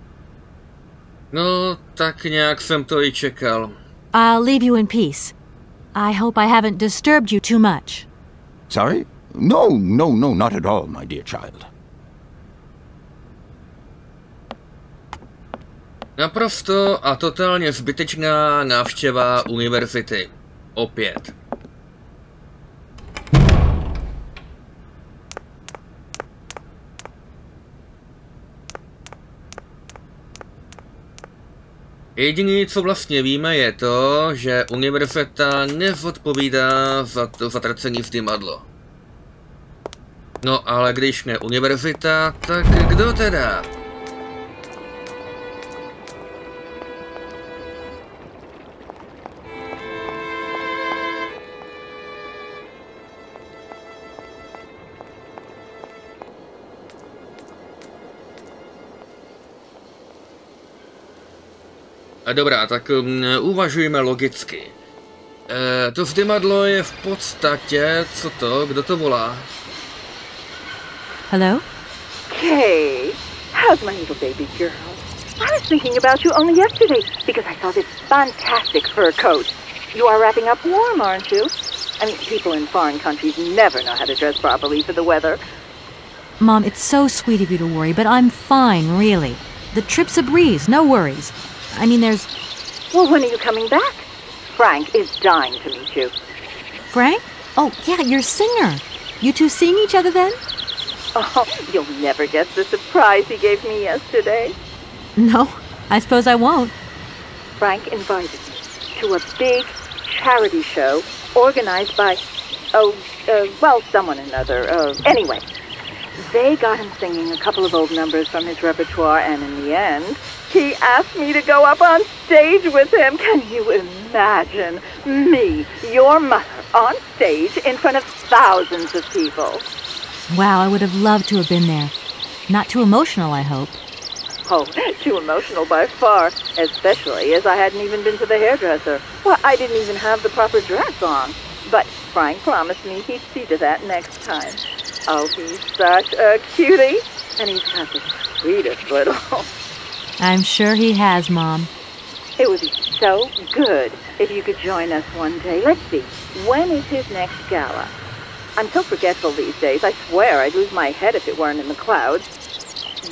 No, tak nějak jsem to i čekal. I'll leave you in peace. I hope I haven't disturbed you too much. Sorry? No, not at all, my dear child. Naprosto a totálně zbytečná návštěva univerzity. Opět. Jediné, co vlastně víme, je to, že univerzita nezodpovídá za to zatracené vzdymadlo. No ale když ne univerzita, tak kdo teda? Dobrá, tak uvažujeme logicky. To vzdymadlo je v podstatě, co to, kdo to volá? Hello? Kay, how's my little baby girl? I was thinking about you only yesterday because I saw this fantastic fur coat. You are wrapping up warm, aren't you? I mean, people in foreign countries never know how to dress properly for the weather. Mom, it's so sweet of you to worry, but I'm fine, really. The trip's a breeze, no worries. I mean, there's... Well, when are you coming back? Frank is dying to meet you. Frank? Oh, yeah, your singer. You two seeing each other then? Oh, you'll never guess the surprise he gave me yesterday. No, I suppose I won't. Frank invited me to a big charity show organized by, someone or another. Anyway, they got him singing a couple of old numbers from his repertoire, and in the end, he asked me to go up on stage with him. Can you imagine me, your mother, on stage in front of thousands of people? Wow, I would have loved to have been there. Not too emotional, I hope. Oh, too emotional by far, especially as I hadn't even been to the hairdresser. Well, I didn't even have the proper dress on. But Frank promised me he'd see to that next time. Oh, he's such a cutie. And he's got the sweetest little... I'm sure he has, Mom. It would be so good if you could join us one day. Let's see, when is his next gala? I'm so forgetful these days. I swear I'd lose my head if it weren't in the clouds.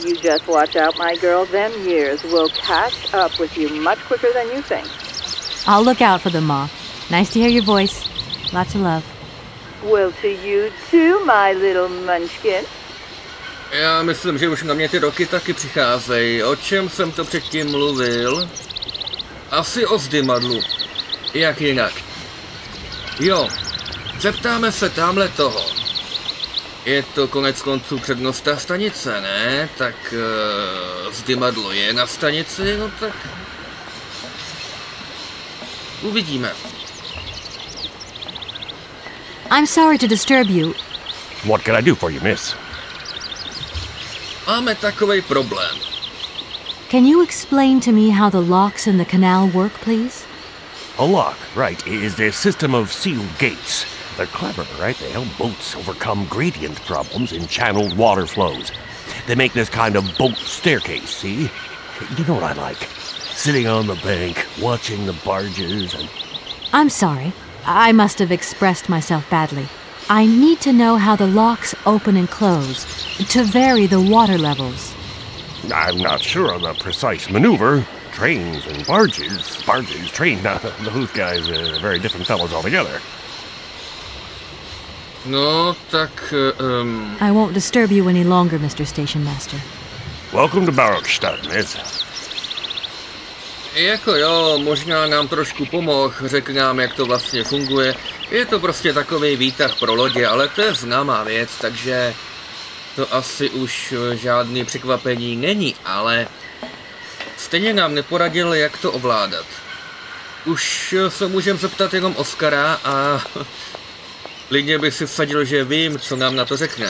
You just watch out, my girl. Them years will catch up with you much quicker than you think. I'll look out for them, Ma. Nice to hear your voice. Lots of love. Well, to you too, my little munchkin. Já myslím, že už na mě ty roky taky přicházejí. O čem jsem to předtím mluvil? Asi o zdymadlu. Jak jinak? Jo, zeptáme se tamhle toho. Je to konec konců přednosta stanice, ne? Tak zdymadlo je na stanici, no tak... Uvidíme. I'm sorry to disturb you. What can I do for you, miss? Máme takovej problém. Can you explain to me how the locks in the canal work, please? A lock, right, is the system of sealed gates. They're clever, right? They help boats overcome gradient problems in channeled water flows. They make this kind of boat staircase, see? You know what I like? Sitting on the bank, watching the barges and... I'm sorry. I must have expressed myself badly. I need to know how the locks open and close, to vary the water levels. I'm not sure of the precise maneuver. Trains and barges, trains, now those guys are very different fellows altogether. No, tak, I won't disturb you any longer, Mr. Station Master. Welcome to Barrockstadt, miss. Jako jo, možná nám trošku pomohl, řekl nám, jak to vlastně funguje. Je to prostě takový výtah pro lodě, ale to je známá věc, takže to asi už žádný překvapení není, ale stejně nám neporadil, jak to ovládat. Už se můžeme zeptat jenom Oskara a klidně by si vsadil, že vím, co nám na to řekne.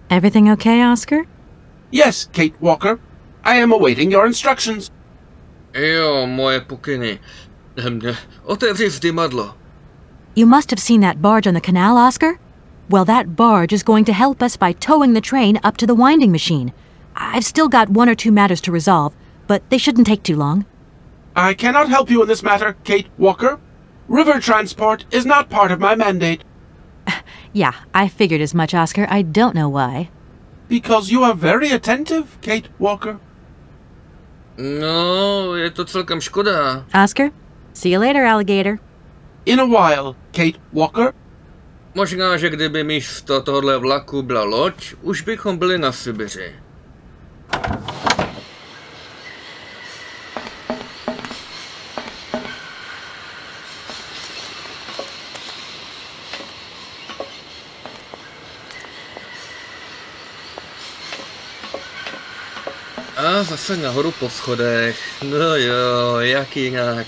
Everything okay, Oscar? Yes, Kate Walker. I am awaiting your instructions. Jo, moje pokyny. Otevři zdymadlo. You must have seen that barge on the canal, Oscar? Well, that barge is going to help us by towing the train up to the winding machine. I've still got one or two matters to resolve, but they shouldn't take too long. I cannot help you in this matter, Kate Walker. River transport is not part of my mandate. Yeah, I figured as much, Oscar. I don't know why. Because you are very attentive, Kate Walker. No, je to celkem škoda. Oscar, see you later, alligator. In a while, Kate Walker. Možná, že kdyby místo tohohle vlaku byla loď, už bychom byli na Syberii. A zase nahoru po schodech. No jo, jak jinak.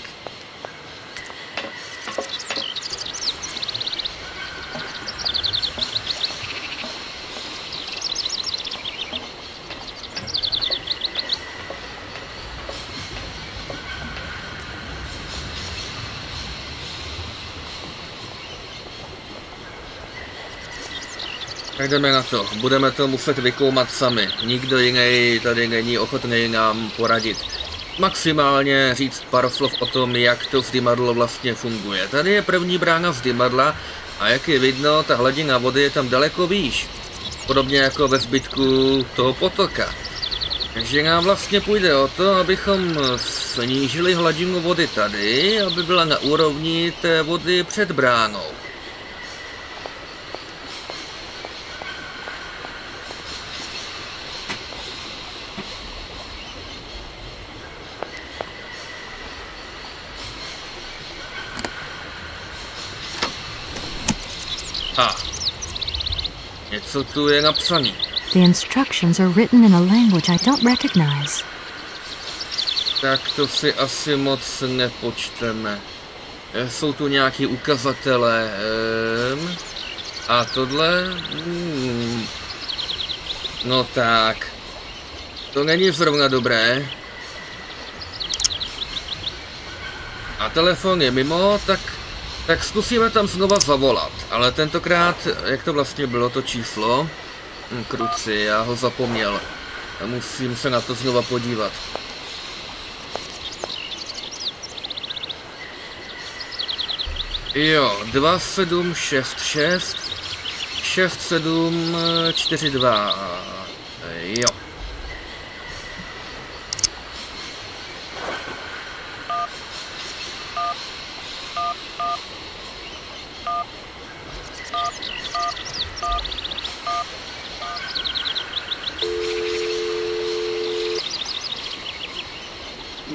Tak jdeme na to. Budeme to muset vykoumat sami. Nikdo jiný tady není ochotný nám poradit. Maximálně říct pár slov o tom, jak to zdymadlo vlastně funguje. Tady je první brána zdymadla a jak je vidno, ta hladina vody je tam daleko výš. Podobně jako ve zbytku toho potoka. Takže nám vlastně půjde o to, abychom snížili hladinu vody tady, aby byla na úrovni té vody před bránou. Něco tu je napsaný. The instructions are written in a language I don't recognize. Tak to si asi moc nepočteme. Jsou tu nějaký ukazatele. A tohle? No tak. To není zrovna dobré. A telefon je mimo, tak zkusíme tam znova zavolat. Ale tentokrát, jak to vlastně bylo to číslo? Kruci, já ho zapomněl. Musím se na to znova podívat. Jo, 2766 6742. Jo.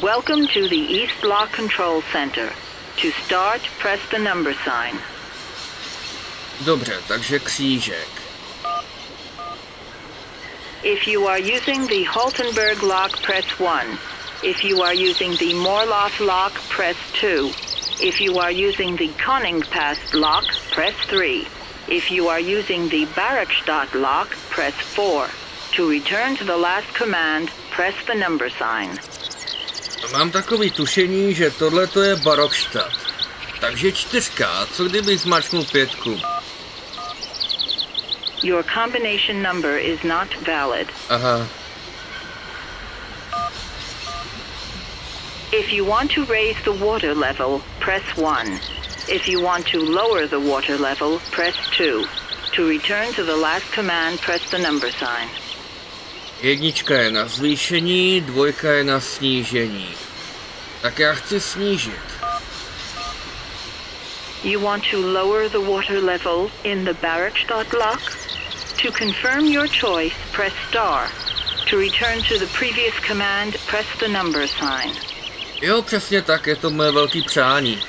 Welcome to the East Block Control Center. To start, press the number sign. Dobře, takže křížek. If you are using the Haltenberg lock, press 1. If you are using the Morloff lock, press 2. If you are using the Koningpass lock, press 3. If you are using the Barrockstadt lock, press 4. To return to the last command, press the number sign. Mám takový tušení, že tohle to je Barrockstadt. Takže 4, co kdybych zmačknul 5? Your combination number is not valid. Aha. If you want to raise the water level, press 1. If you want to lower the water level, press 2. To return to the last command, press the number sign. 1 je na zvýšení, 2 je na snížení. Tak já chci snížit. You want to lower the water level in the Barrockstadt lock? To confirm your choice, press star. To return to the previous command, press the number sign. Jo, přesně tak, je to moje velký přání.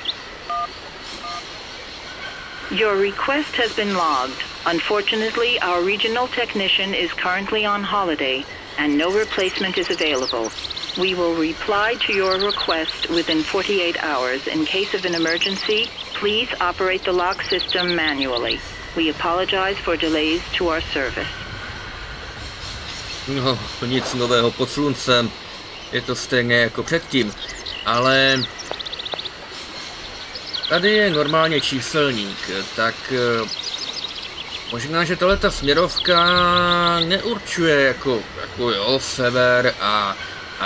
Your request has been logged. Unfortunately, our regional technician is currently on holiday, and no replacement is available. We will reply to your request within 48 hours. In case of an emergency, please operate the lock system manually. We apologize for delays to our service. No, nic nového pod sluncem. Je to stejně jako předtím. Ale tady je normálně číselník, tak možná, že tahleta směrovka neurčuje jako jo, sever a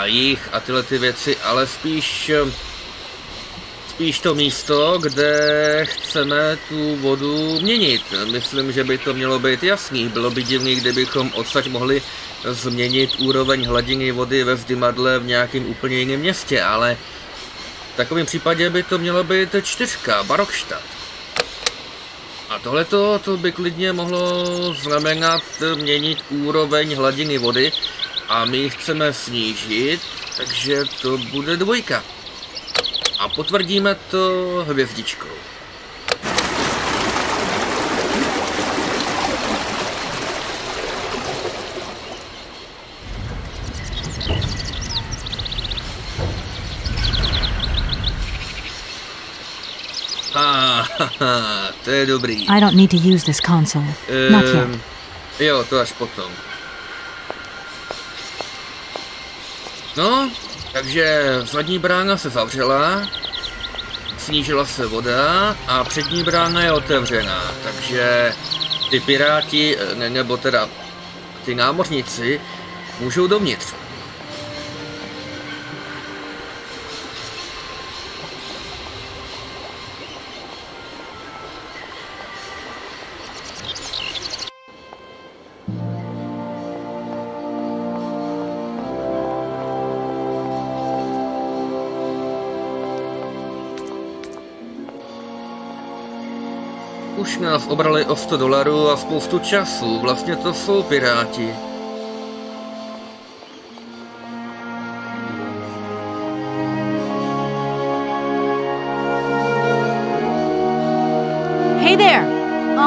jih a tyhle ty věci, ale spíš to místo, kde chceme tu vodu měnit. Myslím, že by to mělo být jasný. Bylo by divný, kdybychom odsaď mohli změnit úroveň hladiny vody ve Vzdymadle v nějakém úplně jiném městě, ale v takovém případě by to mělo být 4, Barrockstadt. A tohleto to by klidně mohlo znamenat měnit úroveň hladiny vody a my ji chceme snížit, takže to bude 2. A potvrdíme to hvězdičkou. To je dobrý. I don't need to use this console. Not yet. Jo, to až potom. No, takže zadní brána se zavřela, snížila se voda a přední brána je otevřená, takže ty piráti, nebo teda ty námořníci, můžou dovnitř. Už nás obrali o $100 a spoustu času, vlastně to jsou piráti. Hey there,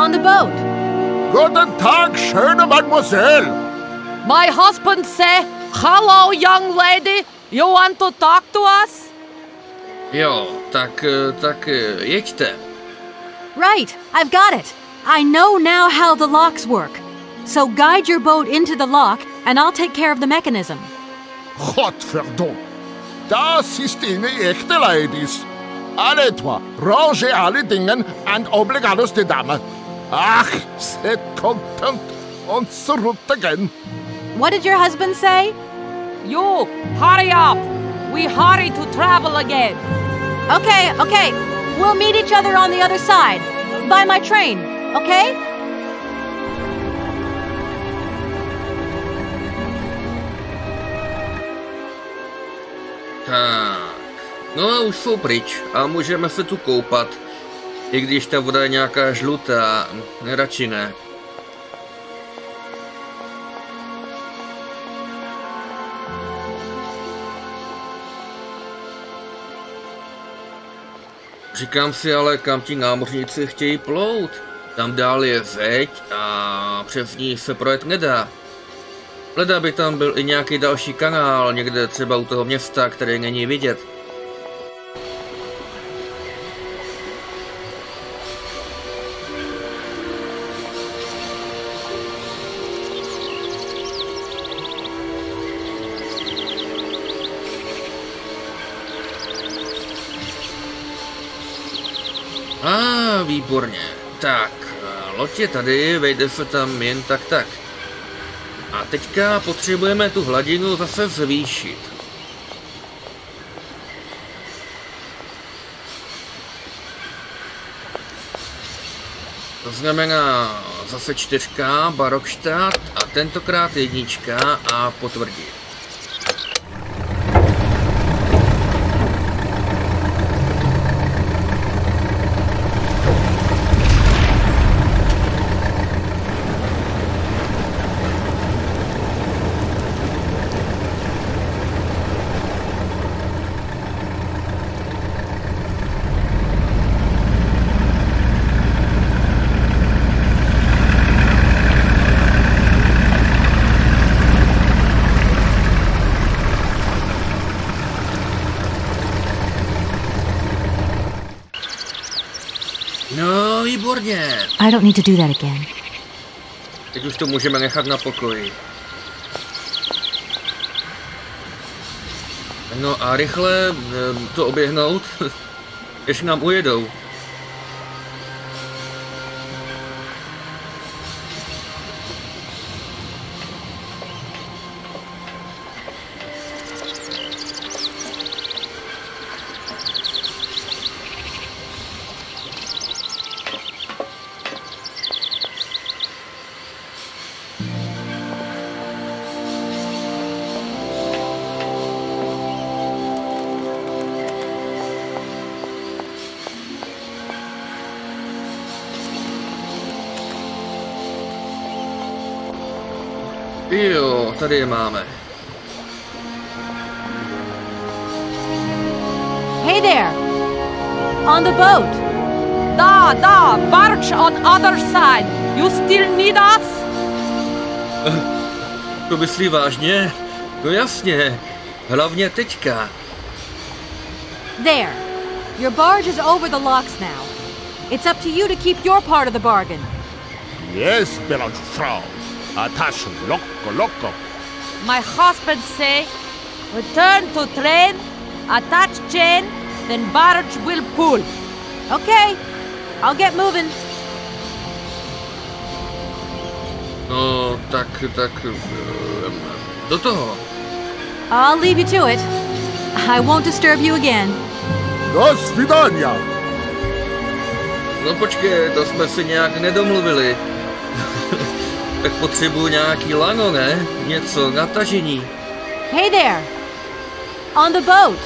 on the boat. Guten Tag, schöne Mademoiselle. My husband say, hello, young lady. You want to talk to us? Jo, tak jeďte. Right, I've got it. I know now how the locks work. So guide your boat into the lock, and I'll take care of the mechanism. Godverdomme. Das ist eine echte ladies. Alle zwei, range alle Dingen and obligados de dame. Ach, set content und zurück again. What did your husband say? You, hurry up. We hurry to travel again. Okay. We'll meet each other on the other side. By my train, okay? Tak, no a už jsou pryč a můžeme se tu koupat. I když ta voda je nějaká žlutá, radši ne. Říkám si ale, kam ti námořníci chtějí plout. Tam dál je zeď a přes ní se projet nedá. Leda by tam byl i nějaký další kanál, někde třeba u toho města, který není vidět. Výborně. Tak, loď je tady, vejde se tam jen tak. A teďka potřebujeme tu hladinu zase zvýšit. To znamená zase 4, Barrockstadt a tentokrát 1 a potvrdit. No, výborně. I don't need to do that again. Teď už to můžeme nechat na pokoji. No a rychle to oběhnout, než nám ujedou. Jo, tady je máme. Hey there! On the boat! Da, barge on other side. You still need us? To myslí vážně? No jasně, hlavně teďka. There. Your barge is over the locks now. It's up to you to keep your part of the bargain. Yes, Frau. Attach loco. My husband say, return to train, attach chain, then barge will pull. Okay, I'll get moving. No, tak, do toho. I'll leave you to it. I won't disturb you again. Do svidania. No počkej, to jsme si nějak nedomluvili. Tak potřebuji nějaký lano, ne? Něco na tažení. Hey there! On the boat!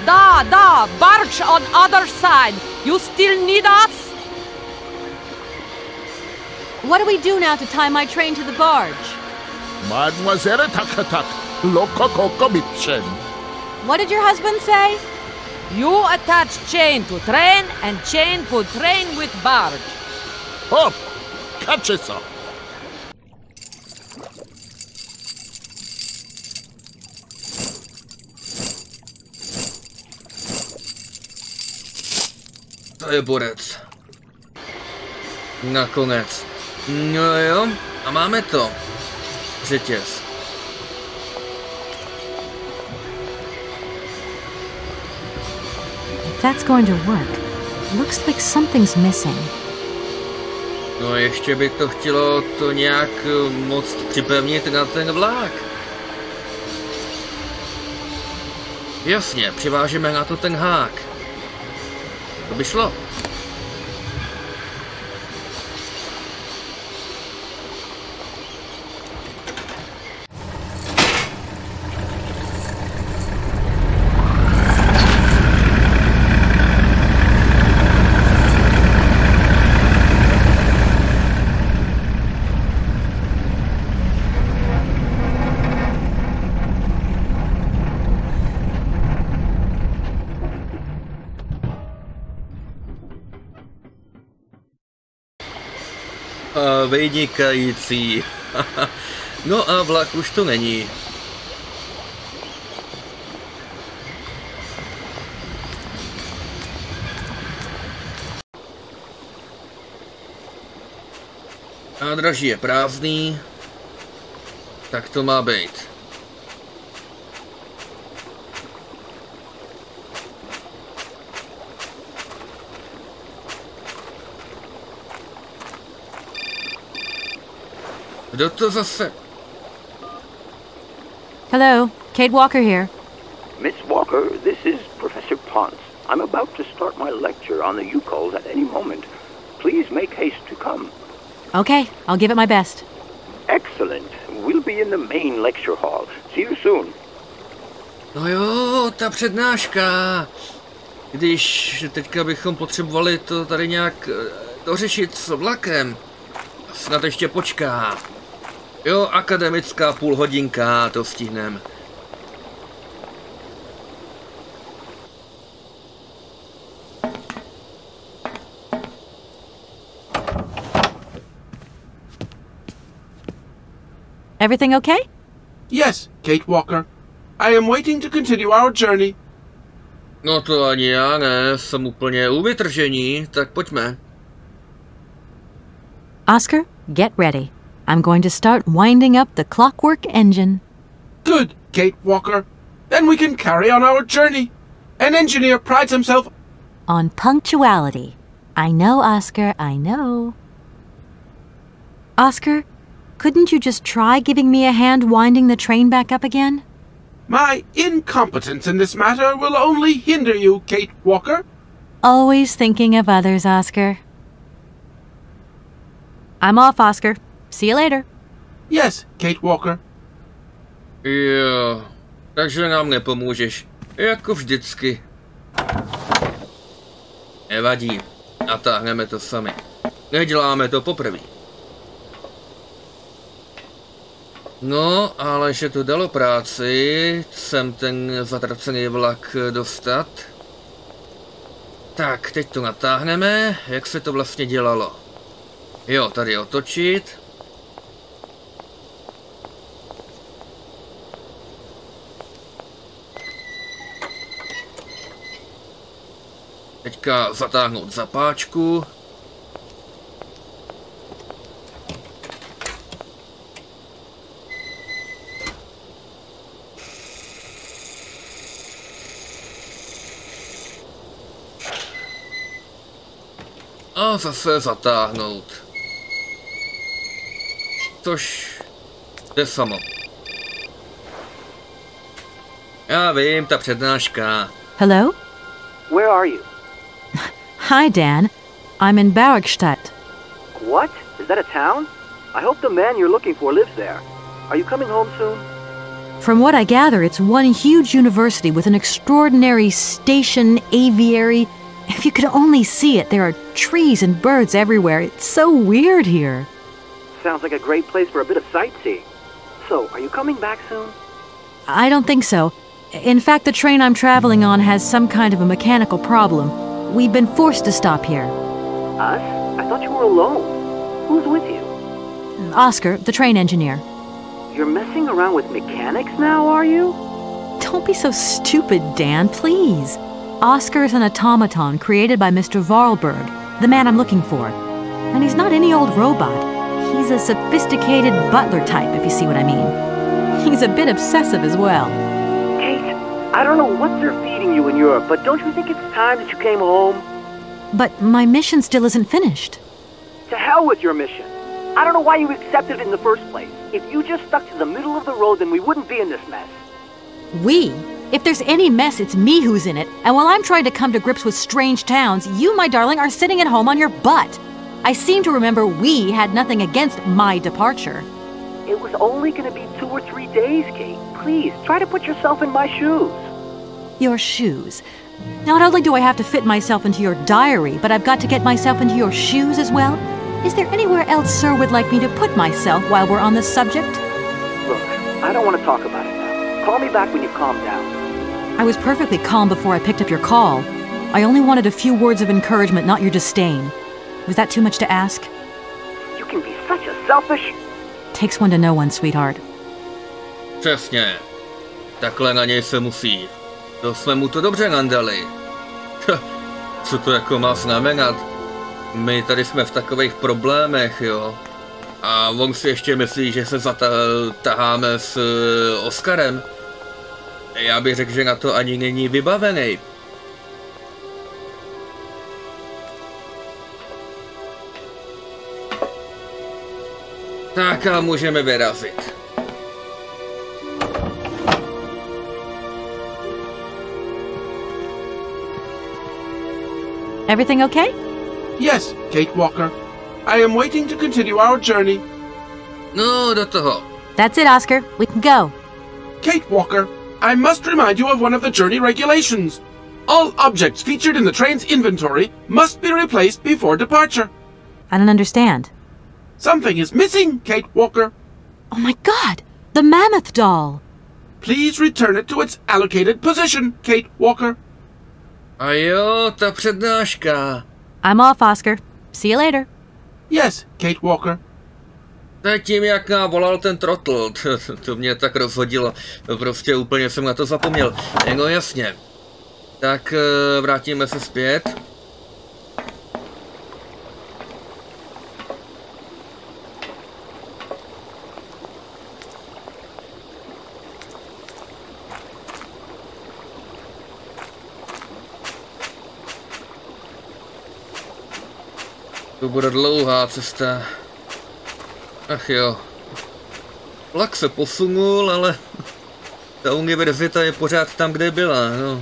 Da, barge on other side. You still need us? What do we do now to tie my train to the barge? Mademoiselle tak, loco mitchen. What did your husband say? You attach chain to train and chain to train with barge. Hop, catch it up. To je borec. Nakonec. No jo, a máme to. Řetěz. That's going to work. Looks like something's missing. No ještě by to chtělo to nějak moc připevnit na ten vlák. Jasně, přivážeme na to ten hák. To by šlo. Vynikající. No a vlak už to není. Nádraží je prázdný. Tak to má být. Kdo to zase? Hello, Kate Walker here. Miss Walker, this is Professor Ponce. I'm about to start my lecture on the Yukols at any moment. Please make haste to come. Okay, I'll give it my best. Excellent. We'll be in the main lecture hall. See you soon. No jo, ta přednáška. Když teďka bychom potřebovali to tady nějak dořešit s vlakem. Snad ještě počká. Jo, akademická půlhodinka, to stihnem. Everything okay? Yes, Kate Walker. I am waiting to continue our journey. No to ani já ne, jsem úplně u vytržení, tak pojďme. Oscar, get ready. I'm going to start winding up the clockwork engine. Good, Kate Walker. Then we can carry on our journey. An engineer prides himself On punctuality. I know, Oscar, I know. Oscar, couldn't you just try giving me a hand winding the train back up again? My incompetence in this matter will only hinder you, Kate Walker. Always thinking of others, Oscar. I'm off, Oscar. See you later. Yes, Kate Walker. Jo, takže nám nepomůžeš. Jako vždycky. Nevadí. Natáhneme to sami. Neděláme to poprvé. No, ale že to dalo práci, sem ten zatracený vlak dostat. Tak, teď to natáhneme. Jak se to vlastně dělalo? Jo, tady otočit. Teďka zatáhnout zapáčku. A zase zatáhnout. Což jde samo. Já vím, ta přednáška. Hello? Where are you? Hi, Dan. I'm in Barrockstadt. What? Is that a town? I hope the man you're looking for lives there. Are you coming home soon? From what I gather, it's one huge university with an extraordinary station aviary. If you could only see it, there are trees and birds everywhere. It's so weird here. Sounds like a great place for a bit of sightseeing. So, are you coming back soon? I don't think so. In fact, the train I'm traveling on has some kind of a mechanical problem. We've been forced to stop here. Us? I thought you were alone. Who's with you? Oscar, the train engineer. You're messing around with mechanics now, are you? Don't be so stupid, Dan, please. Oscar's an automaton created by Mr. Voralberg, the man I'm looking for. And he's not any old robot. He's a sophisticated butler type, if you see what I mean. He's a bit obsessive as well. Kate, I don't know what they're feeding you in Europe, but don't you think it's time that you came home? But my mission still isn't finished. To hell with your mission. I don't know why you accepted it in the first place. If you just stuck to the middle of the road, then we wouldn't be in this mess. We? If there's any mess, it's me who's in it. And while I'm trying to come to grips with strange towns, you, my darling, are sitting at home on your butt. I seem to remember we had nothing against my departure. It was only going to be 2 or 3 days, Kate. Please, try to put yourself in my shoes. Your shoes. Not only do I have to fit myself into your diary, but I've got to get myself into your shoes as well? Is there anywhere else Sir would like me to put myself while we're on the subject? Look, I don't want to talk about it now. Call me back when you've calmed down. I was perfectly calm before I picked up your call. I only wanted a few words of encouragement, not your disdain. Was that too much to ask? You can be such a selfish... Takes one to know one, sweetheart. Přesně. Takhle na něj se musí. To jsme mu to dobře nandali. Co to jako má znamenat? My tady jsme v takových problémech, jo. A on si ještě myslí, že se taháme s Oscarem. Já bych řekl, že na to ani není vybavený. Tak a můžeme vyrazit. Everything okay? Yes, Kate Walker. I am waiting to continue our journey. No, do toho. That's it, Oscar. We can go. Kate Walker, I must remind you of one of the journey regulations. All objects featured in the train's inventory must be replaced before departure. I don't understand. Something is missing, Kate Walker. Oh my God! The mammoth doll! Please return it to its allocated position, Kate Walker. A jo, ta přednáška. I'm off, Oscar. See you later. Yes, Kate Walker. Tak tím, jak nám volal ten trotl, to mě tak rozhodilo. Prostě úplně jsem na to zapomněl. No jasně. Tak vrátíme se zpět. To bude dlouhá cesta. Ach jo. Vlak se posunul, ale ta univerzita je pořád tam, kde byla, no.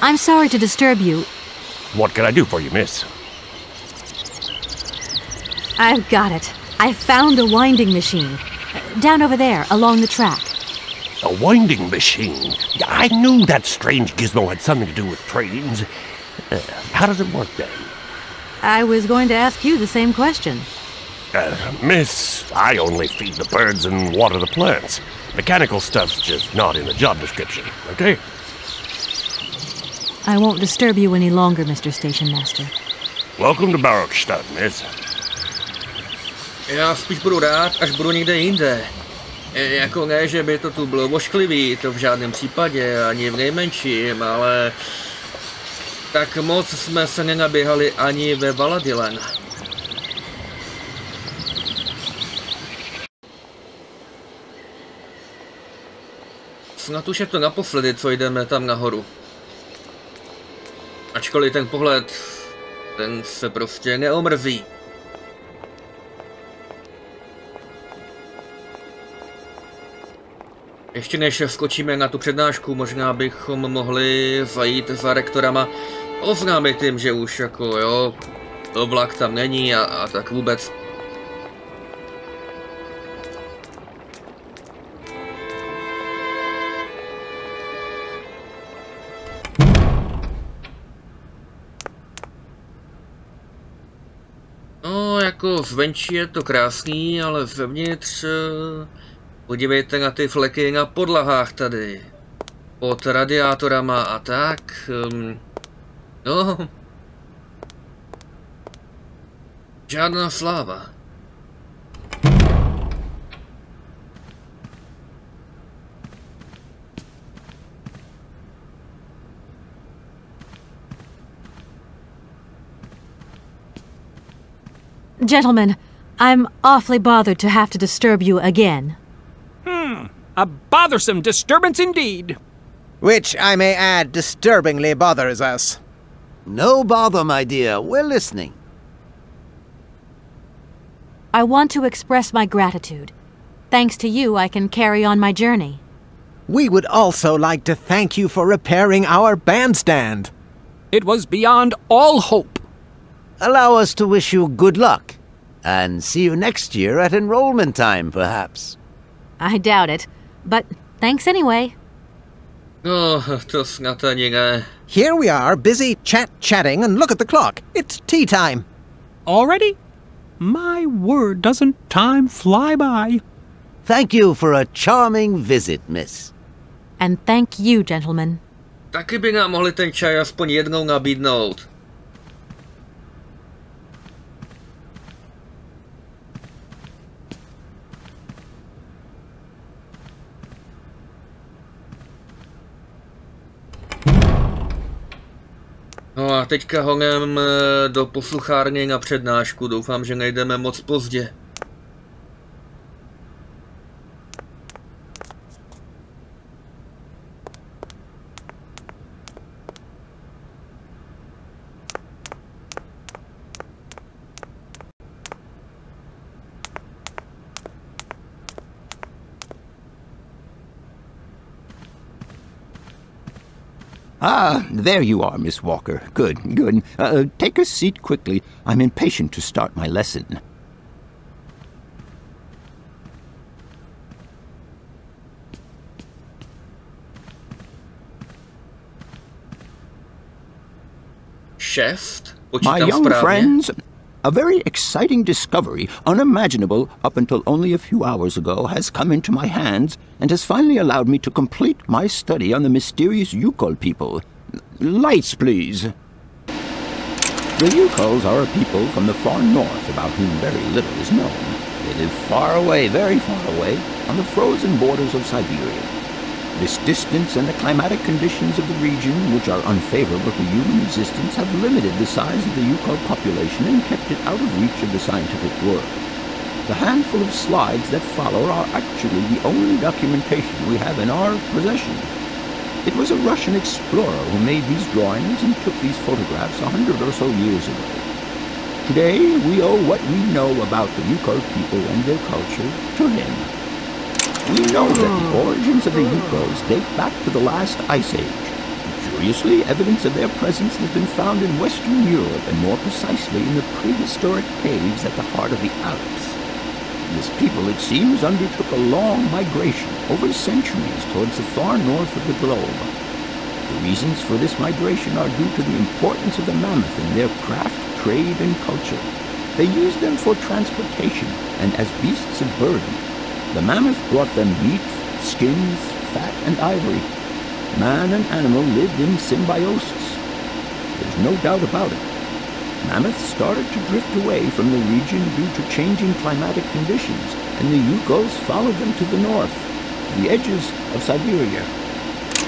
I'm sorry to disturb you. What can I do for you, miss? I've got it. I found a winding machine. Down over there, along the track. A winding machine? I knew that strange gizmo had something to do with trains. How does it work then? I was going to ask you the same question. Miss, I only feed the birds and water the plants. Mechanical stuff's just not in the job description, okay? I won't disturb you any longer, Mr. Station Master. Welcome to Barrockstadt, miss. Já spíš budu rád, až budu někde jinde. Jako ne, že by to tu bylo ošklivý, to v žádném případě, ani v nejmenším, ale... Tak moc jsme se nenaběhali ani ve Valadilen. Snad už je to naposledy, co jdeme tam nahoru. Ačkoliv ten pohled, ten se prostě neomrzí. Ještě než skočíme na tu přednášku, možná bychom mohli zajít za rektorama, oznámit jim, že už jako jo, vlak tam není a tak vůbec. No, jako zvenčí je to krásný, ale zevnitř... Podívejte na ty fleky na podlahách tady. Pod radiátorama a tak. No... Žádná sláva. Gentlemen, I'm awfully bothered to have to disturb you again. A bothersome disturbance indeed. Which, I may add, disturbingly bothers us. No bother, my dear. We're listening. I want to express my gratitude. Thanks to you, I can carry on my journey. We would also like to thank you for repairing our bandstand. It was beyond all hope. Allow us to wish you good luck. And see you next year at enrollment time, perhaps. I doubt it, but thanks anyway. Oh, to snad ani ne. Here we are, busy chatting, and look at the clock. It's tea time. Already? My word, doesn't time fly by? Thank you for a charming visit, miss. And thank you, gentlemen. Taky by nám mohli ten čaj aspoň jednou nabídnout. No a teďka honem do posluchárny na přednášku. Doufám, že nejdeme moc pozdě. Ah, there you are, Miss Walker. Good, good. Take a seat quickly. I'm impatient to start my lesson. Šest? My young friends, a very exciting discovery, unimaginable up until only a few hours ago, has come into my hands and has finally allowed me to complete my study on the mysterious Yukol people. Lights, please. The Yukols are a people from the far north about whom very little is known. They live far away, very far away, on the frozen borders of Syberia. This distance and the climatic conditions of the region, which are unfavorable to human existence, have limited the size of the Yukol population and kept it out of reach of the scientific world. The handful of slides that follow are actually the only documentation we have in our possession. It was a Russian explorer who made these drawings and took these photographs 100 or so years ago. Today, we owe what we know about the Yukol people and their culture to him. We know that the origins of the Yukols date back to the last ice age. Curiously, evidence of their presence has been found in Western Europe, and more precisely in the prehistoric caves at the heart of the Alps. This people, it seems, undertook a long migration over centuries towards the far north of the globe. The reasons for this migration are due to the importance of the mammoth in their craft, trade, and culture. They used them for transportation and as beasts of burden. The mammoth brought them meat, skins, fat, and ivory. Man and animal lived in symbiosis. There's no doubt about it. Mammoths started to drift away from the region due to changing climatic conditions, and the Yukols followed them to the north, to the edges of Syberia.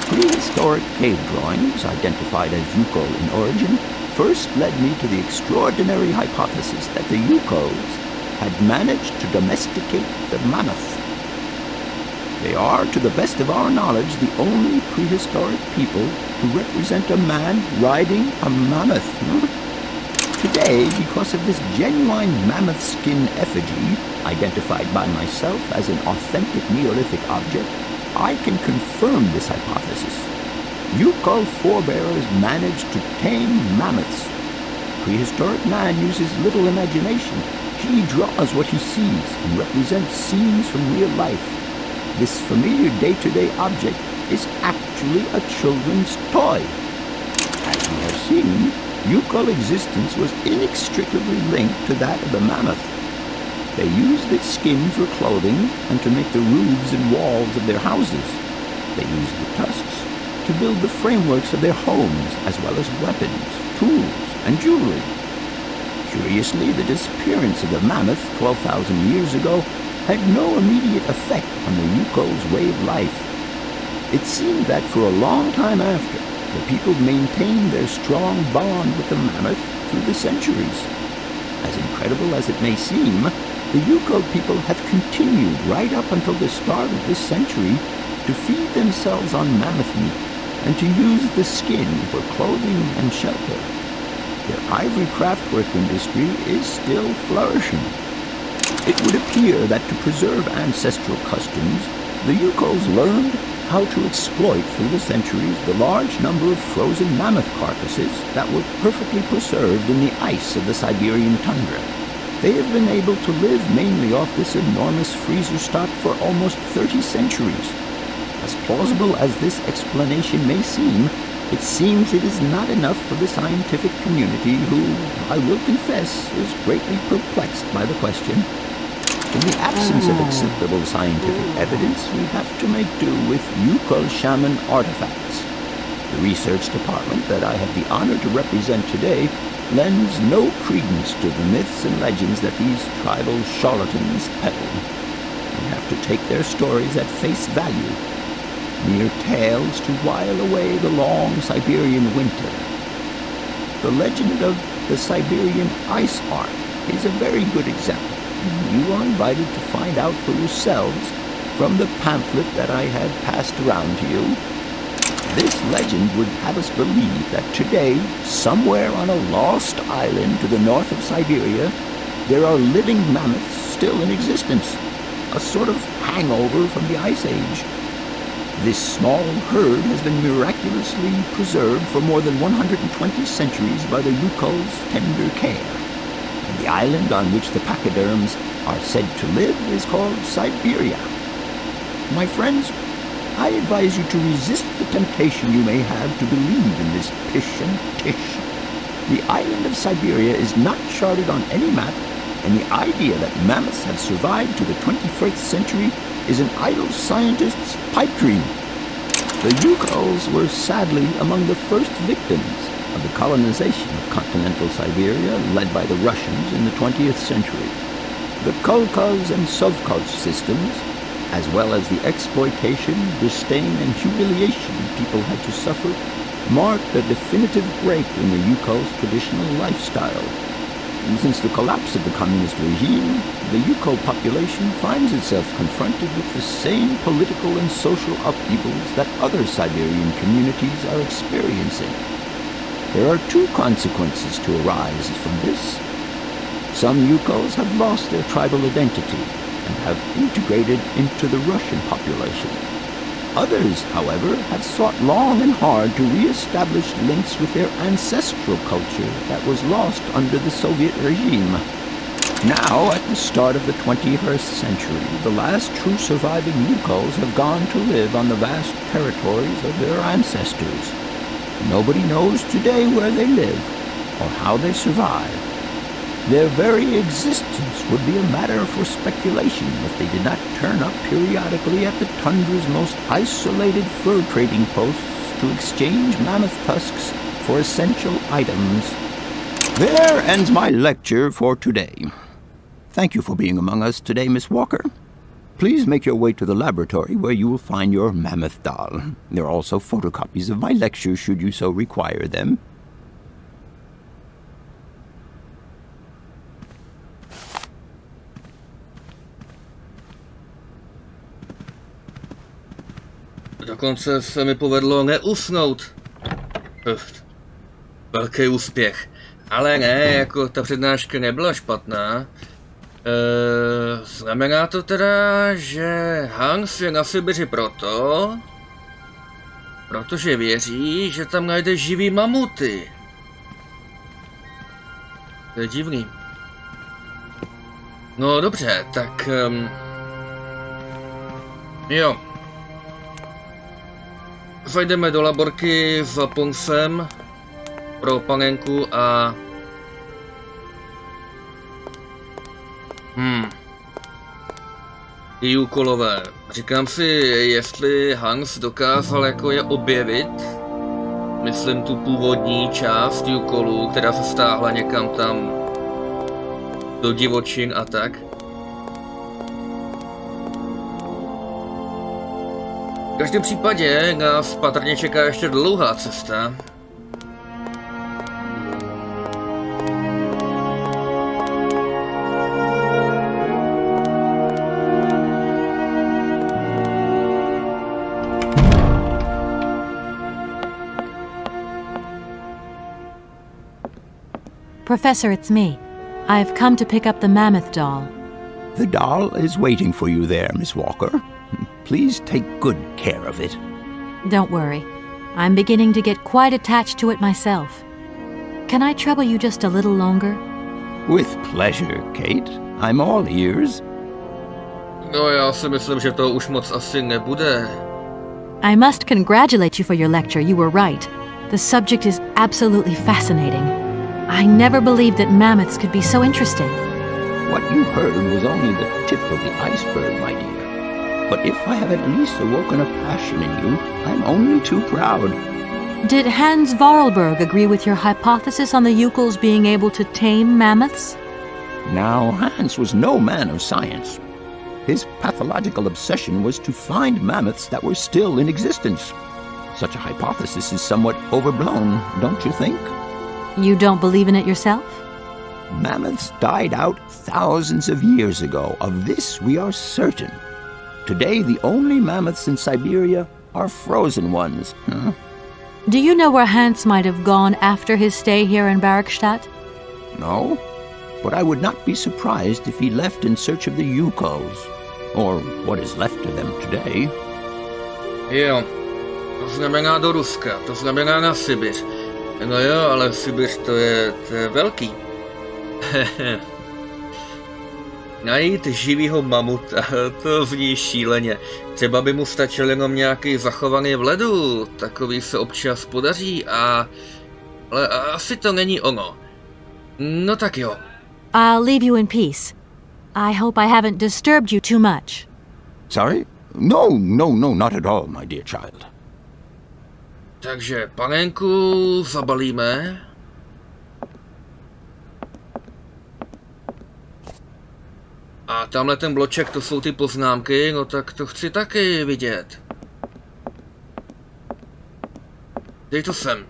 Prehistoric cave drawings, identified as Yukol in origin, first led me to the extraordinary hypothesis that the Yukols had managed to domesticate the mammoth. They are, to the best of our knowledge, the only prehistoric people to represent a man riding a mammoth. Today, because of this genuine mammoth skin effigy, identified by myself as an authentic Neolithic object, I can confirm this hypothesis. Yukol forebears managed to tame mammoths. Prehistoric man uses little imagination. He draws what he sees and represents scenes from real life. This familiar day-to-day object is actually a children's toy. As we have seen, Yukol existence was inextricably linked to that of the mammoth. They used its skin for clothing and to make the roofs and walls of their houses. They used the tusks to build the frameworks of their homes, as well as weapons, tools, and jewelry. Curiously, the disappearance of the mammoth 12,000 years ago had no immediate effect on the Yukol's way of life. It seemed that for a long time after, the people maintained their strong bond with the mammoth through the centuries. As incredible as it may seem, the Yukol people have continued right up until the start of this century to feed themselves on mammoth meat and to use the skin for clothing and shelter. Their ivory craftwork industry is still flourishing. It would appear that to preserve ancestral customs, the Yukols learned how to exploit through the centuries the large number of frozen mammoth carcasses that were perfectly preserved in the ice of the Siberian tundra. They have been able to live mainly off this enormous freezer stock for almost 30 centuries. As plausible as this explanation may seem, it seems it is not enough for the scientific community who, I will confess, is greatly perplexed by the question. In the absence of acceptable scientific evidence, we have to make do with Yukol shaman artifacts. The research department that I have the honor to represent today lends no credence to the myths and legends that these tribal charlatans peddle. We have to take their stories at face value, mere tales to while away the long Siberian winter. The legend of the Siberian ice ark is a very good example. You are invited to find out for yourselves from the pamphlet that I had passed around to you. This legend would have us believe that today, somewhere on a lost island to the north of Syberia, there are living mammoths still in existence, a sort of hangover from the Ice Age. This small herd has been miraculously preserved for more than 120 centuries by the Yukol's tender care. And the island on which the pachyderms are said to live is called Syberia. My friends, I advise you to resist the temptation you may have to believe in this pish and tish. The island of Syberia is not charted on any map, and the idea that mammoths have survived to the 21st century is an idle scientist's pipe dream. The Yukols were sadly among the first victims of the colonization of continental Syberia led by the Russians in the 20th century. The kolkhoz and sovkhoz systems, as well as the exploitation, disdain, and humiliation people had to suffer, marked a definitive break in the Yukol's traditional lifestyle. And since the collapse of the communist regime, the Yukol population finds itself confronted with the same political and social upheavals that other Siberian communities are experiencing. There are two consequences to arise from this. Some Yukols have lost their tribal identity and have integrated into the Russian population. Others, however, have sought long and hard to re-establish links with their ancestral culture that was lost under the Soviet regime. Now, at the start of the 21st century, the last true surviving Yukols have gone to live on the vast territories of their ancestors. Nobody knows today where they live or how they survive. Their very existence would be a matter for speculation if they did not turn up periodically at the tundra's most isolated fur trading posts to exchange mammoth tusks for essential items. There ends my lecture for today. Thank you for being among us today, Miss Walker. Please make your way to the laboratory where you will find your mammoth doll. There are also photocopies of my lectures should you so require them. Dokonce se mi povedlo neusnout. Velký úspěch. Ale ne, jako ta přednáška nebyla špatná. Znamená to teda, že Hans je na Sibiři protože věří, že tam najde živý mamuty. To je divný. No dobře, tak... jo. Zajdeme do laborky za Ponsem. pro panenku a... Ty úkolové. Říkám si, jestli Hans dokázal jako je objevit. Myslím tu původní část úkolů, která se stáhla někam tam do divočin a tak. V každém případě nás patrně čeká ještě dlouhá cesta. Professor, it's me. I've come to pick up the mammoth doll. The doll is waiting for you there, Miss Walker. Please take good care of it. Don't worry. I'm beginning to get quite attached to it myself. Can I trouble you just a little longer? With pleasure, Kate. I'm all ears. No, já si myslím, že to už moc asi nebude. I must congratulate you for your lecture. You were right. The subject is absolutely fascinating. I never believed that mammoths could be so interesting. What you heard was only the tip of the iceberg, my dear. But if I have at least awoken a passion in you, I'm only too proud. Did Hanse Voralberga agree with your hypothesis on the Yukels being able to tame mammoths? Now, Hans was no man of science. His pathological obsession was to find mammoths that were still in existence. Such a hypothesis is somewhat overblown, don't you think? You don't believe in it yourself? Mammoths died out thousands of years ago. Of this we are certain. Today, the only mammoths in Syberia are frozen ones. Do you know where Hans might have gone after his stay here in Barrockstadt? No, but I would not be surprised if he left in search of the Yukels, or what is left of them today. Jo, to znamená do Ruska, to znamená na Sibiř. No jo, ale Sibiř to je velký. Najít živýho mamuta, to zní šíleně. Třeba by mu stačil jenom nějaký zachovaný v ledu, takový se občas podaří ale asi to není ono. No tak jo. I'll leave you in peace. I hope I haven't disturbed you too much. Sorry? No, not at all, my dear child. Takže panenku zabalíme. A tamhle ten bloček, to jsou ty poznámky, no tak to chci taky vidět. Dej to sem.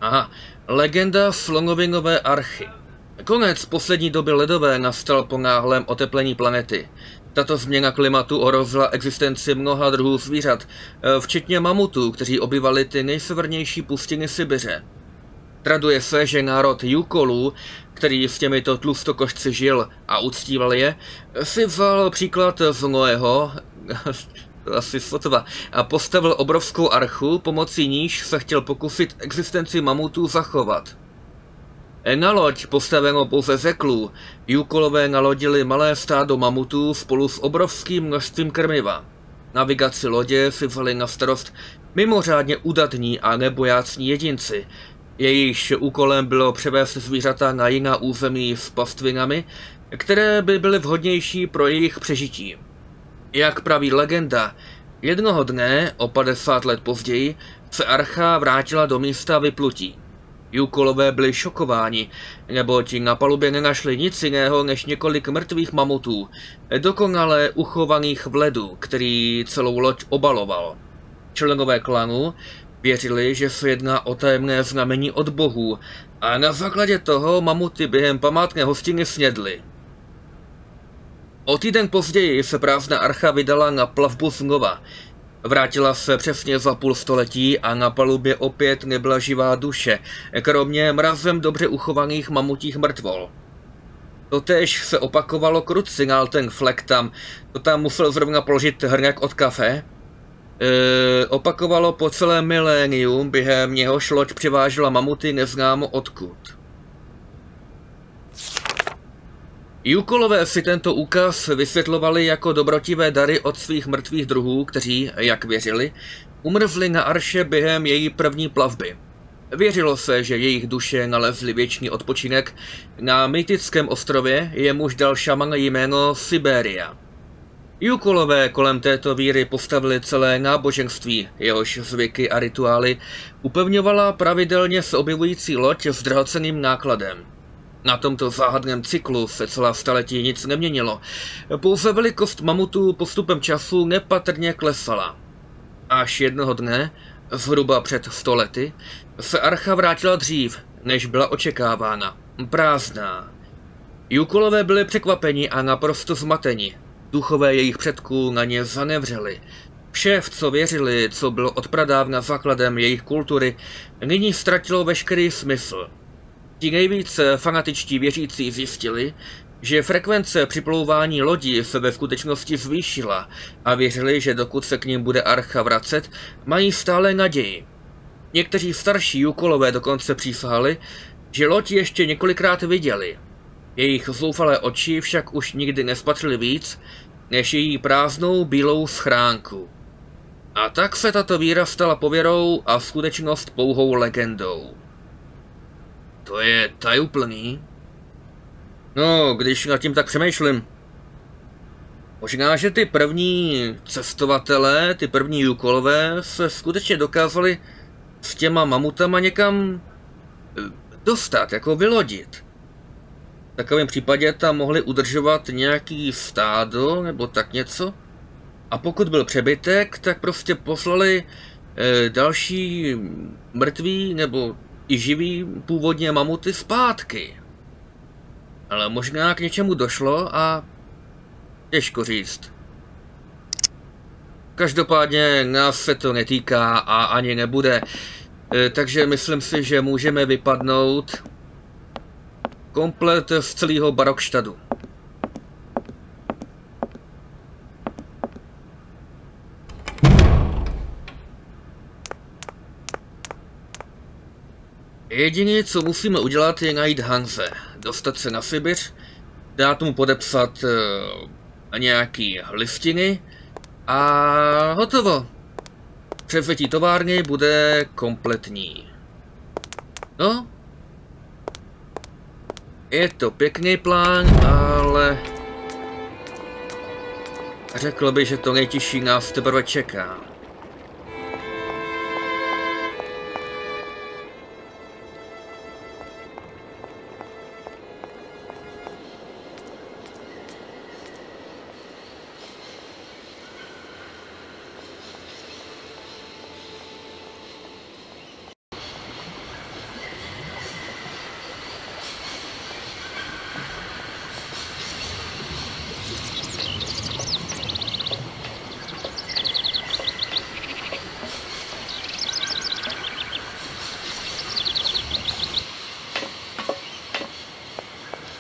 Aha, legenda slonovinové archy. Konec poslední doby ledové nastal po náhlém oteplení planety. Tato změna klimatu ohrozila existenci mnoha druhů zvířat, včetně mamutů, kteří obyvali ty nejsevernější pustiny Sibiře. Traduje se, že národ Jukolů, který s těmito tlustokošci žil a uctíval je, si vzal příklad z Noého, asi sotva, a postavil obrovskou archu, pomocí níž se chtěl pokusit existenci mamutů zachovat. Na loď, postavenou pouze ze klů, Jukolové nalodili malé stádo mamutů spolu s obrovským množstvím krmiva. Navigaci lodě si vzali na starost mimořádně udatní a nebojácní jedinci, jejichž úkolem bylo převést zvířata na jiná území s pastvinami, které by byly vhodnější pro jejich přežití. Jak praví legenda, jednoho dne, o 50 let později, se archa vrátila do místa vyplutí. Jukolové byli šokováni, neboť na palubě nenašli nic jiného než několik mrtvých mamutů, dokonale uchovaných v ledu, který celou loď obaloval. Členové klanu věřili, že se jedná o tajemné znamení od bohů a na základě toho mamuty během památné hostiny snědli. O týden později se prázdná archa vydala na plavbu znova. Vrátila se přesně za půl století a na palubě opět nebyla živá duše, kromě mrazem dobře uchovaných mamutích mrtvol. Totéž se opakovalo krucinál ten flek tam, to tam musel zrovna položit hrnek od kafe. Opakovalo po celé milénium, během něhož loď přivážela mamuty neznámo odkud. Jukolové si tento úkaz vysvětlovali jako dobrotivé dary od svých mrtvých druhů, kteří, jak věřili, umrzli na Arše během její první plavby. Věřilo se, že jejich duše nalezly věčný odpočinek na mytickém ostrově, jemuž dal šaman jméno Syberia. Jukolové kolem této víry postavili celé náboženství, jehož zvyky a rituály upevňovala pravidelně se objevující loď s drahocenným nákladem. Na tomto záhadném cyklu se celá staletí nic neměnilo, pouze velikost mamutů postupem času nepatrně klesala. Až jednoho dne, zhruba před 100 lety, se archa vrátila dřív, než byla očekávána, prázdná. Jukolové byli překvapeni a naprosto zmateni. Duchové jejich předků na ně zanevřeli. Vše, v co věřili, co bylo odpradávna základem jejich kultury, nyní ztratilo veškerý smysl. Ti nejvíce fanatičtí věřící zjistili, že frekvence připlouvání lodí se ve skutečnosti zvýšila a věřili, že dokud se k ním bude archa vracet, mají stále naději. Někteří starší Jukolové dokonce přísahali, že loď ještě několikrát viděli. Jejich zoufalé oči však už nikdy nespatřili víc, než její prázdnou bílou schránku. A tak se tato víra stala pověrou a skutečnost pouhou legendou. To je tajuplný. No, když nad tím tak přemýšlím. Možná, že ty první cestovatelé, ty první Jukolové se skutečně dokázali s těma mamutama někam dostat, jako vylodit. V takovém případě tam mohli udržovat nějaký stádo nebo tak něco. A pokud byl přebytek, tak prostě poslali další mrtví nebo i živí původně mamuty zpátky. Ale možná k něčemu došlo a těžko říct. Každopádně nás se to netýká a ani nebude. Takže myslím si, že můžeme vypadnout komplet z celého Barrockstadtu. Jediné, co musíme udělat, je najít Hanse, dostat se na Sibiř, dát mu podepsat nějaký listiny a hotovo. Převzetí továrny bude kompletní. No, je to pěkný plán, ale řekl bych, že to nejtěžší nás teprve čeká.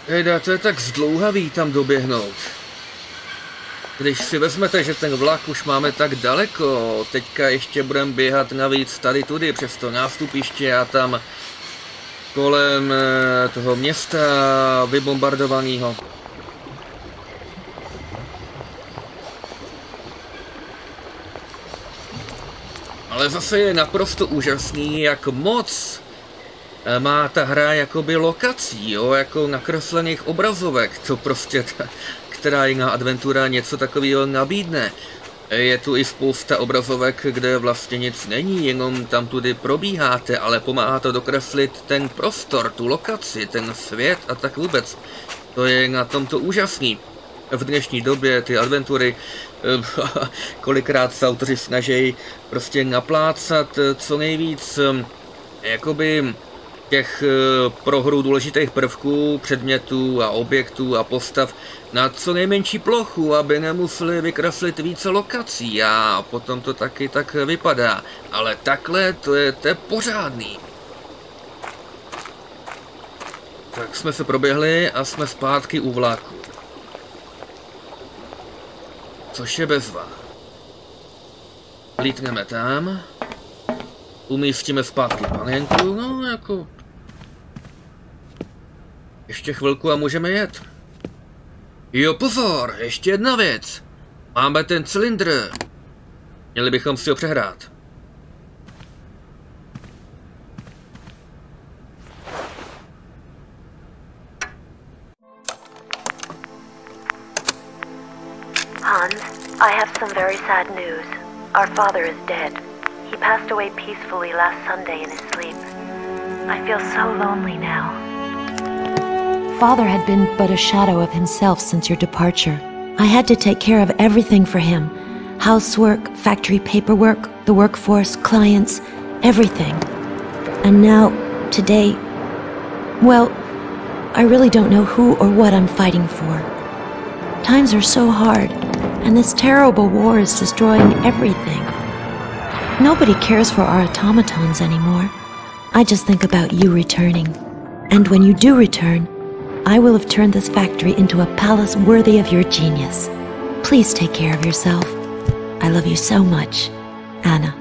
Hejda, to je tak zdlouhavý tam doběhnout. Když si vezmete, že ten vlak už máme tak daleko, teďka ještě budeme běhat navíc tady tudy přes to nástupiště a tam kolem toho města vybombardovaného. Ale zase je naprosto úžasný, jak moc má ta hra jakoby lokací, jo, jako nakreslených obrazovek, to prostě která jiná adventura něco takového nabídne. Je tu i spousta obrazovek, kde vlastně nic není, jenom tam tudy probíháte, ale pomáhá to dokreslit ten prostor, tu lokaci, ten svět a tak vůbec. To je na tomto úžasný. V dnešní době ty adventury kolikrát se autoři snaží prostě naplácat co nejvíc jakoby těch pro hru důležitých prvků, předmětů a objektů a postav na co nejmenší plochu, aby nemuseli vykreslit více lokací a potom to taky tak vypadá. Ale takhle to je pořádný. Tak jsme se proběhli a jsme zpátky u vlaku. Což je bezva. Lítneme tam. Umístíme zpátky panenku, no jako... Ještě chvilku a můžeme jet. Jo, pozor, ještě jedna věc. Máme ten cylindr. Měli bychom si ho přehrát. Hans, I have some very sad news. Our father is dead. He passed away peacefully last Sunday in his sleep. I feel so lonely now. Father had been but a shadow of himself since your departure. I had to take care of everything for him. Housework, factory paperwork, the workforce, clients, everything. And now, today, well, I really don't know who or what I'm fighting for. Times are so hard, and this terrible war is destroying everything. Nobody cares for our automatons anymore. I just think about you returning. And when you do return, I will have turned this factory into a palace worthy of your genius. Please take care of yourself. I love you so much, Anna.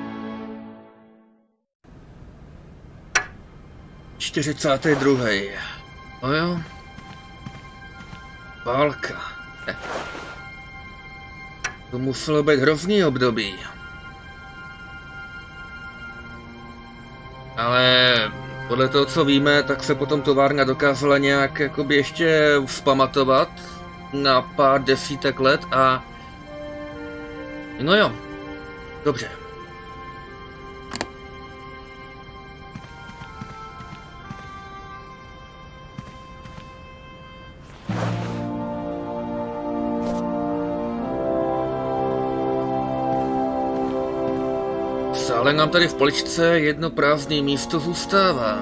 42. No jo. Válka. To muselo být hrozný období. Ale podle toho, co víme, tak se potom továrna dokázala nějak jakoby ještě vzpamatovat na pár desítek let a... No jo, dobře. Ale nám tady v poličce jedno prázdné místo zůstává.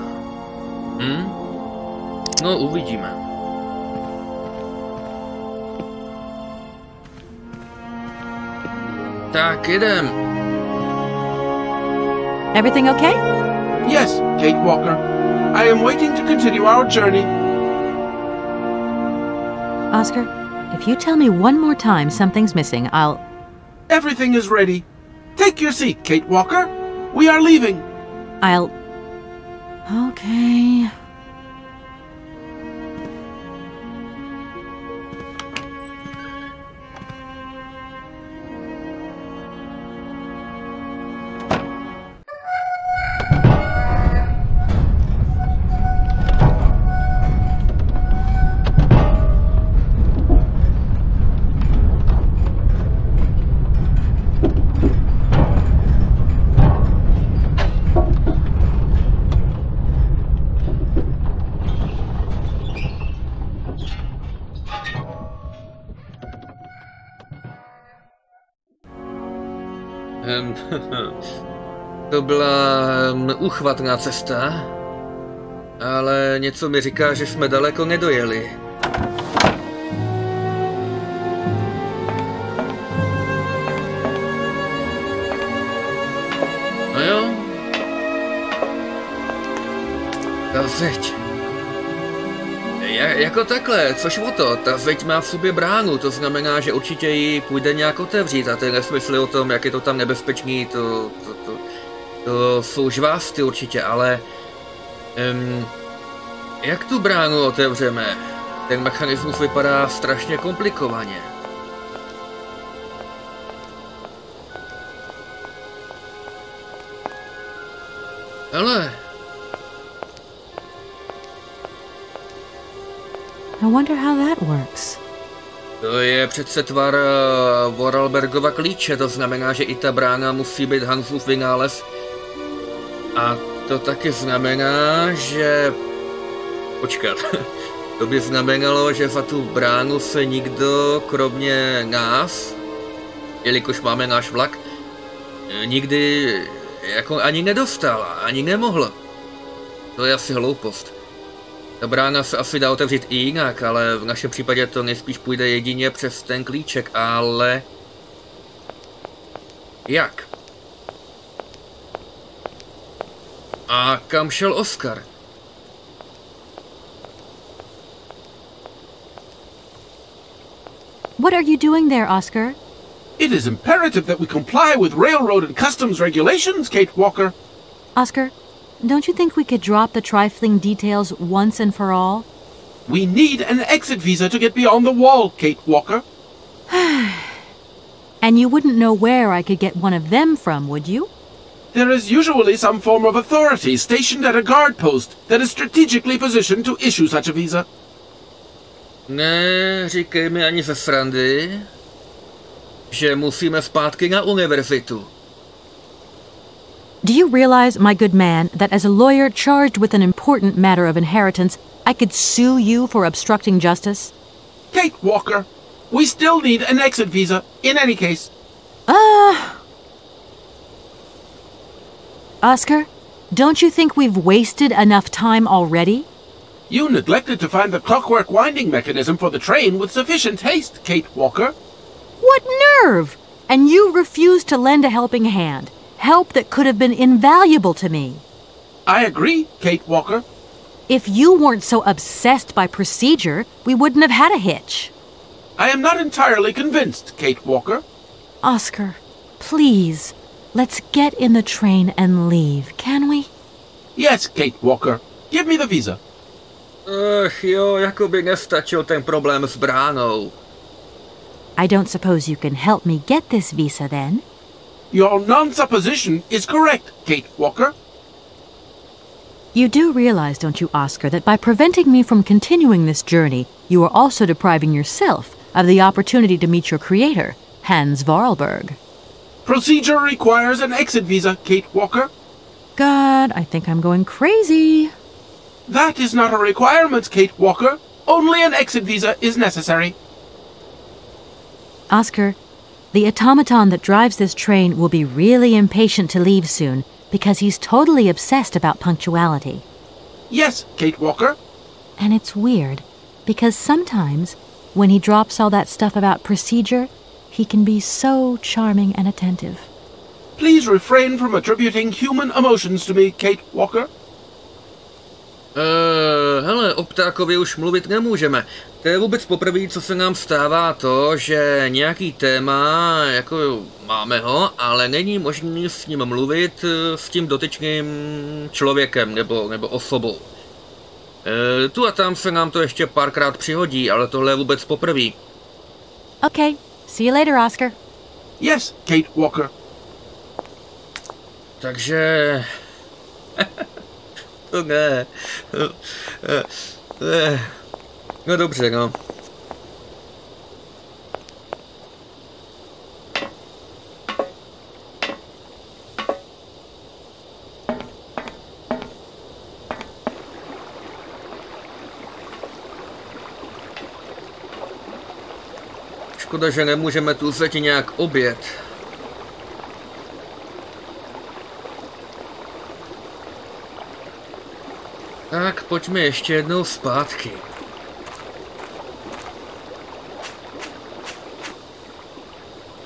No, uvidíme. Tak, jedem. Everything okay? Yes, Kate Walker. I am waiting to continue our journey. Oscar, if you tell me one more time something's missing, I'll... Everything is ready. Take your seat, Kate Walker. We are leaving. I'll... Okay... To byla uchvatná cesta, ale něco mi říká, že jsme daleko nedojeli. No jo. Ta zeď. Jako takhle, což o to, ta zeď má v sobě bránu, to znamená, že určitě ji půjde nějak otevřít a ty nesmysly o tom, jak je to tam nebezpečný, to jsou žvásty určitě, ale jak tu bránu otevřeme? Ten mechanismus vypadá strašně komplikovaně. Ale... I wonder how that works. To je přece tvar Voralbergova klíče, to znamená, že i ta brána musí být Hansův vynález. A to taky znamená, že... Počkat, to by znamenalo, že za tu bránu se nikdo, kromě nás, jelikož máme náš vlak, nikdy jako ani nedostal, ani nemohl. To je asi hloupost. Ta brána se asi dá otevřít i jinak, ale v našem případě to nejspíš půjde jedině přes ten klíček, ale... Jak? A kam šel Oscar? What are you doing there, Oscar? It is imperative that we comply with railroad and customs regulations, Kate Walker. Oscar, don't you think we could drop the trifling details once and for all? We need an exit visa to get beyond the wall, Kate Walker. And you wouldn't know where I could get one of them from, would you? There is usually some form of authority stationed at a guard post that is strategically positioned to issue such a visa. Ne, říkej mi ani ze srandy, že musíme zpátky na univerzitu. Do you realize, my good man, that as a lawyer charged with an important matter of inheritance, I could sue you for obstructing justice? Kate Walker, we still need an exit visa, in any case. Oscar, don't you think we've wasted enough time already? You neglected to find the clockwork winding mechanism for the train with sufficient haste, Kate Walker. What nerve! And you refused to lend a helping hand. Help that could have been invaluable to me. I agree, Kate Walker. If you weren't so obsessed by procedure, we wouldn't have had a hitch. I am not entirely convinced, Kate Walker. Oscar, please, let's get in the train and leave, can we? Yes, Kate Walker. Give me the visa. Jo, jako by nestačil ten problém s bránou. I don't suppose you can help me get this visa then? Your non-supposition is correct, Kate Walker. You do realize, don't you, Oscar, that by preventing me from continuing this journey, you are also depriving yourself of the opportunity to meet your creator, Hanse Voralberga. Procedure requires an exit visa, Kate Walker. God, I think I'm going crazy. That is not a requirement, Kate Walker. Only an exit visa is necessary. Oscar, the automaton that drives this train will be really impatient to leave soon because he's totally obsessed about punctuality. Yes, Kate Walker. And it's weird, because sometimes, when he drops all that stuff about procedure, he can be so charming and attentive. Please refrain from attributing human emotions to me, Kate Walker. Hele, o ptákovi už mluvit nemůžeme. To je vůbec poprvé, co se nám stává to, že nějaký téma, jako máme ho, ale není možný s ním mluvit s tím dotyčným člověkem nebo osobou. Tu a tam se nám to ještě párkrát přihodí, ale tohle je vůbec poprvé. Okay, see you later, Oscar. Yes, Kate Walker. Takže... To ne. No dobře, no. Škoda, že nemůžeme tu zeď nějak objet. Tak, pojďme ještě jednou zpátky.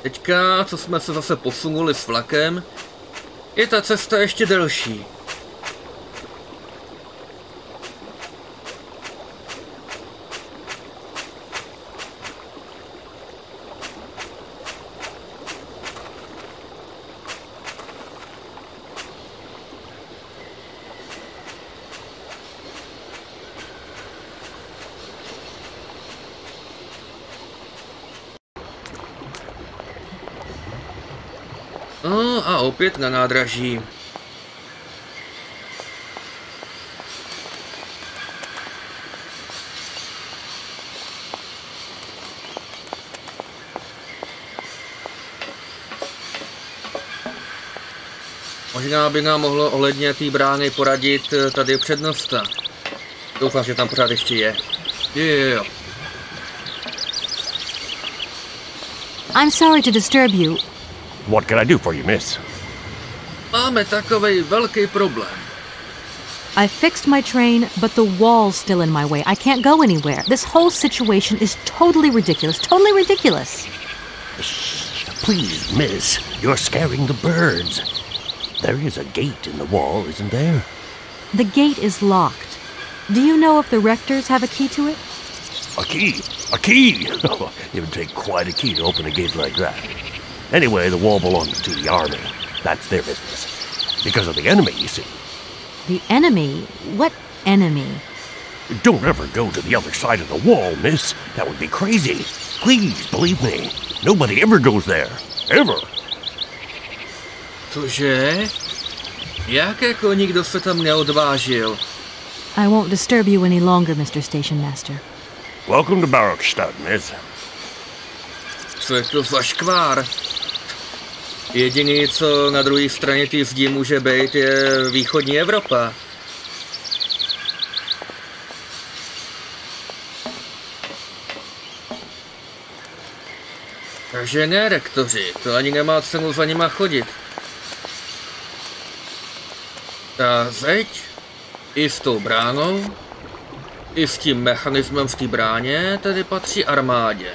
Teďka, co jsme se zase posunuli s vlakem, je ta cesta ještě delší. No a opět na nádraží. Možná by nám mohlo ohledně té brány poradit tady přednosta. Doufám, že tam pořád ještě je. Jo. I'm sorry to disturb you. What can I do for you, miss? Máme takovej velký problém. I fixed my train, but the wall's still in my way. I can't go anywhere. This whole situation is totally ridiculous. Totally ridiculous. Shh, please, miss. You're scaring the birds. There is a gate in the wall, isn't there? The gate is locked. Do you know if the rectors have a key to it? A key? A key? It would take quite a key to open a gate like that. Anyway, the wall belongs to the army. That's their business. Because of the enemy, you see. The enemy? What enemy? Don't ever go to the other side of the wall, miss. That would be crazy. Please, believe me. Nobody ever goes there. Ever. Cože? Jak jako nikdo se tam neodvážil? I won't disturb you any longer, Mr. Station Master. Welcome to Barrockstadt, miss. Co je to za škvár? Jediný, co na druhé straně té zdi může být, je východní Evropa. Takže ne, rektoři, to ani nemá cenu za nima chodit. Ta zeď i s tou bránou, i s tím mechanismem v té bráně tedy patří armádě.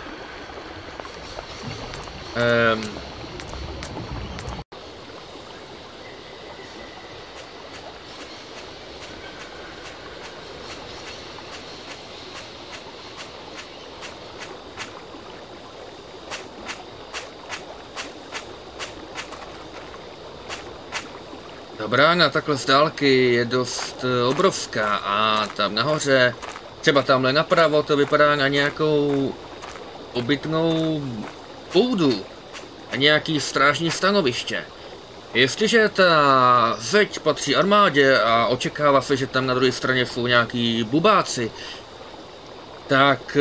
Ta brána takhle z dálky je dost obrovská a tam nahoře, třeba tamhle napravo, to vypadá na nějakou obytnou půdu a nějaký strážní stanoviště. Jestliže ta zeď patří armádě a očekává se, že tam na druhé straně jsou nějaký bubáci, tak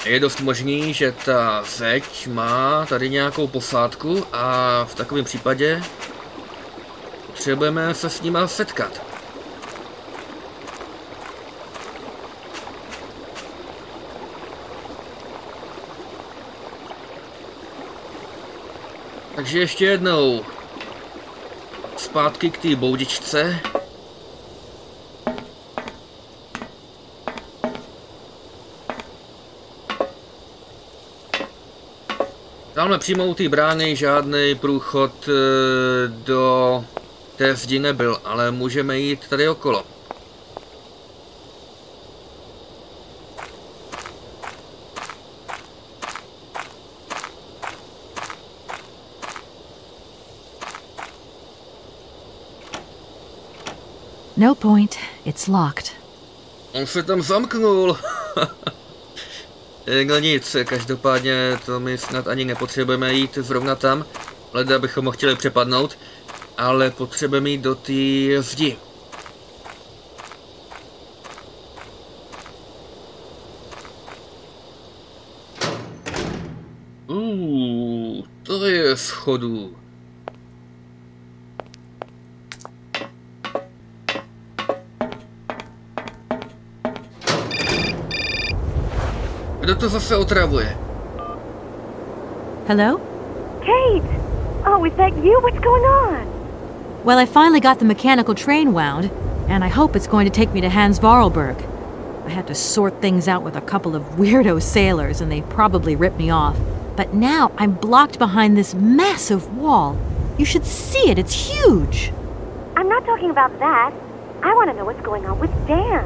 je dost možný, že ta zeď má tady nějakou posádku a v takovém případě potřebujeme se s nima setkat. Takže ještě jednou zpátky k té boudičce. Tamhle přímo u té brány žádný průchod do té zdi nebyl, ale můžeme jít tady okolo. No point, it's locked. On se tam zamknul. No nic, každopádně to my snad ani nepotřebujeme jít zrovna tam, leda bychom ho chtěli přepadnout, ale potřebujeme jít do té zdi. To je schodů. Kdo to zase otravuje? Hello? Kate! Oh, is that you? What's going on? Well, I finally got the mechanical train wound, and I hope it's going to take me to Hanse Voralberga. I had to sort things out with a couple of weirdo sailors, and they probably ripped me off. But now I'm blocked behind this massive wall. You should see it, it's huge! I'm not talking about that. I want to know what's going on with Dan.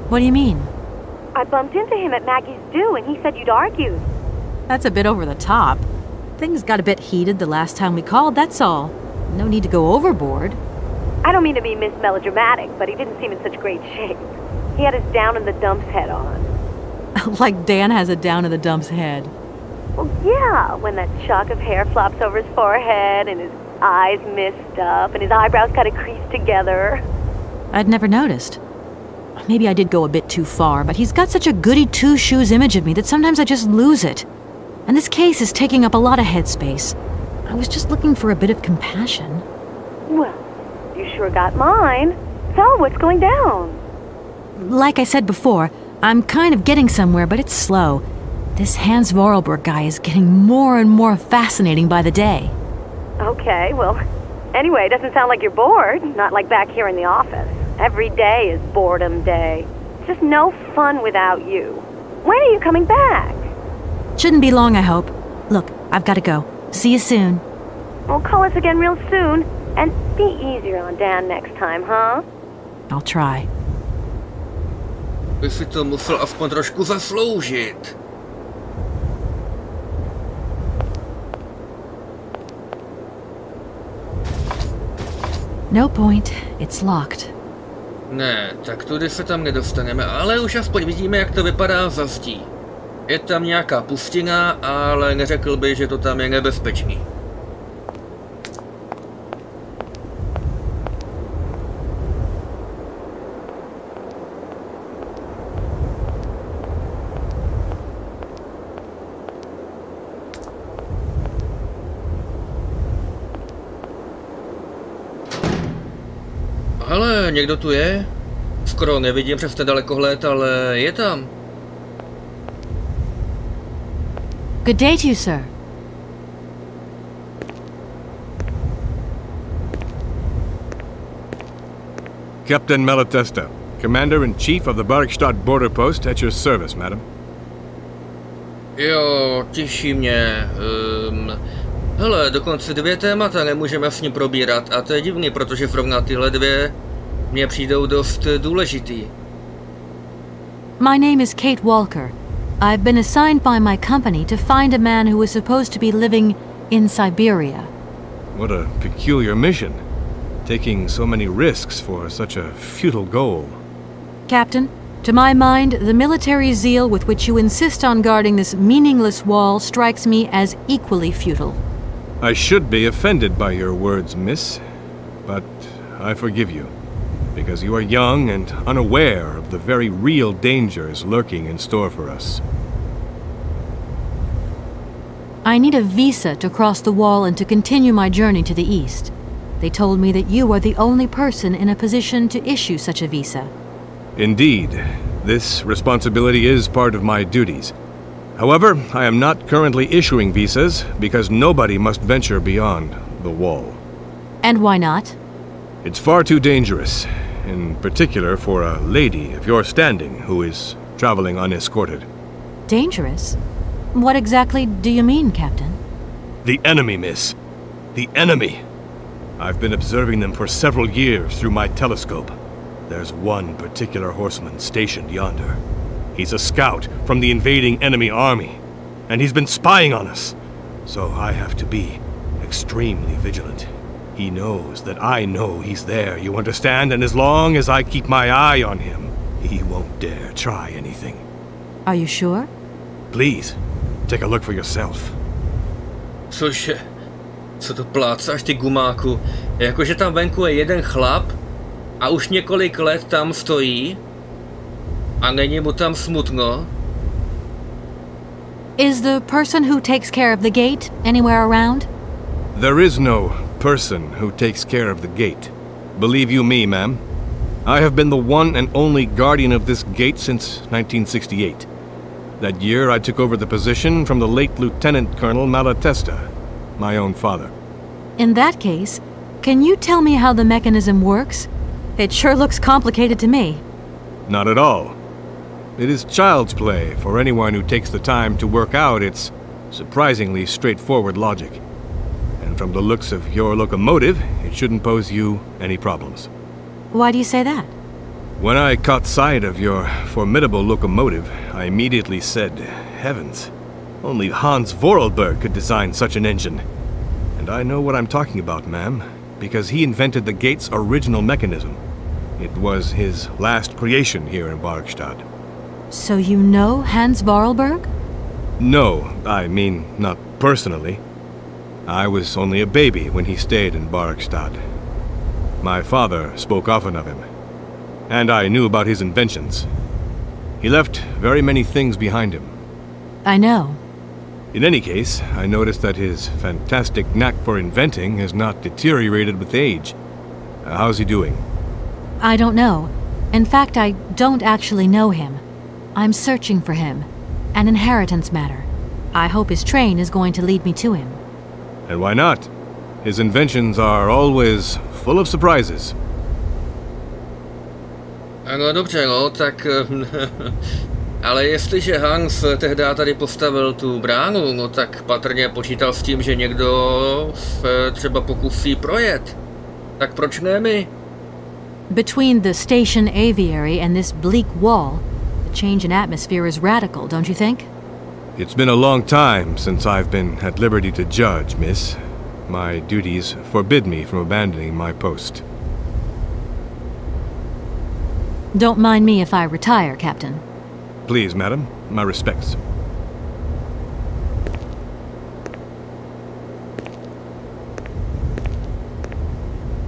What do you mean? I bumped into him at Maggie's do, and he said you'd argued. That's a bit over the top. Things got a bit heated the last time we called, that's all. No need to go overboard. I don't mean to be Miss Melodramatic, but he didn't seem in such great shape. He had his down-in-the-dumps head on. Like Dan has a down-in-the-dumps head. Well, yeah, when that shock of hair flops over his forehead, and his eyes mist up, and his eyebrows kind of crease together. I'd never noticed. Maybe I did go a bit too far, but he's got such a goody two-shoes image of me that sometimes I just lose it. And this case is taking up a lot of headspace. I was just looking for a bit of compassion. Well, you sure got mine. So, what's going down? Like I said before, I'm kind of getting somewhere, but it's slow. This Hanse Voralberga guy is getting more and more fascinating by the day. Okay, well, anyway, it doesn't sound like you're bored. Not like back here in the office. Every day is boredom day. It's just no fun without you. When are you coming back? Shouldn't be long, I hope. Look, I've got to go. See you soon. Well, call us again real soon. And be easier on Dan next time, huh? I'll try. By si to musel aspoň trošku zasloužit. No point. It's locked. Ne, tak tudy se tam nedostaneme, ale už aspoň vidíme, jak to vypadá za zdí. Je tam nějaká pustina, ale neřekl bych, že to tam je nebezpečný. Ale někdo tu je? Skoro nevidím přes ten dalekohled, ale je tam. Good day to you, sir. Captain Malatesta, Commander-in-Chief of the Barrockstadt border post at your service, madam. Jo, těší mě. Hele, dokonce 2 témata nemůžeme s ním probírat a to je divný, protože zrovna tyhle 2 mně přijdou dost důležitý. My name is Kate Walker. I've been assigned by my company to find a man who is supposed to be living in Syberia. What a peculiar mission, taking so many risks for such a futile goal. Captain, to my mind, the military zeal with which you insist on guarding this meaningless wall strikes me as equally futile. I should be offended by your words, miss, but I forgive you, because you are young and unaware of the very real dangers lurking in store for us. I need a visa to cross the wall and to continue my journey to the east. They told me that you are the only person in a position to issue such a visa. Indeed, this responsibility is part of my duties. However, I am not currently issuing visas because nobody must venture beyond the wall. And why not? It's far too dangerous, in particular for a lady of your standing who is traveling unescorted. Dangerous? What exactly do you mean, Captain? The enemy, miss. The enemy. I've been observing them for several years through my telescope. There's one particular horseman stationed yonder. He's a scout from the invading enemy army, and he's been spying on us. So I have to be extremely vigilant. He knows that I know he's there, you understand? And as long as I keep my eye on him, he won't dare try anything. Are you sure? Please, take a look for yourself. Cože? Co to plácáš, ty gumáku? Jakože tam venku je jeden chlap a už několik let tam stojí a není mu tam smutno? Is the person who takes care of the gate anywhere around? There is no person who takes care of the gate. Believe you me, ma'am. I have been the one and only guardian of this gate since 1968. That year I took over the position from the late Lieutenant Colonel Malatesta, my own father. In that case, can you tell me how the mechanism works? It sure looks complicated to me. Not at all. It is child's play for anyone who takes the time to work out its surprisingly straightforward logic. And from the looks of your locomotive, it shouldn't pose you any problems. Why do you say that? When I caught sight of your formidable locomotive, I immediately said, heavens, only Hanse Voralberga could design such an engine. And I know what I'm talking about, ma'am, because he invented the gate's original mechanism. It was his last creation here in Barrockstadt. So you know Hanse Voralberga? No, I mean, not personally. I was only a baby when he stayed in Barrockstadt. My father spoke often of him, and I knew about his inventions. He left very many things behind him. I know. In any case, I noticed that his fantastic knack for inventing has not deteriorated with age. How's he doing? I don't know. In fact, I don't actually know him. I'm searching for him. An inheritance matter. I hope his train is going to lead me to him. And why not? His inventions are always full of surprises. Ano, dobře, no, tak... ale jestliže Hans tehdy tady postavil tu bránu, no tak patrně počítal s tím, že někdo se třeba pokusí projet. Tak proč ne my? Between the station aviary and this bleak wall, the change in atmosphere is radical, don't you think? It's been a long time since I've been at liberty to judge, miss. My duties forbid me from abandoning my post. Don't mind me if I retire, Captain. Please, madam. My respects.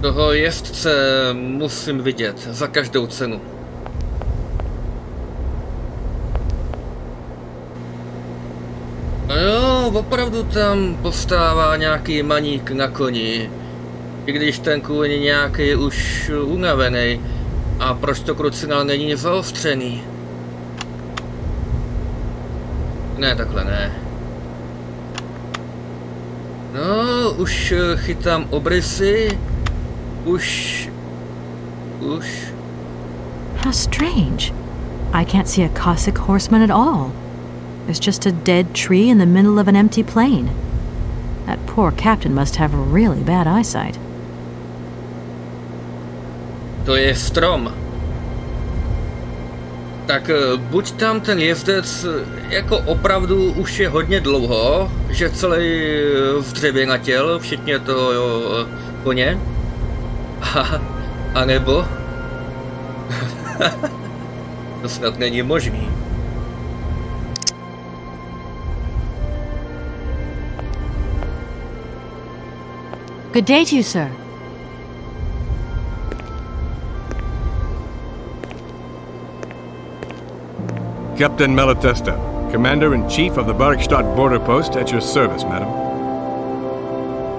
Toho jezdce musím vidět za každou cenu. No jo, opravdu tam postává nějaký maník na koni, i když ten kůň nějaký už unavený. A proč to krucinál není zaostřený? Ne, takhle ne. No, už chytám obrysy. Už... How strange. I can't see a Cossack horseman at all. There's just a dead tree in the middle of an empty plain. That poor captain must have really bad eyesight. To je strom. Tak buď tam ten jezdec jako opravdu už je hodně dlouho, že celý zdřevěnatěl, včetně toho koně. A nebo... to snad není možný. Good day to you, sir. Captain Malatesta, Commander-in-Chief of the Barrockstadt border post, at your service, madam.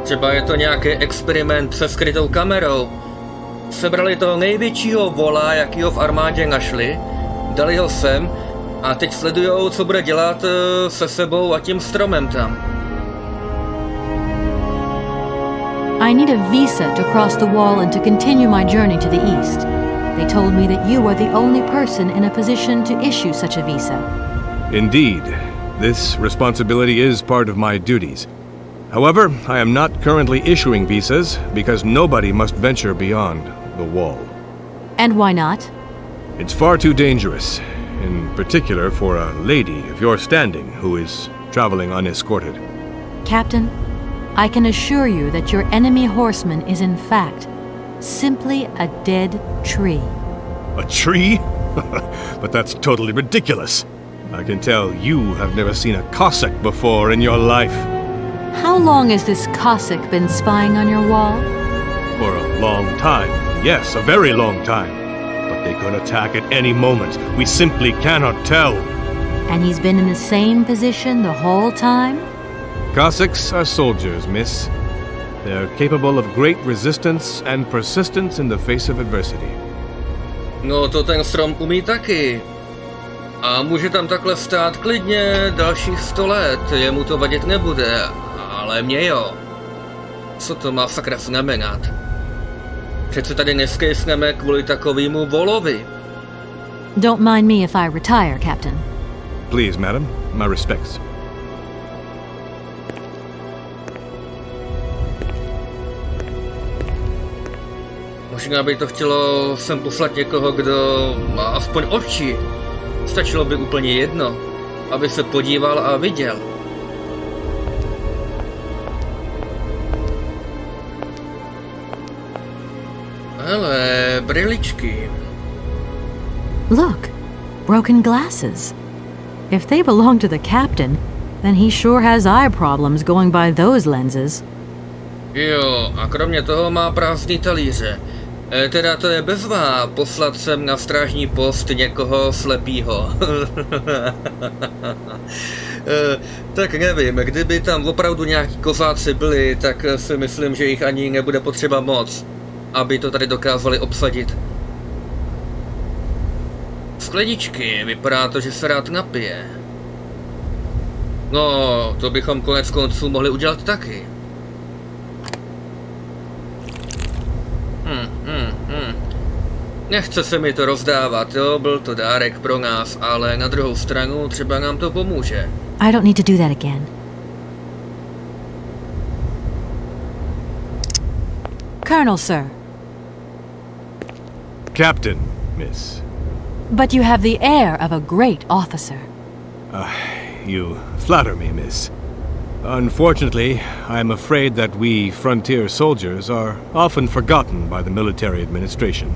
Třeba je to nějaký experiment se skrytou kamerou. Sebrali toho největšího vola, jakýho v armádě našli, dali ho sem a teď sledujou, co bude dělat se sebou a tím stromem tam. I need a visa to cross the wall and to continue my journey to the east. They told me that you are the only person in a position to issue such a visa. Indeed. This responsibility is part of my duties. However, I am not currently issuing visas because nobody must venture beyond the wall. And why not? It's far too dangerous, in particular for a lady of your standing who is traveling unescorted. Captain, I can assure you that your enemy horseman is in fact simply a dead tree. A tree? But that's totally ridiculous. I can tell you have never seen a Cossack before in your life. How long has this Cossack been spying on your wall? For a long time. Yes, a very long time. But they could attack at any moment. We simply cannot tell. And he's been in the same position the whole time? Cossacks are soldiers, miss. They're capable of great resistance and persistence in the face of adversity. No to ten strom umí taky. A může tam takhle stát klidně dalších 100 let, jemu to vadit nebude, ale mě jo. Co to má sakra znamenat? Přece tady neskejsneme kvůli takovému volovi. Don't mind me if I retire, Captain. Please, madam. My respects. Možná by to chtělo sem poslat někoho, kdo má aspoň oči. Stačilo by úplně jedno, aby se podíval a viděl. Hele, briličky. Look, broken glasses. If they belong to the captain, then he sure has eye problems going by those lenses. Jo, a kromě toho má prázdný talíře. Teda to je bezvá poslat sem na strážní post někoho slepýho. Tak nevím, kdyby tam opravdu nějaký kozáci byli, tak si myslím, že jich ani nebude potřeba moc, aby to tady dokázali obsadit. Skleničky, vypadá to, že se rád napije. No, to bychom konec konců mohli udělat taky. Nechce se mi to rozdávat, jo, byl to dárek pro nás, ale na druhou stranu třeba nám to pomůže. I don't need to do that again. Colonel, sir. Captain, miss. But you have the air of a great officer. You flatter me, miss. Unfortunately, I am afraid that we frontier soldiers are often forgotten by the military administration.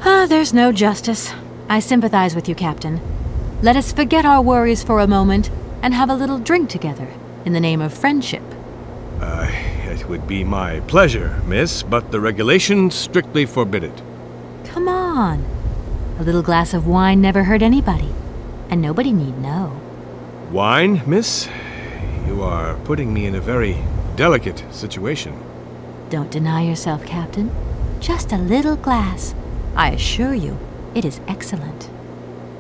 There's no justice. I sympathize with you, Captain. Let us forget our worries for a moment and have a little drink together in the name of friendship. It would be my pleasure, miss, but the regulations strictly forbid it. Come on. A little glass of wine never hurt anybody, and nobody need know. Wine, miss? You are putting me in a very delicate situation. Don't deny yourself, Captain. Just a little glass. I assure you, it is excellent.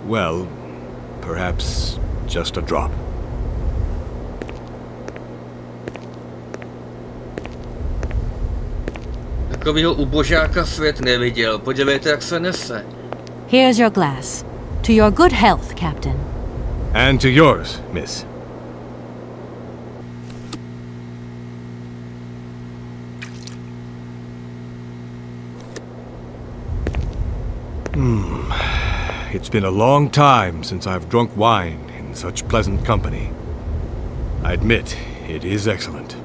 Well, perhaps just a drop. Takovýho ubožáka svět neviděl. Podívejte, jak se nese. Here's your glass. To your good health, Captain. And to yours, miss. It's been a long time since I've drunk wine in such pleasant company. I admit, it is excellent.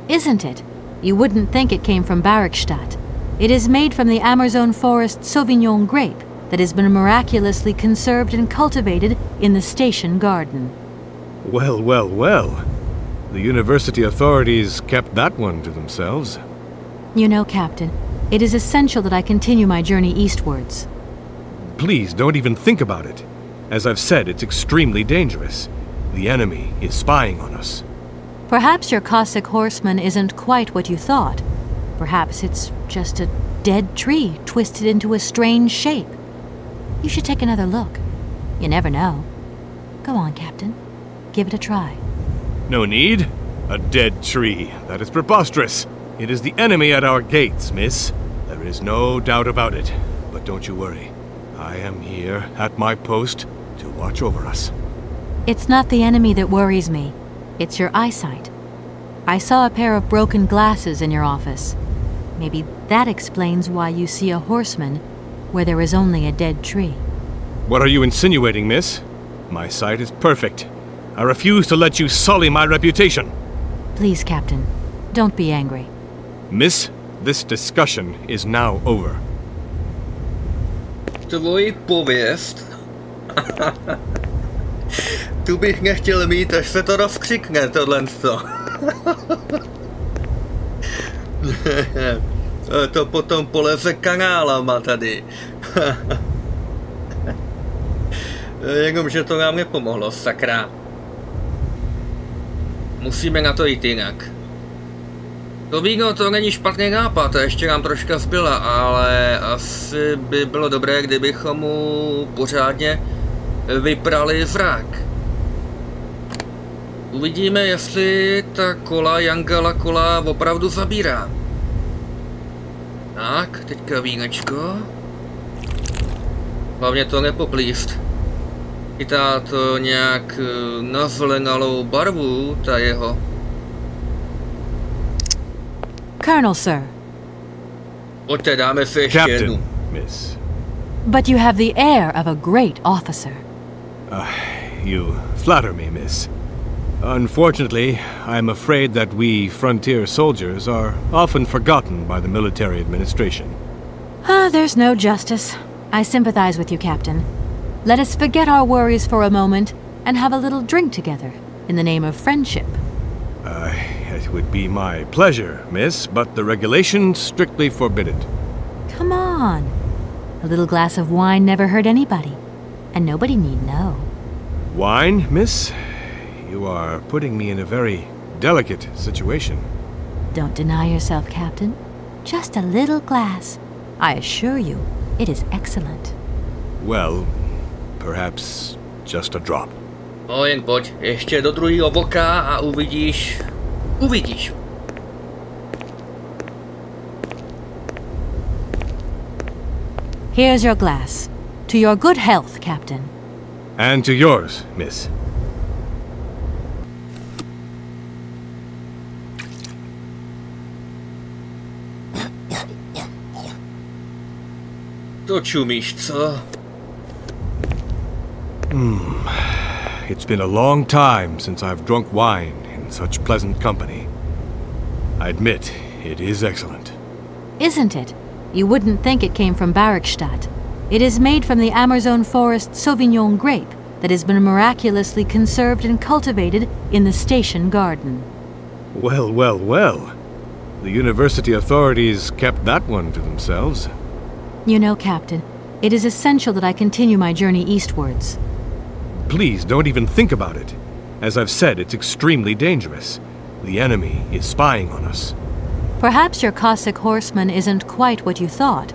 Isn't it? You wouldn't think it came from Barrockstadt. It is made from the Amazon forest Sauvignon grape that has been miraculously conserved and cultivated in the station garden. Well, well, well. The university authorities kept that one to themselves. You know, Captain, it is essential that I continue my journey eastwards. Please, don't even think about it. As I've said, it's extremely dangerous. The enemy is spying on us. Perhaps your Cossack horseman isn't quite what you thought. Perhaps it's just a dead tree twisted into a strange shape. You should take another look. You never know. Go on, Captain. Give it a try. No need. A dead tree. That is preposterous. It is the enemy at our gates, miss. There is no doubt about it. But don't you worry. I am here at my post to watch over us. It's not the enemy that worries me. It's your eyesight. I saw a pair of broken glasses in your office. Maybe that explains why you see a horseman where there is only a dead tree. What are you insinuating, miss? My sight is perfect. I refuse to let you sully my reputation. Please, Captain, don't be angry. Miss, this discussion is now over. Tvoji pověst? Tu bych nechtěl mít, až se to rozkřikne, tohleto. To potom poleze kanálama tady. Jenomže to nám nepomohlo, sakra. Musíme na to jít jinak. To víno, to není špatný nápad, a ještě nám troška zbyla, ale asi by bylo dobré, kdybychom mu pořádně vyprali zrak. Uvidíme, jestli ta kola, Jangala kola, opravdu zabírá. Tak, teďka vínečko. Hlavně to nepoplíst. Chytá to nějak nazlenalou barvu, ta jeho. Colonel, sir. Pojďte, dáme si ještě jednu. Miss. But you have the air of a great officer. You flatter me, miss. Unfortunately, I'm afraid that we frontier soldiers are often forgotten by the military administration. There's no justice. I sympathize with you, Captain. Let us forget our worries for a moment and have a little drink together in the name of friendship. It would be my pleasure, miss, but the regulations strictly forbid it. Come on. A little glass of wine never hurt anybody, and nobody need know. Wine, miss? You are putting me in a very delicate situation. Don't deny yourself, Captain. Just a little glass. I assure you, it is excellent. Well, perhaps just a drop. No jen pojď, ještě do druhého boka a uvidíš. Uvidíš. Here's your glass. To your good health, Captain. And to yours, miss. To čumíš, co? It's been a long time since I've drunk wine in such pleasant company. I admit, it is excellent. Isn't it? You wouldn't think it came from Barrockstadt. It is made from the Amazon forest Sauvignon grape that has been miraculously conserved and cultivated in the station garden. Well, well, well. The university authorities kept that one to themselves. You know, Captain, it is essential that I continue my journey eastwards. Please don't even think about it. As I've said, it's extremely dangerous. The enemy is spying on us. Perhaps your Cossack horseman isn't quite what you thought.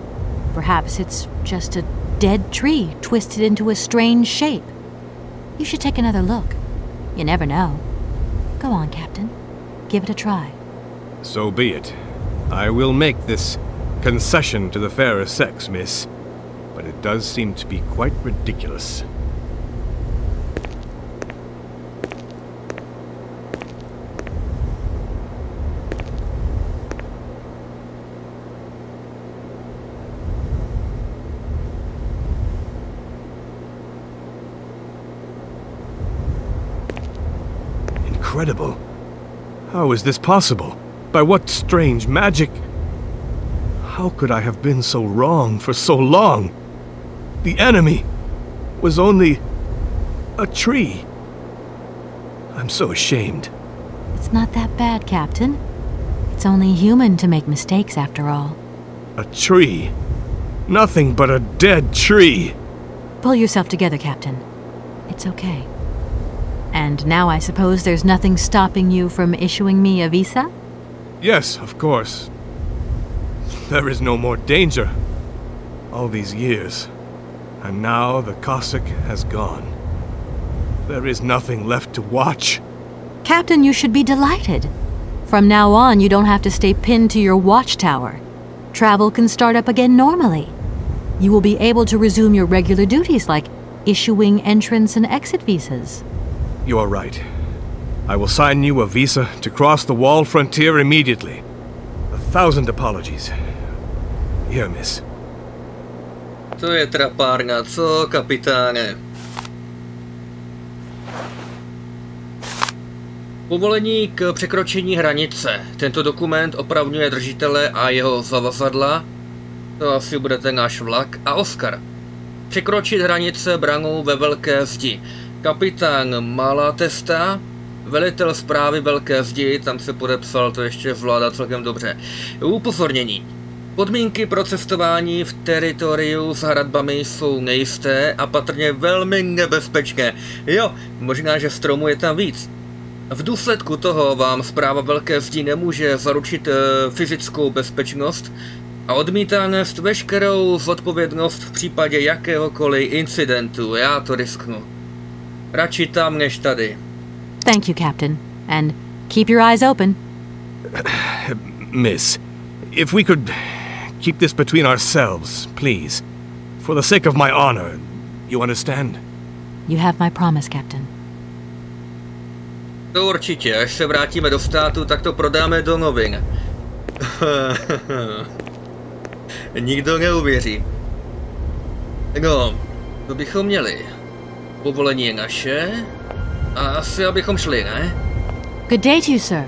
Perhaps it's just a dead tree twisted into a strange shape. You should take another look. You never know. Go on, Captain. Give it a try. So be it. I will make this concession to the fairer sex, miss. But it does seem to be quite ridiculous. Incredible. How is this possible? By what strange magic? How could I have been so wrong for so long? The enemy was only a tree. I'm so ashamed. It's not that bad, Captain. It's only human to make mistakes, after all. A tree? Nothing but a dead tree. Pull yourself together, Captain. It's okay. And now I suppose there's nothing stopping you from issuing me a visa? Yes, of course. There is no more danger. All these years. And now the Cossack has gone. There is nothing left to watch. Captain, you should be delighted. From now on, you don't have to stay pinned to your watchtower. Travel can start up again normally. You will be able to resume your regular duties like issuing entrance and exit visas. You are right. I will sign you a visa to cross the wall frontier immediately. 1,000 apologies. Here, miss. To je trapárna, co, kapitáne? Povolení k překročení hranice. Tento dokument opravňuje držitele a jeho zavazadla. To asi bude ten náš vlak. A Oscar. Překročit hranice branou ve Velké zdi. Kapitán Malatesta, velitel zprávy Velké zdi, tam se podepsal, to ještě zvládá celkem dobře. Upozornění. Podmínky pro cestování v teritoriu s hradbami jsou nejisté a patrně velmi nebezpečné. Jo, možná, že stromů je tam víc. V důsledku toho vám správa Velké zdi nemůže zaručit fyzickou bezpečnost a odmítá nést veškerou zodpovědnost v případě jakéhokoliv incidentu. Já to risknu. Radši tam než tady. Thank you, Captain. And keep your eyes open. Miss, if we could keep this between ourselves, please. For the sake of my honor, you understand? You have my promise, Captain. To určitě, až se vrátíme do státu, tak to prodáme do novin. Nikdo neuvěří. No, to bychom měli. Povolení je naše. A asi abychom šli, ne? Good day to you, sir.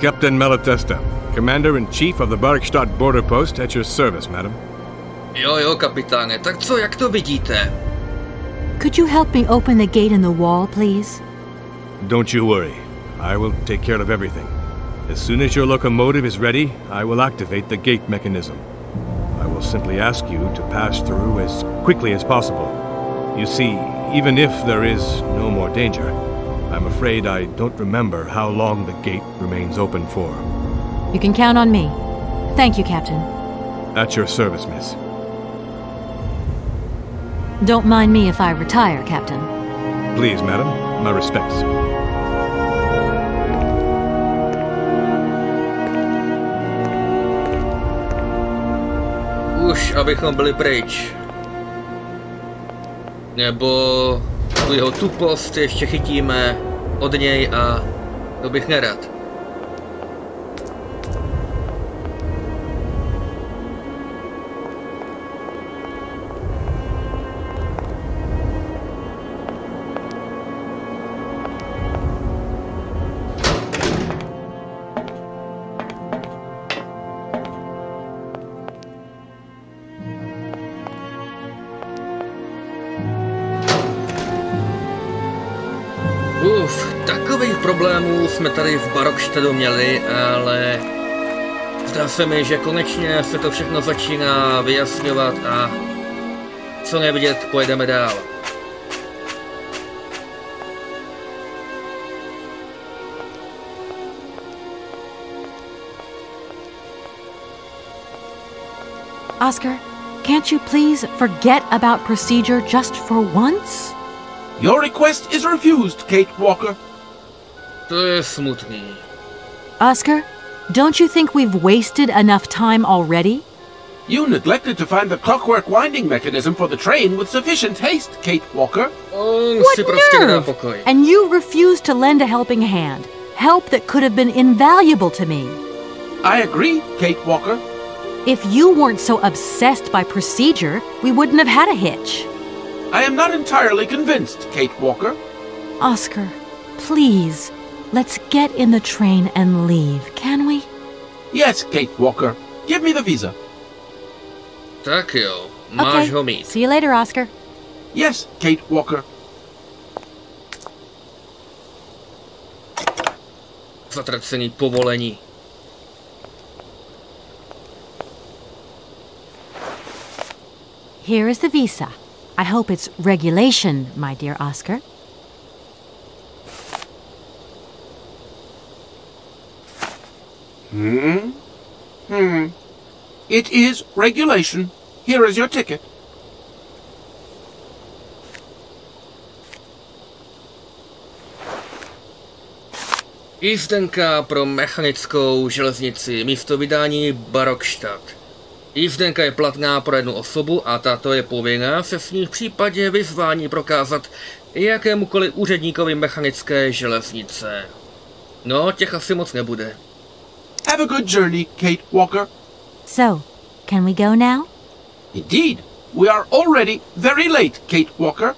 Captain Malatesta, Commander-in-Chief of the Barrockstadt border post at your service, madam. Jo, kapitáne, tak co, jak to vidíte? Could you help me open the gate in the wall, please? Don't you worry. I will take care of everything. As soon as your locomotive is ready, I will activate the gate mechanism. I will simply ask you to pass through as quickly as possible. You see, even if there is no more danger, I'm afraid I don't remember how long the gate remains open for. You can count on me. Thank you, Captain. At your service, miss. Don't mind me if I retire, Captain. Please, madam. My respects. Už, abychom byli pryč. Nebo tu jeho tupost ještě chytíme od něj a to bych nerad. takových problémů jsme tady v Barrockstadtu měli, ale zdá se mi, že konečně se to všechno začíná vyjasňovat a co nevidět, pojedeme dál. Oscar, can't you please forget about procedure just for once? Your request is refused, Kate Walker. To je smutný. Oscar, don't you think we've wasted enough time already? You neglected to find the clockwork winding mechanism for the train with sufficient haste, Kate Walker. What nerve! And you refused to lend a helping hand. Help that could have been invaluable to me. I agree, Kate Walker. If you weren't so obsessed by procedure, we wouldn't have had a hitch. I am not entirely convinced, Kate Walker. Oscar, please, let's get in the train and leave, can we? Yes, Kate Walker. Give me the visa. Tak jo, máš ho mít. See you later, Oscar. Yes, Kate Walker. Zatracený povolení. Here is the visa. I hope it's regulation, my dear Oscar. It is regulation. Here is your ticket. Jízdenka pro mechanickou železnici, místo vydání Barrockstadt. Jízdenka je platná pro jednu osobu a tato je povinná se s ní v případě vyzvání prokázat jakémukoliv úředníkovi mechanické železnice. No, těch asi moc nebude. Have a good journey, Kate Walker. So, can we go now? Indeed. We are already very late, Kate Walker.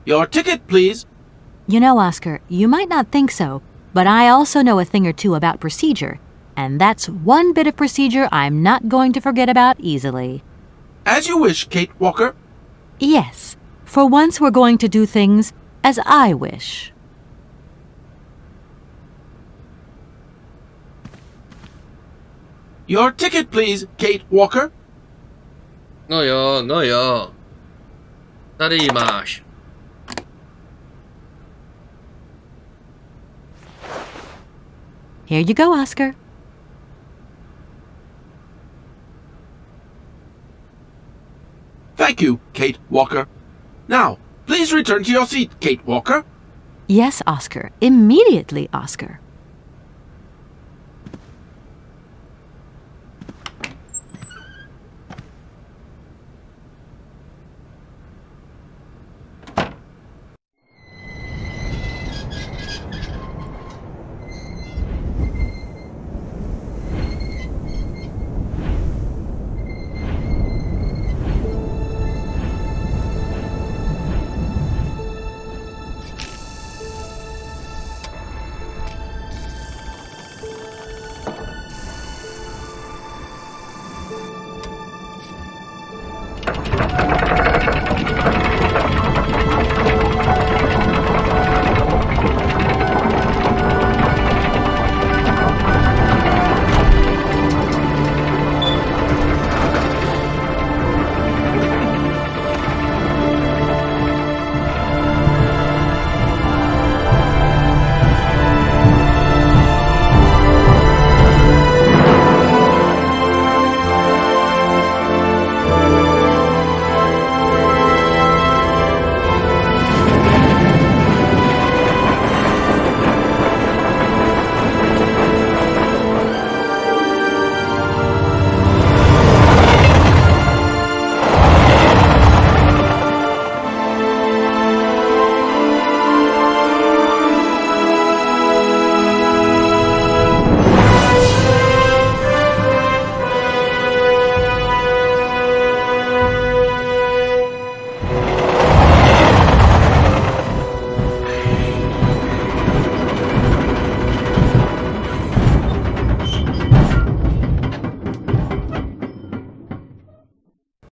Your ticket, please. You know, Oscar, you might not think so, but I also know a thing or two about procedure, and that's one bit of procedure I'm not going to forget about easily. As you wish, Kate Walker. Yes, for once we're going to do things as I wish. Your ticket, please, Kate Walker. No jo. Tady ji máš. Here you go, Oscar. Thank you, Kate Walker. Now, please return to your seat, Kate Walker. Yes, Oscar. Immediately, Oscar.